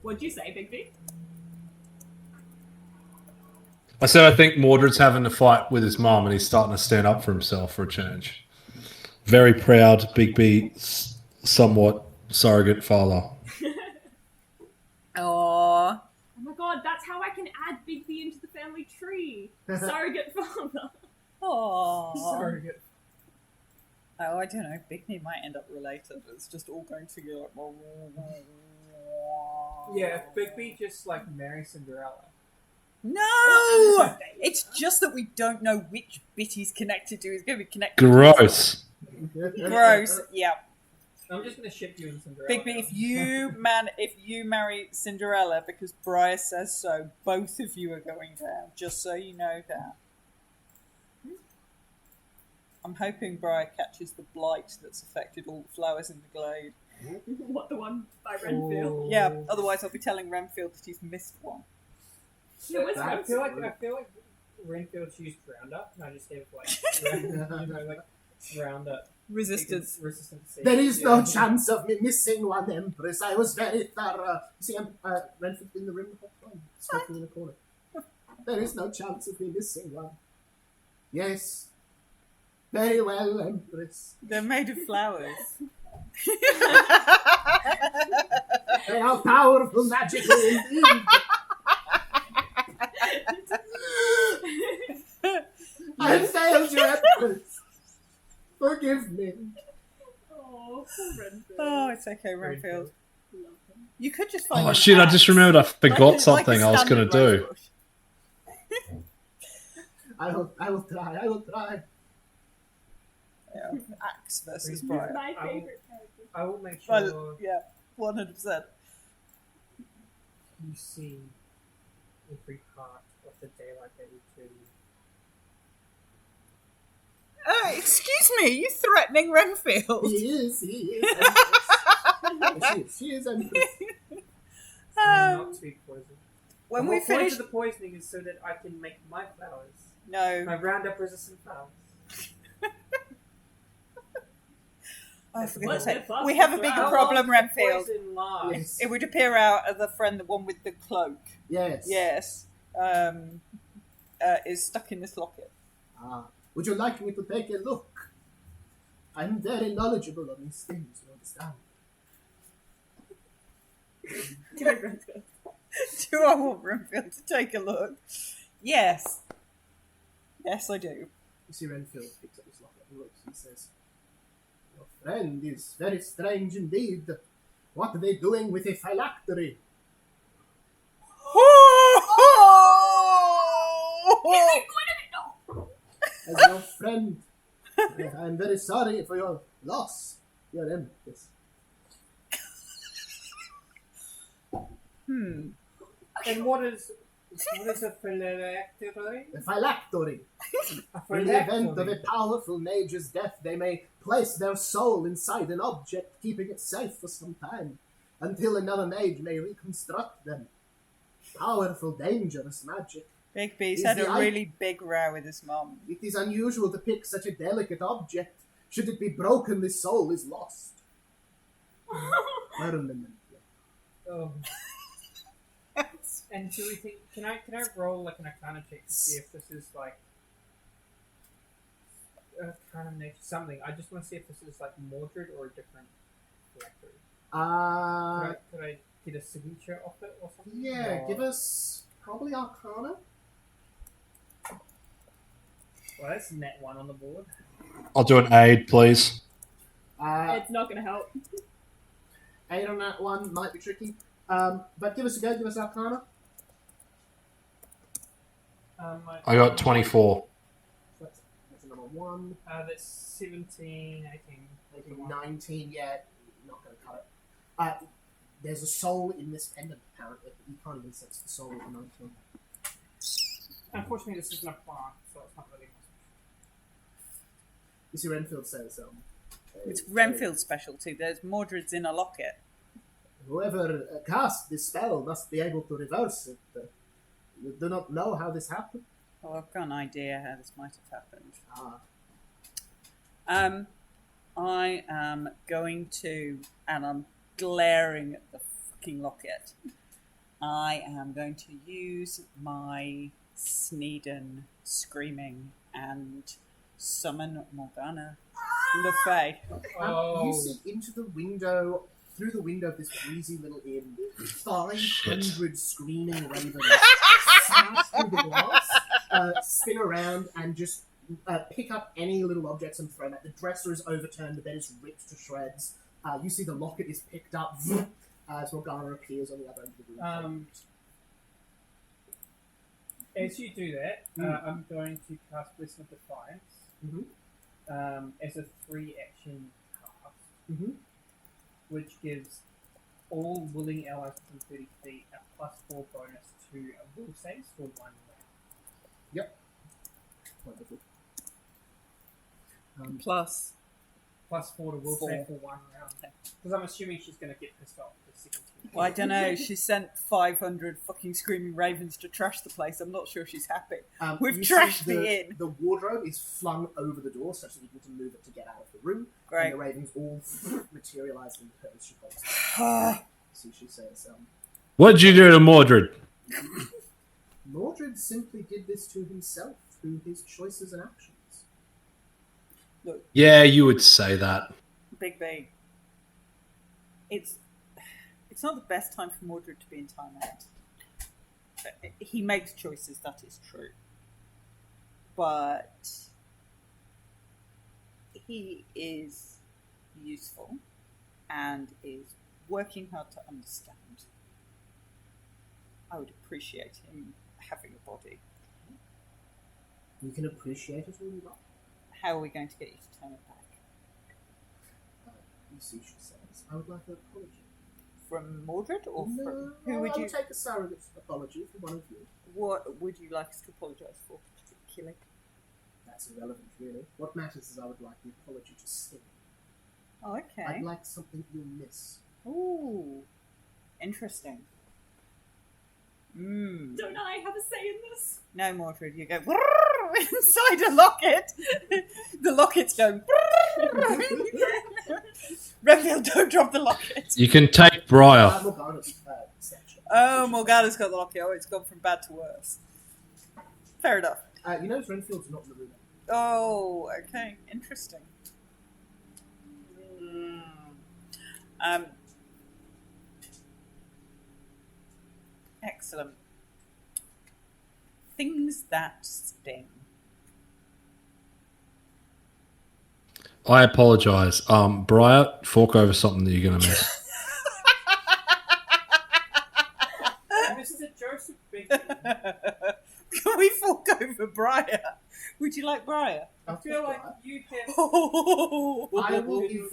What'd you say, Bigby? I said I think Mordred's having a fight with his mum and he's starting to stand up for himself for a change. Very proud, Bigby, somewhat surrogate father. Aww. Oh my god, that's how I can add Bigby into the family tree. Surrogate father. Aww. Surrogate. Oh, I don't know. Bigby might end up related. It's just all going together. Yeah, if Bigby just marry Cinderella. No! It's just that we don't know which bit he's connected to. He's going to be connected Gross. Gross, yeah. I'm just going to ship you in Cinderella. Bigby, if you marry Cinderella because Briar says so, both of you are going down, just so you know that. I'm hoping Briar catches the blight that's affected all the flowers in the glade. What, the one by Renfield? Yeah, otherwise I'll be telling Renfield that he's missed one. Yeah, I feel like Renfield's used Roundup, and I just gave Roundup. Resistance. There is no chance of me missing one, Empress. I was very thorough. See, Renfield's in the room the whole time, smoking in the corner. There is no chance of me missing one. Yes. Very well, Empress. They're made of flowers. They are powerful, magical indeed. I failed you, Empress. Forgive me. Oh, poor Renfield. Oh, it's okay, Renfield. You could just find. Oh shit! I just remembered I forgot something I was going to do. I will try. I will try. Yeah, Axe versus Briar. My favourite character. I will make Well, sure yeah, 100%. you see every part of the daylight that we do. Excuse me, are you threatening Renfield? He is. She is Empress. Not to be poisoned. When the we whole point finish... of the poisoning is so that I can make my flowers. No. My Roundup resistant flowers. Oh, for goodness What sake. the fuck? We have a bigger problem, Renfield. Poison lasts. Yes. It would appear out of the friend, the one with the cloak. Yes. Yes. Is stuck in this locket. Would you like me to take a look? I'm very knowledgeable on these things, you understand? Do I want Renfield to take a look? Yes. Yes, I do. You see Renfield picks up his locket and looks and says, "Your friend is very strange indeed. What are they doing with a phylactery?" As your friend, I'm very sorry for your loss, your Empress. And what is a phylactery? A phylactery. A In the event of a phylactery. powerful mage's death, they may place their soul inside an object, keeping it safe for some time, until another mage may reconstruct them. Powerful, dangerous magic. Big B's Is had the a really big row with his mum. It is unusual to pick such a delicate object. Should it be broken, the soul is lost. Permanently. Oh. And do we think? Can I roll like an Arcana check to see if this is like Arcana nature something? I just want to see if this is like Mordred or a different phylactery. Could I get a signature off it or something? Yeah, Or- give us probably Arcana. Well, that's net one on the board. I'll do an aid, please. It's not going to help. 8 on that one might be tricky. But give us a go, give us Arcana. I got 24. That's another 1. That's 17, 18. Maybe 19, yeah, not going to cut it. There's a soul in this pendant, apparently, but you can't even sense the soul of the 19. Unfortunately, this isn't a plant, so it's not really. You see Renfield says, It's Renfield's specialty. There's Mordred's in a locket. whoever cast this spell must be able to reverse it. You do not know how this happened? Oh, I've got an idea how this might have happened. I am going to, and I'm glaring at the fucking locket. I am going to use my Sneeden screaming and summon Morgana Le Fay. You see into the window, through the window of this breezy little inn, 500 screaming ravens smash through the glass, spin around, and just pick up any little objects and throw them at. The dresser is overturned, the bed is ripped to shreds. You see the locket is picked up as Morgana appears on the other end of the room. As you do that, I'm going to cast Blessing of Defiance as a 3-action cast, which gives all willing allies within 30 feet a +4 bonus to a will saves for 1 round. Yep. Wonderful. Plus. +4 to will 4. save for 1 round. Because I'm assuming she's going to get pissed off the second time. Well, I don't know. She sent 500 fucking screaming ravens to trash the place. I'm not sure she's happy. We've You trashed see the inn. The wardrobe is flung over the door such that you can move it to get out of the room. Great. And the ravens all materialise into her as she holds them. So she says, What did you do to Mordred? Mordred simply did this to himself through his choices and actions. Look, Yeah, you would say that. Big B. It's not the best time for Mordred to be in timeout. He makes choices, that is true. But he is useful and is working hard to understand. I would appreciate him having a body. You can appreciate it all you like. How are we going to get you to turn it back? You see, she says, I would like an apology. From Mordred or No, from who would I you? would take a surrogate apology from one of you. What would you like us to apologise for? Killing? That's irrelevant, really. What matters is I would like the apology to sting. Oh, okay. I'd like something you'll miss. Ooh, interesting. Don't I have a say in this? No, Mordred, you go inside a locket. The locket's going. Renfield, don't drop the locket. You can take Briar. Morgana's section. Oh, Morgana's got the locket. Oh, it's gone from bad to worse. Fair enough. You notice Renfield's not in the room. Oh, okay. Interesting. Excellent. Things that sting. I apologise. Briar, fork over something that you're going to miss. This is a Joseph Big. Can we fork over Briar? Would you like Briar? I feel like you can. I will give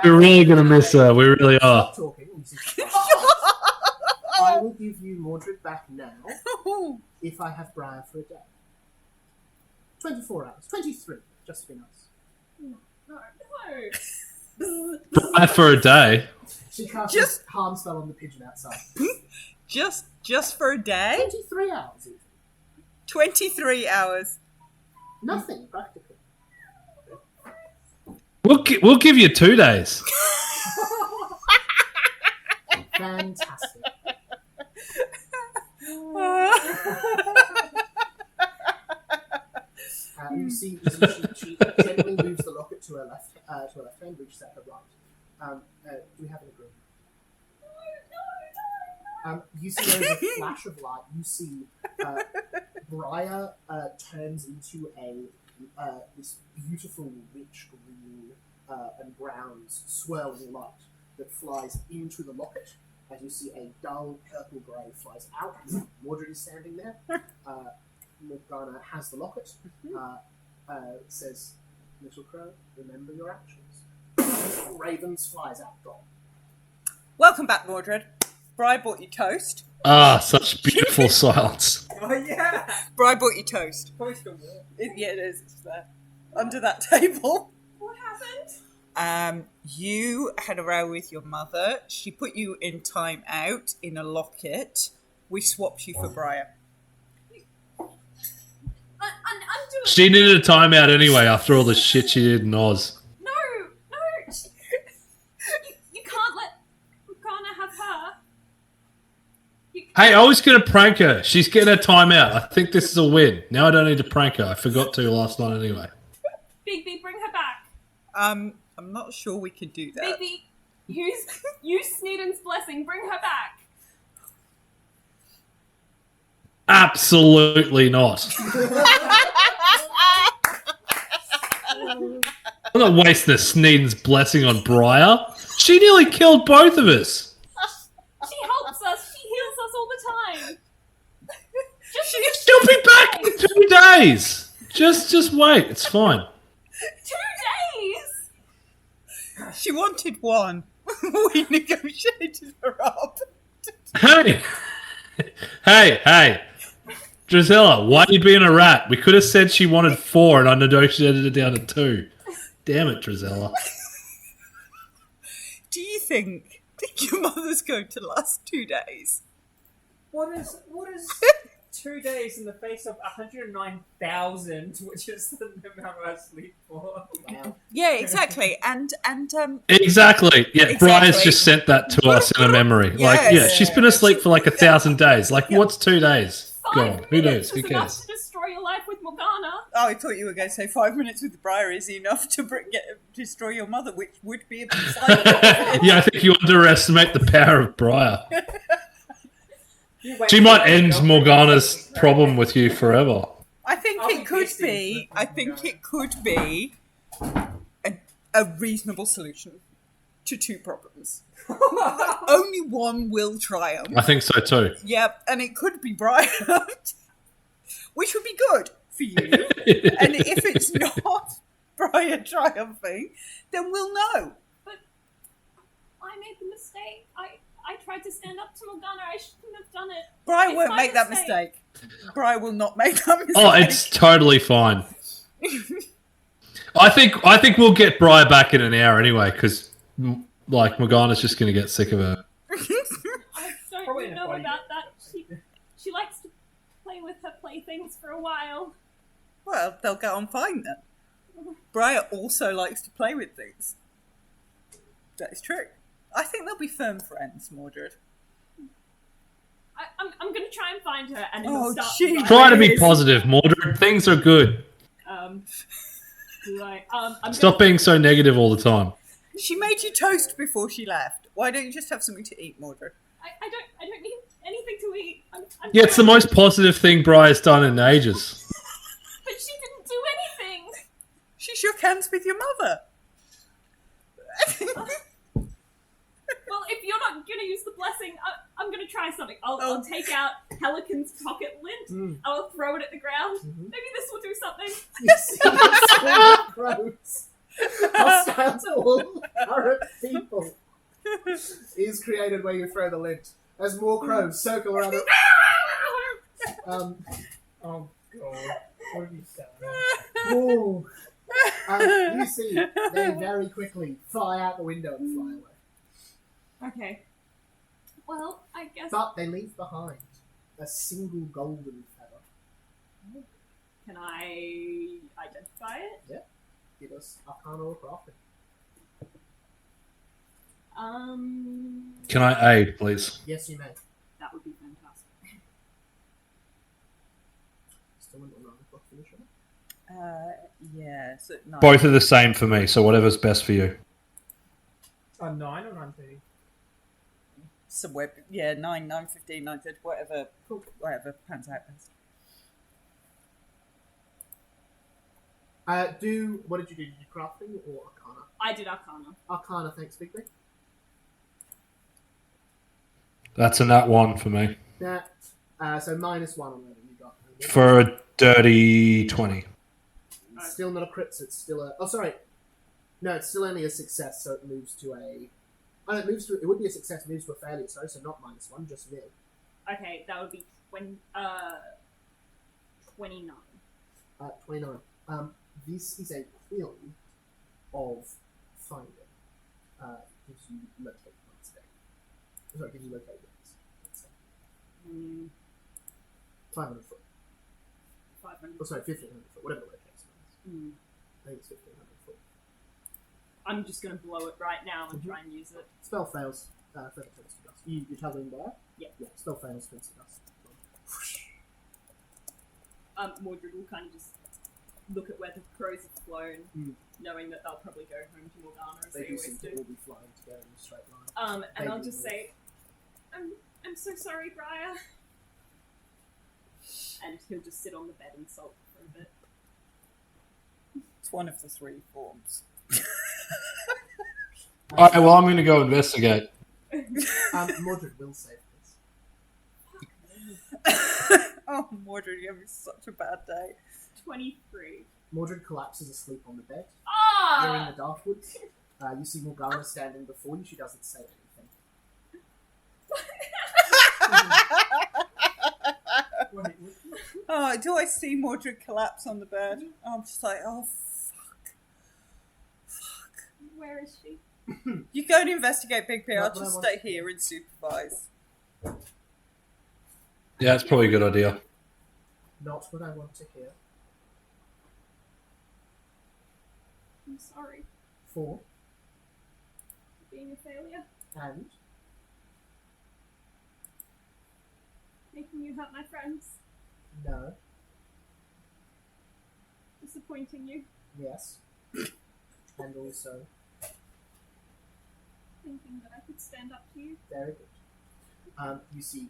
We're really going to miss her. We really are. Stop talking. I will give you Mordred back now if I have Briar for a day. 24 hours. 23, just to be nice. No. Briar for a day. She casts Just- harm spell on the pigeon outside. Just for a day? 23 hours even. 23 hours. Nothing, practically. We'll give you 2 days. Fantastic. You see she gently moves the locket to her left hand, reaches at her right. We have an agreement. You see there's a flash of light. You see Briar turns into this beautiful, rich green and browns swirling light that flies into the locket. As you see a dull purple grey flies out. Mordred is standing there. Morgana has the locket. Says, "Little crow, remember your actions." Ravens flies out. Gone. Welcome back, Mordred. Bri bought you toast. Ah, such beautiful silence. Oh yeah. Bri bought you toast. Probably still warm. Yeah, it is. It's there. Under that table. What happened? You had a row with your mother. She put you in time out in a locket. We swapped you for Briar. I'm doing. She needed a timeout anyway after all the shit she did in Oz. No. You can't let Morgana have her. Hey, I was going to prank her. She's getting a timeout. I think this is a win. Now I don't need to prank her. I forgot to last night anyway. Bigby, bring her back. I'm not sure we can do that. Bigby, use Sneeden's blessing. Bring her back. Absolutely not. I'm not wasting a Sneeden's blessing on Briar. She nearly killed both of us. She helps us. She heals us all the time. She'll be back in 2 days. Just wait. It's fine. 2 days. She wanted one. We negotiated her up. Hey. Drizella, why are you being a rat? We could have said she wanted 4 and I negotiated it down to 2. Damn it, Drizella. Do you think your mother's going to last 2 days? What is 2 days in the face of 109,000, which is the amount I sleep for? Wow. Yeah, exactly. And Exactly. Yeah, Exactly. Briar's just sent that to us in a memory. Yes. Like, she's been asleep for like 1,000 days. Like, what's 2 days? 5 God, who knows? minutes Who is enough cares? to destroy your life with Morgana. I thought you were going to say 5 minutes with the Briar is enough to destroy your mother, which would be a slight. Yeah, I think you underestimate the power of Briar. She might end Morgana's problem with you forever. I think I'll it be could distant, be. but I think it could be a reasonable solution to 2 problems. Only one will triumph. I think so too. Yep, and it could be Briar, which would be good for you. And if it's not Briar triumphing, then we'll know. But I made the mistake. I tried to stand up to Morgana. I shouldn't have done it. Briar It's won't my make that mistake. mistake. Briar will not make that mistake. Oh, it's totally fine. I think we'll get Briar back in an hour anyway, because like Morgana's just going to get sick of her. I don't Probably in a know body about bag. that. She likes to play with her playthings for a while. Well, they'll get on fine then. Briar also likes to play with things. That is true. I think they'll be firm friends, Mordred. I'm going to try and find her, and then Oh, we'll start. jeez. Try to be positive, Mordred. Things are good. Stop being so negative all the time. She made you toast before she left. Why don't you just have something to eat, Mordred? I don't need anything to eat. I'm Yeah, it's the fine. most positive thing Briar's done in ages. But she didn't do anything. She shook hands with your mother. Well, if you're not going to use the blessing, I'm going to try something. I'll take out Pelican's pocket lint. I'll throw it at the ground. Maybe this will do something. You see the swarm of crows hostile to all current people is created where you throw the lint. As more crows circle around it. Oh god. What have you done? Ooh. You see, they very quickly fly out the window and fly away. Okay. Well, I guess... But they leave behind a single golden feather. Can I identify it? Yeah. Give us Arcana or Crafting. Can I aid, please? Yes, you may. That would be fantastic. Still an 9 o'clock finish on it. Yeah, so 9. Both are the same for me, so whatever's best for you. 9 or 9:30? Somewhere, 9, 9:15, 9:30, whatever pans out best. What did you do? Did you do Crafting or Arcana? I did Arcana. Arcana, thanks, Big B. That's a nat 1 for me. That, so -1 on that you got. For a dirty 20. It's still not a crit, so it's still a... Oh, sorry. No, it's still only a success, so it moves to a... Oh, it moves to... It would be a success, moves to a failure, sorry, so not -1, just nil. Okay, that would be 29. 29. This is a quilling of finding. Gives you locate points there. Sorry, gives you locate points. 500 foot. 500. Oh, sorry, 1500 foot, whatever the location is. I think it's 1500 foot. I'm just going to blow it right now and try and use it. Spell fails, further turns to dust. You're travelling by? Yeah. Yeah, spell fails, turns to dust. Mordred will kind of just look at where the crows have flown, knowing that they'll probably go home to Morgana as They they do always seem to do. all be flying together in a straight line. And I'll They just do. say, I'm so sorry, Briar. And he'll just sit on the bed and sulk for a bit. It's one of the 3 forms. Alright, well, I'm going to go investigate. Mordred will save this. Oh, Mordred, you're having such a bad day. 23. Mordred collapses asleep on the bed. Ah! You're in the dark woods. You see Morgana standing before you. She doesn't say anything. Oh, do I see Mordred collapse on the bed? I'm just like, oh, fuck. Where is she? You go and investigate, Big P. I'll Not what I just want. stay here and supervise. Yeah, it's probably a good idea. Not what I want to hear. I'm sorry 4 for being a failure, and making you hurt my friends, no, disappointing you, yes, and also thinking that I could stand up to you. very good. You see,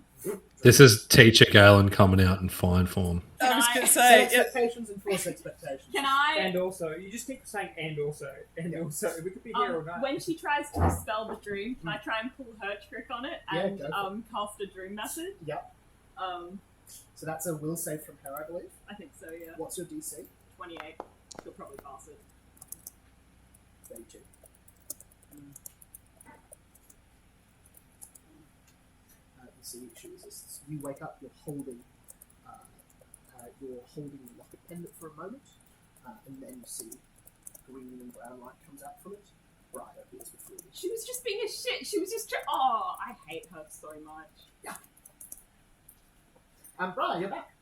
This is teacher Galen coming out in fine form. I was Can going I- to set say, expectations and false expectations. Can I? And also, you just keep saying and also. We could be here all night. When she tries to dispel the dream, can I try and pull her trick on it Yeah, and go for cast a dream message? Yep. So that's a will save from her, I believe. I think so, yeah. What's your DC? 28. She'll probably pass it. 32. You see, she resists. You wake up, you're holding you're holding the locket pendant for a moment, and then you see green and brown light comes out from it. Briar appears before you. She was just being a shit. She was just oh, I hate her so much. Yeah. Briar, you're back.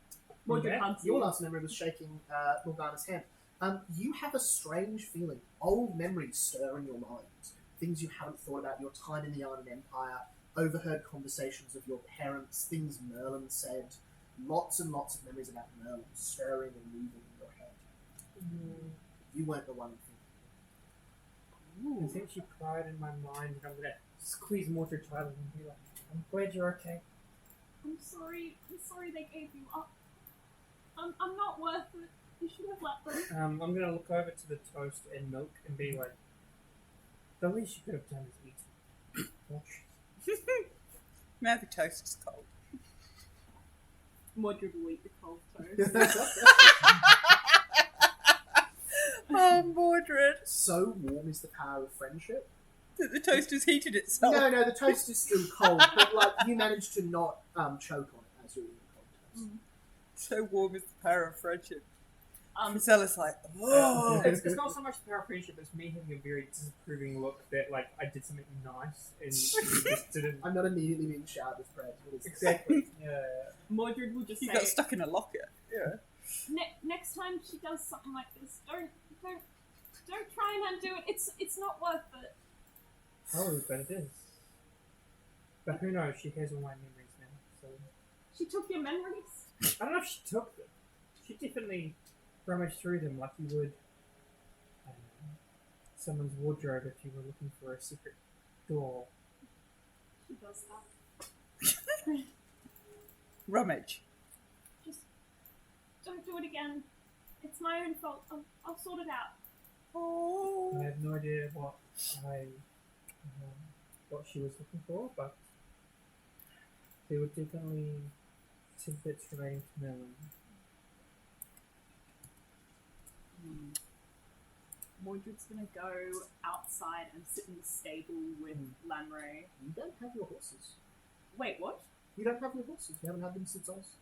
Mordred hugs Your you. last memory was shaking Morgana's hand. You have a strange feeling. Old memories stir in your mind. Things you haven't thought about, your time in the Arden Empire, overheard conversations of your parents, things Merlin said. Lots and lots of memories about Merlin stirring and moving in your head. You weren't the one thinking. I think she cried in my mind, and I'm gonna squeeze Mordred tighter and be like, I'm glad you're okay. I'm sorry they gave you up. I'm not worth it. You should have let them. I'm gonna look over to the toast and milk and be like, the least you could have done is eat. Now the toast is cold. Mordred will eat the cold toast. Oh, Mordred. So warm is the power of friendship. That the toast has heated itself. No, the toast is still cold, but like you managed to not choke on it as you're eating cold toast. So warm is the power of friendship. Marcella's like, oh. It's not so much the power of friendship, it's me having a very disapproving look that, like, I did something nice and you just didn't. I'm not immediately being showered with praise. What is this? Exactly. Yeah. Mordred will just You say, got stuck in a locket. Yeah. Next time she does something like this, don't try and undo it. It's not worth it. Oh, but it is. But who knows? She has all my memories now, so. She took your memories. I don't know if she took them. She definitely rummaged through them like you would someone's wardrobe if you were looking for a secret door. She does that. Rummage. Just don't do it again. It's my own fault. I'll sort it out. Oh. I have no idea what she was looking for, but there were definitely tidbits relating to Merlin. Mordred's gonna go outside and sit in the stable with Lanray. You don't have your horses. Wait, what? You don't have your horses. You haven't had them since us.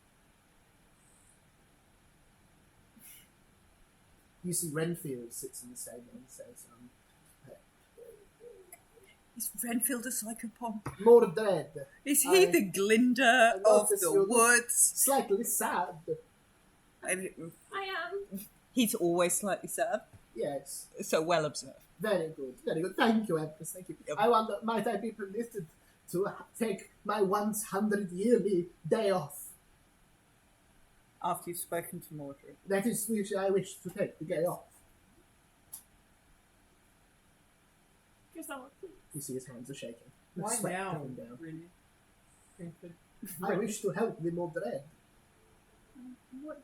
You see Renfield sits in the stable and says, Is Renfield a psychopath? Mordred, Is he the Glinda of notice the you're woods? slightly sad. I am. He's always slightly sad. Yes. So well observed. Very good, very good. Thank you, Empress. Thank you. Yep. I wonder, might I be permitted to take my 100 yearly day off? After you've spoken to Mordred. That is which I wish to take the day off. Gisela, please. You see his hands are shaking. The Why sweat now? coming down. Really? I wish to help the Mordred. What?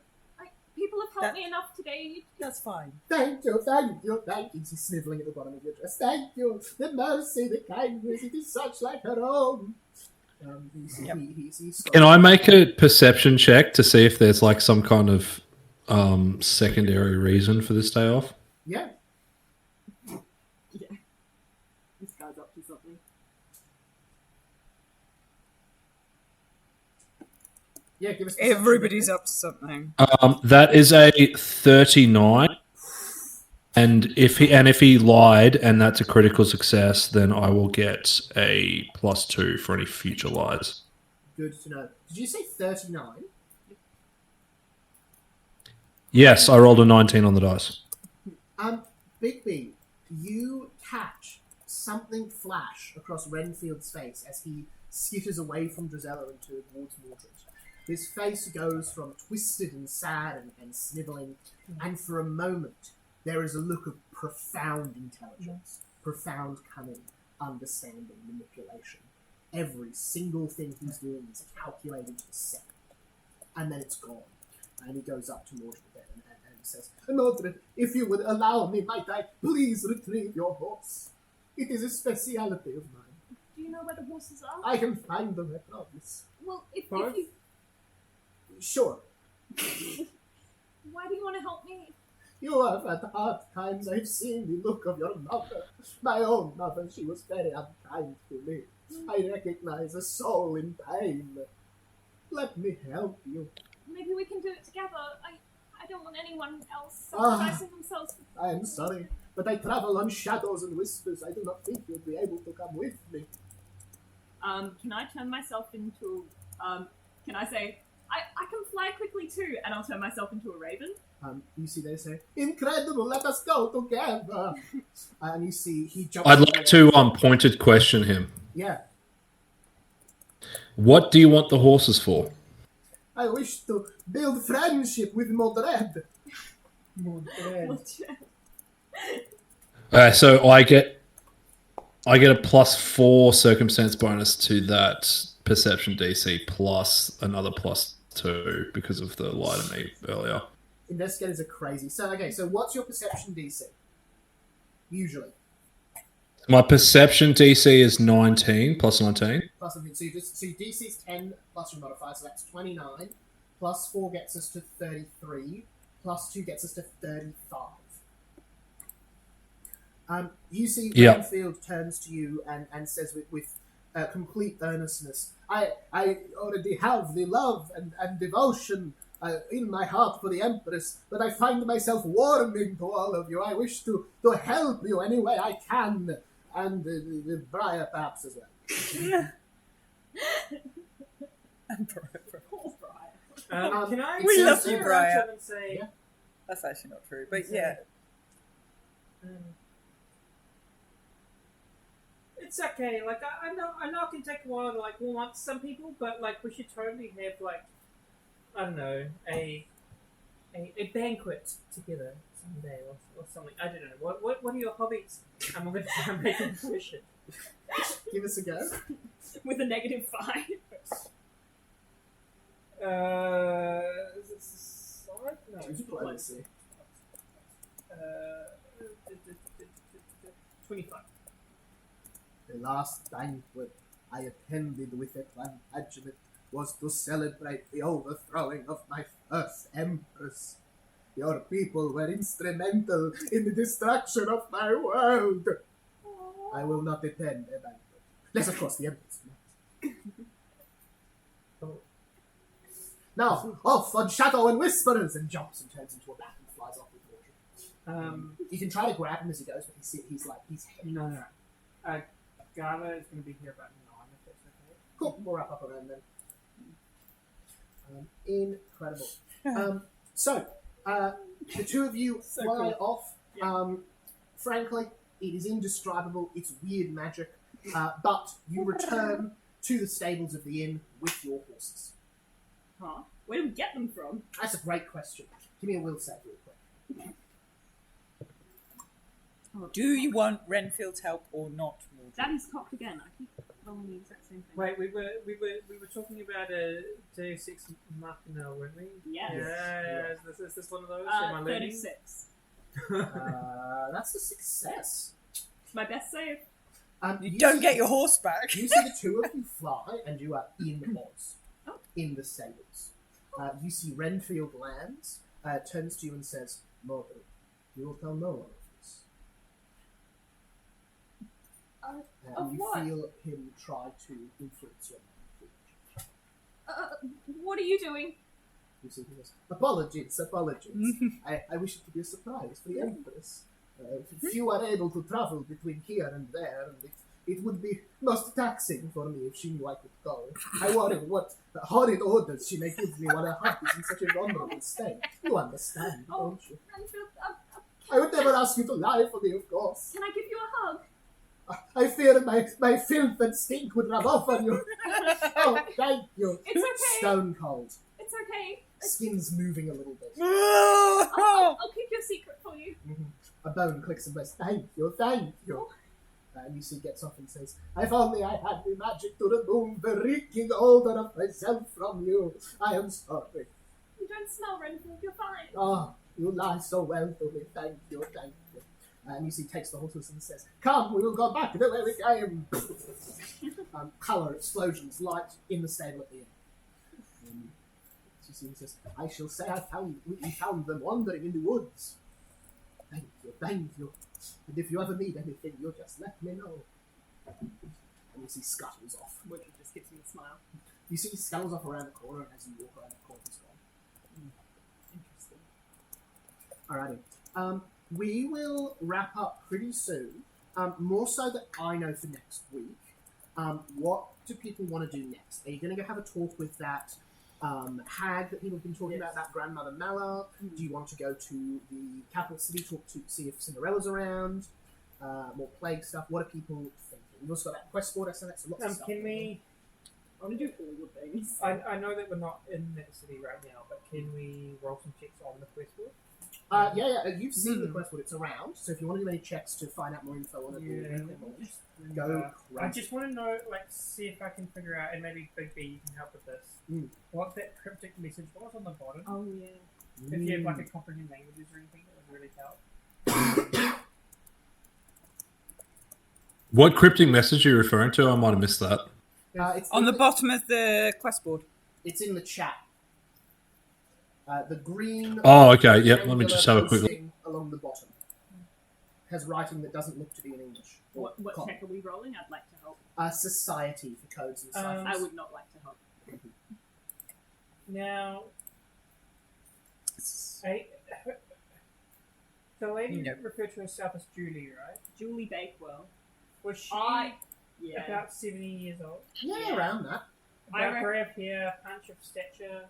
People have helped me enough today. That's fine. Thank you, thank you, thank you. She's sniveling at the bottom of your dress. Thank you. The mercy, the kindness, it is such like her own. Can I make a perception check to see if there's like some kind of secondary reason for this day off? Yeah. Yeah. This guy's up to something. Yeah, give us Everybody's up to something. That is a 39. And if he lied and that's a critical success, then I will get a +2 for any future lies. Good to know. Did you say 39? Yes, I rolled a 19 on the dice. Bigby, you catch something flash across Renfield's face as he skitters away from Drizella and towards Mordred. His face goes from twisted and sad and sniveling, and for a moment there is a look of profound intelligence, profound cunning, understanding, manipulation. Every single thing he's doing is calculated to the second. And then it's gone. And he goes up to Mordred and says, Mordred, if you would allow me, might I please retrieve your horse? It is a speciality of mine. Do you know where the horses are? I can find them, I promise. Well, if Both? you... Sure. Why do you want to help me? You have had hard times. I've seen the look of your mother. My own mother, she was very unkind to me. I recognize a soul in pain. Let me help you. Maybe we can do it together. don't want anyone else Ah. sacrificing themselves. I am sorry, but I travel on shadows and whispers. I do not think you'll be able to come with me. Can I turn myself into, can I say, I can fly quickly too, and I'll turn myself into a raven? You see they say, incredible, let us go together. And you see he jumps. I'd like to pointed question him. Yeah. What do you want the horses for? I wish to build friendship with Modred. So I get a +4 circumstance bonus to that perception DC plus another +2 because of the lie to me earlier. Investigators are crazy. So what's your perception DC? Usually. My perception DC is 19 plus 19. Plus something. So your DC is 10 plus your modifier, so that's 29. Plus 4 gets us to 33. Plus 2 gets us to 35. You see Renfield turns to you and says with complete earnestness, I already have the love and devotion in my heart for the Empress, but I find myself warming to all of you. I wish to help you any way I can, and the Briar perhaps as well. Can I We love turn you, around Briar. to him and say, Yeah. That's actually not true, but yeah. It's okay. Like I know it can take a while to like warm up to some people, but like we should totally have like I don't know a banquet together someday or something. I don't know. What are your hobbies? I'm going to try and make an impression. Give us a go. With a -5. Is it solid? No. Diplomacy. 25. The last banquet I attended with a Plantagenet was to celebrate the overthrowing of my first Empress. Your people were instrumental in the destruction of my world. I will not attend a banquet. Unless, of course, the Empress wants. Now, off on Shadow and Whisperers! And jumps and turns into a bat and flies off with Mordred. You can try to grab him as he goes, but he's heavy. No. Gala is going to be here about 9, if that's okay. Cool, we'll wrap up around then. Incredible. So, the two of you fly off. Frankly, it is indescribable. It's weird magic. But you return to the stables of the inn with your horses. Huh? Where do we get them from? That's a great question. Give me a will save real quick. Do you want Renfield's help or not, Mordred? Daddy's cocked again. I keep rolling the exact same thing. Wait, we were talking about a Deus Ex Machina, weren't we? Yes. Yeah. Is this one of those? Am I learning? 36. That's a success. It's my best save. You don't get your horse back. You see the two of you fly, and you are in Oz, in the stables. You see Renfield lands, turns to you and says, Mordred, you will tell no one of this. Of you what? feel him try to influence your mind. What are you doing? You see, he goes, apologies. I wish it to be a surprise for the Empress. If you are able to travel between here and there, it would be most taxing for me if she knew I could go. I worry what horrid orders she may give me while her heart is in such a vulnerable state. You understand, don't you? Renfield, I would never ask you to lie for me, of course. can I give you a hug? I fear my filth and stink would rub off on you. Oh, thank you. It's okay. Stone cold. It's okay. Skin's moving a little bit. I'll keep your secret for you. A bone clicks and says, thank you. And you see gets off and says, if only I had the magic to remove the reeking odor of myself from you. I am sorry. You don't smell, Renfield. You're fine. Oh, you lie so well to me. Thank you. And you see takes the horses and says, come, we will go back the way we came. Colour, explosions, light in the stable at the end. You see he says, I shall say we found them wandering in the woods. Thank you. And if you ever need anything, you'll just let me know. And you see scuttles off. Mordred just gives me a smile. You see he scuttles off around the corner, and as you walk around the corner, he's gone. Interesting. Alrighty. We will wrap up pretty soon. More so that I know for next week. What do people want to do next? Are you going to go have a talk with that hag that people have been talking about, that grandmother Mala? Do you want to go to the capital city, talk to see if Cinderella's around? More plague stuff? What are people thinking? You've also got that quest board, so lots of stuff. Can we... I want to do all the things. I know that we're not in that city right now, but can we roll some checks on the quest board? Yeah. You've seen the quest board. It's around. So if you want to do any checks to find out more info on it, go. I just want to know, see if I can figure out, and maybe Big B, you can help with this. What that cryptic message was on the bottom. Oh yeah. If you have a comprehend languages or anything, that would really help. What cryptic message are you referring to? I might have missed that. It's On the bottom of the quest board. It's in the chat. The green. Oh, okay. Yep. Let me just have a quick look. Along the bottom has writing that doesn't look to be in English. What check are we rolling? I'd like to help. Society for codes and stuff. I would not like to help. Now, the lady referred to herself as Julie, right? Julie Bakewell. Was she about 70 years old? Yeah, around that. About grey hair, hunch of stature.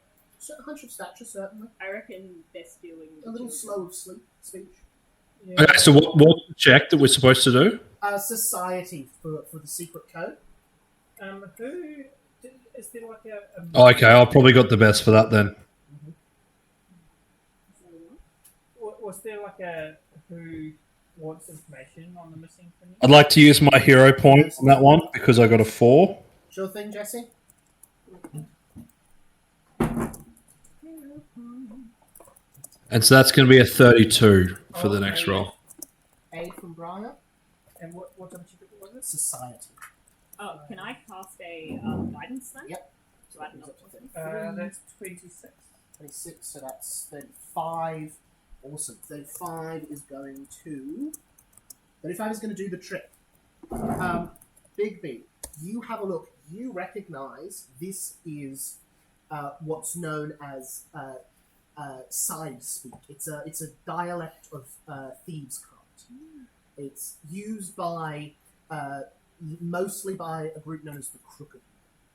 Hunch of stature, certainly. I reckon they're stealing. A little slow of speech. Yeah. Okay, so what's the check that we're supposed to do? Society for the secret code. Who is there like a Oh, okay, I've probably got the best for that then. Was there like a who wants information on the missing thing? I'd like to use my hero point on that one because I got a 4. Sure thing, Jesse. And so that's going to be a 32 for the next roll. A from Briar. And what type of check was it? Society. Oh, can I cast a guidance then? Yep. So I can up to 33. That's 26. 26, so that's 35. Awesome. 35 is going to do the trick. Big B, you have a look. You recognize this is what's known as side speak. It's a dialect of thieves' craft. It's used by mostly by a group known as the Crooked.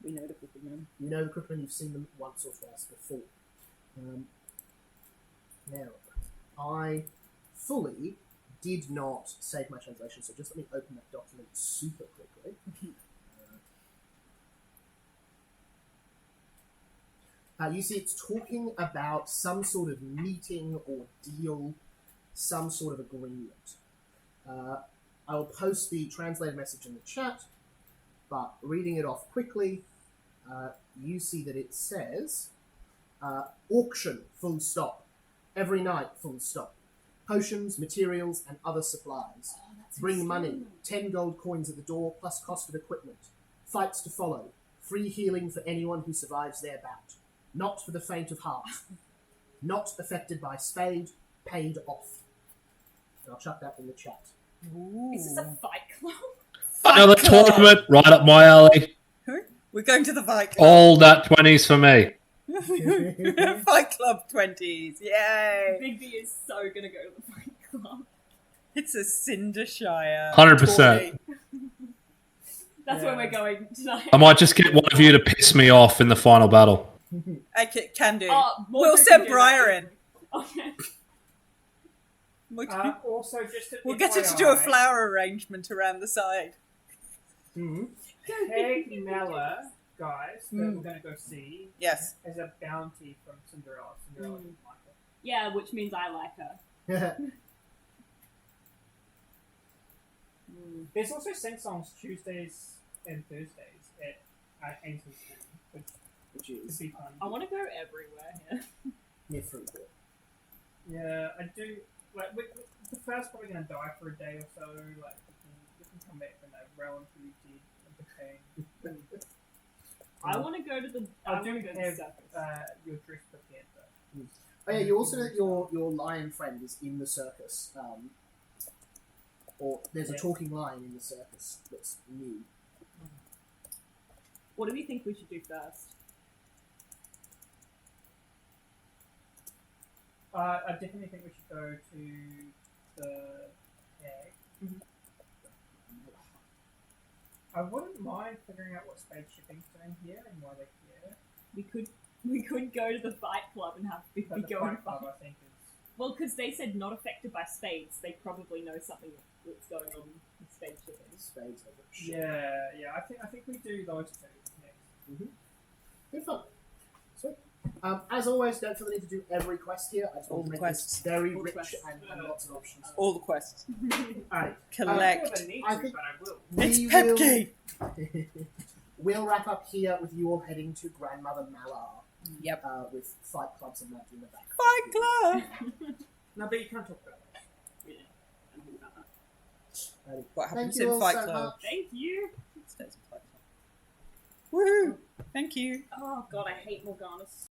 We know the Crooked Men. You know the Crooked Men. You've seen them once or twice before. Now, I fully did not save my translation, so just let me open that document super quickly. You see it's talking about some sort of meeting or deal, some sort of agreement. I will post the translated message in the chat, but reading it off quickly, you see that it says, auction, full stop. Every night, full stop. Potions, materials, and other supplies. Bring money, 10 gold coins at the door, plus cost of equipment. Fights to follow. Free healing for anyone who survives their bout. Not for the faint of heart. Not affected by spade, paid off. And I'll chuck that in the chat. Ooh. Is this a fight club? Another tournament, right up my alley. We're going to the Fight Club. All that 20s for me. Fight Club 20s, yay! Big B is so gonna go to the fight club. It's a Cindershire. 100%. That's where we're going tonight. I might just get one of you to piss me off in the final battle. I can do. We'll send Briar in. Okay. Also, just We'll get her to do a flower arrangement around the side. Hag Nella, guys, that we're going to go see, Yes. as a bounty from Cinderella. Cinderella doesn't like her. Yeah, which means I like her. There's also sing-songs Tuesdays and Thursdays at Ainsley's Inn, which is be fun. I want to go everywhere here. Yeah, Freeport. Yeah, I do. Like, the first probably going to die for a day or so. Like, we can come back from that relatively dead and decaying. I want to go to the. I want do to go to the have circus. your dress prepared though. Oh yeah, you also know that your lion friend is in the circus. Or there's a talking lion in the circus that's new. What do we think we should do first? I definitely think we should go to the egg. Mhm. I wouldn't mind figuring out what space shipping's doing here and why they're here. We could go to the Fight Club and have be But the going. Fight Club, I think, is... Well, because they said not affected by spades, they probably know something that's going on with spade shipping. Spades over shit. Yeah. I think we do those two next. Good fun. Sweet. As always, don't feel the need to do every quest here. I just All want to the make quests. this very All the rich quests. and lots of options. All the quests. Alright. Collect. I don't need I to, think- but I will. It's We Pepki! We'll wrap up here with you all heading to Grandmother Malar. Yep. With Fight Clubs and that in the back. Fight Club! No, but you can't talk about that. Yeah. And think about that. Alrighty. What happens Thank you in all Fight so Club? much. Thank you. Stays in Fight Club. Woohoo! Thank you. Oh god, I hate Morgana's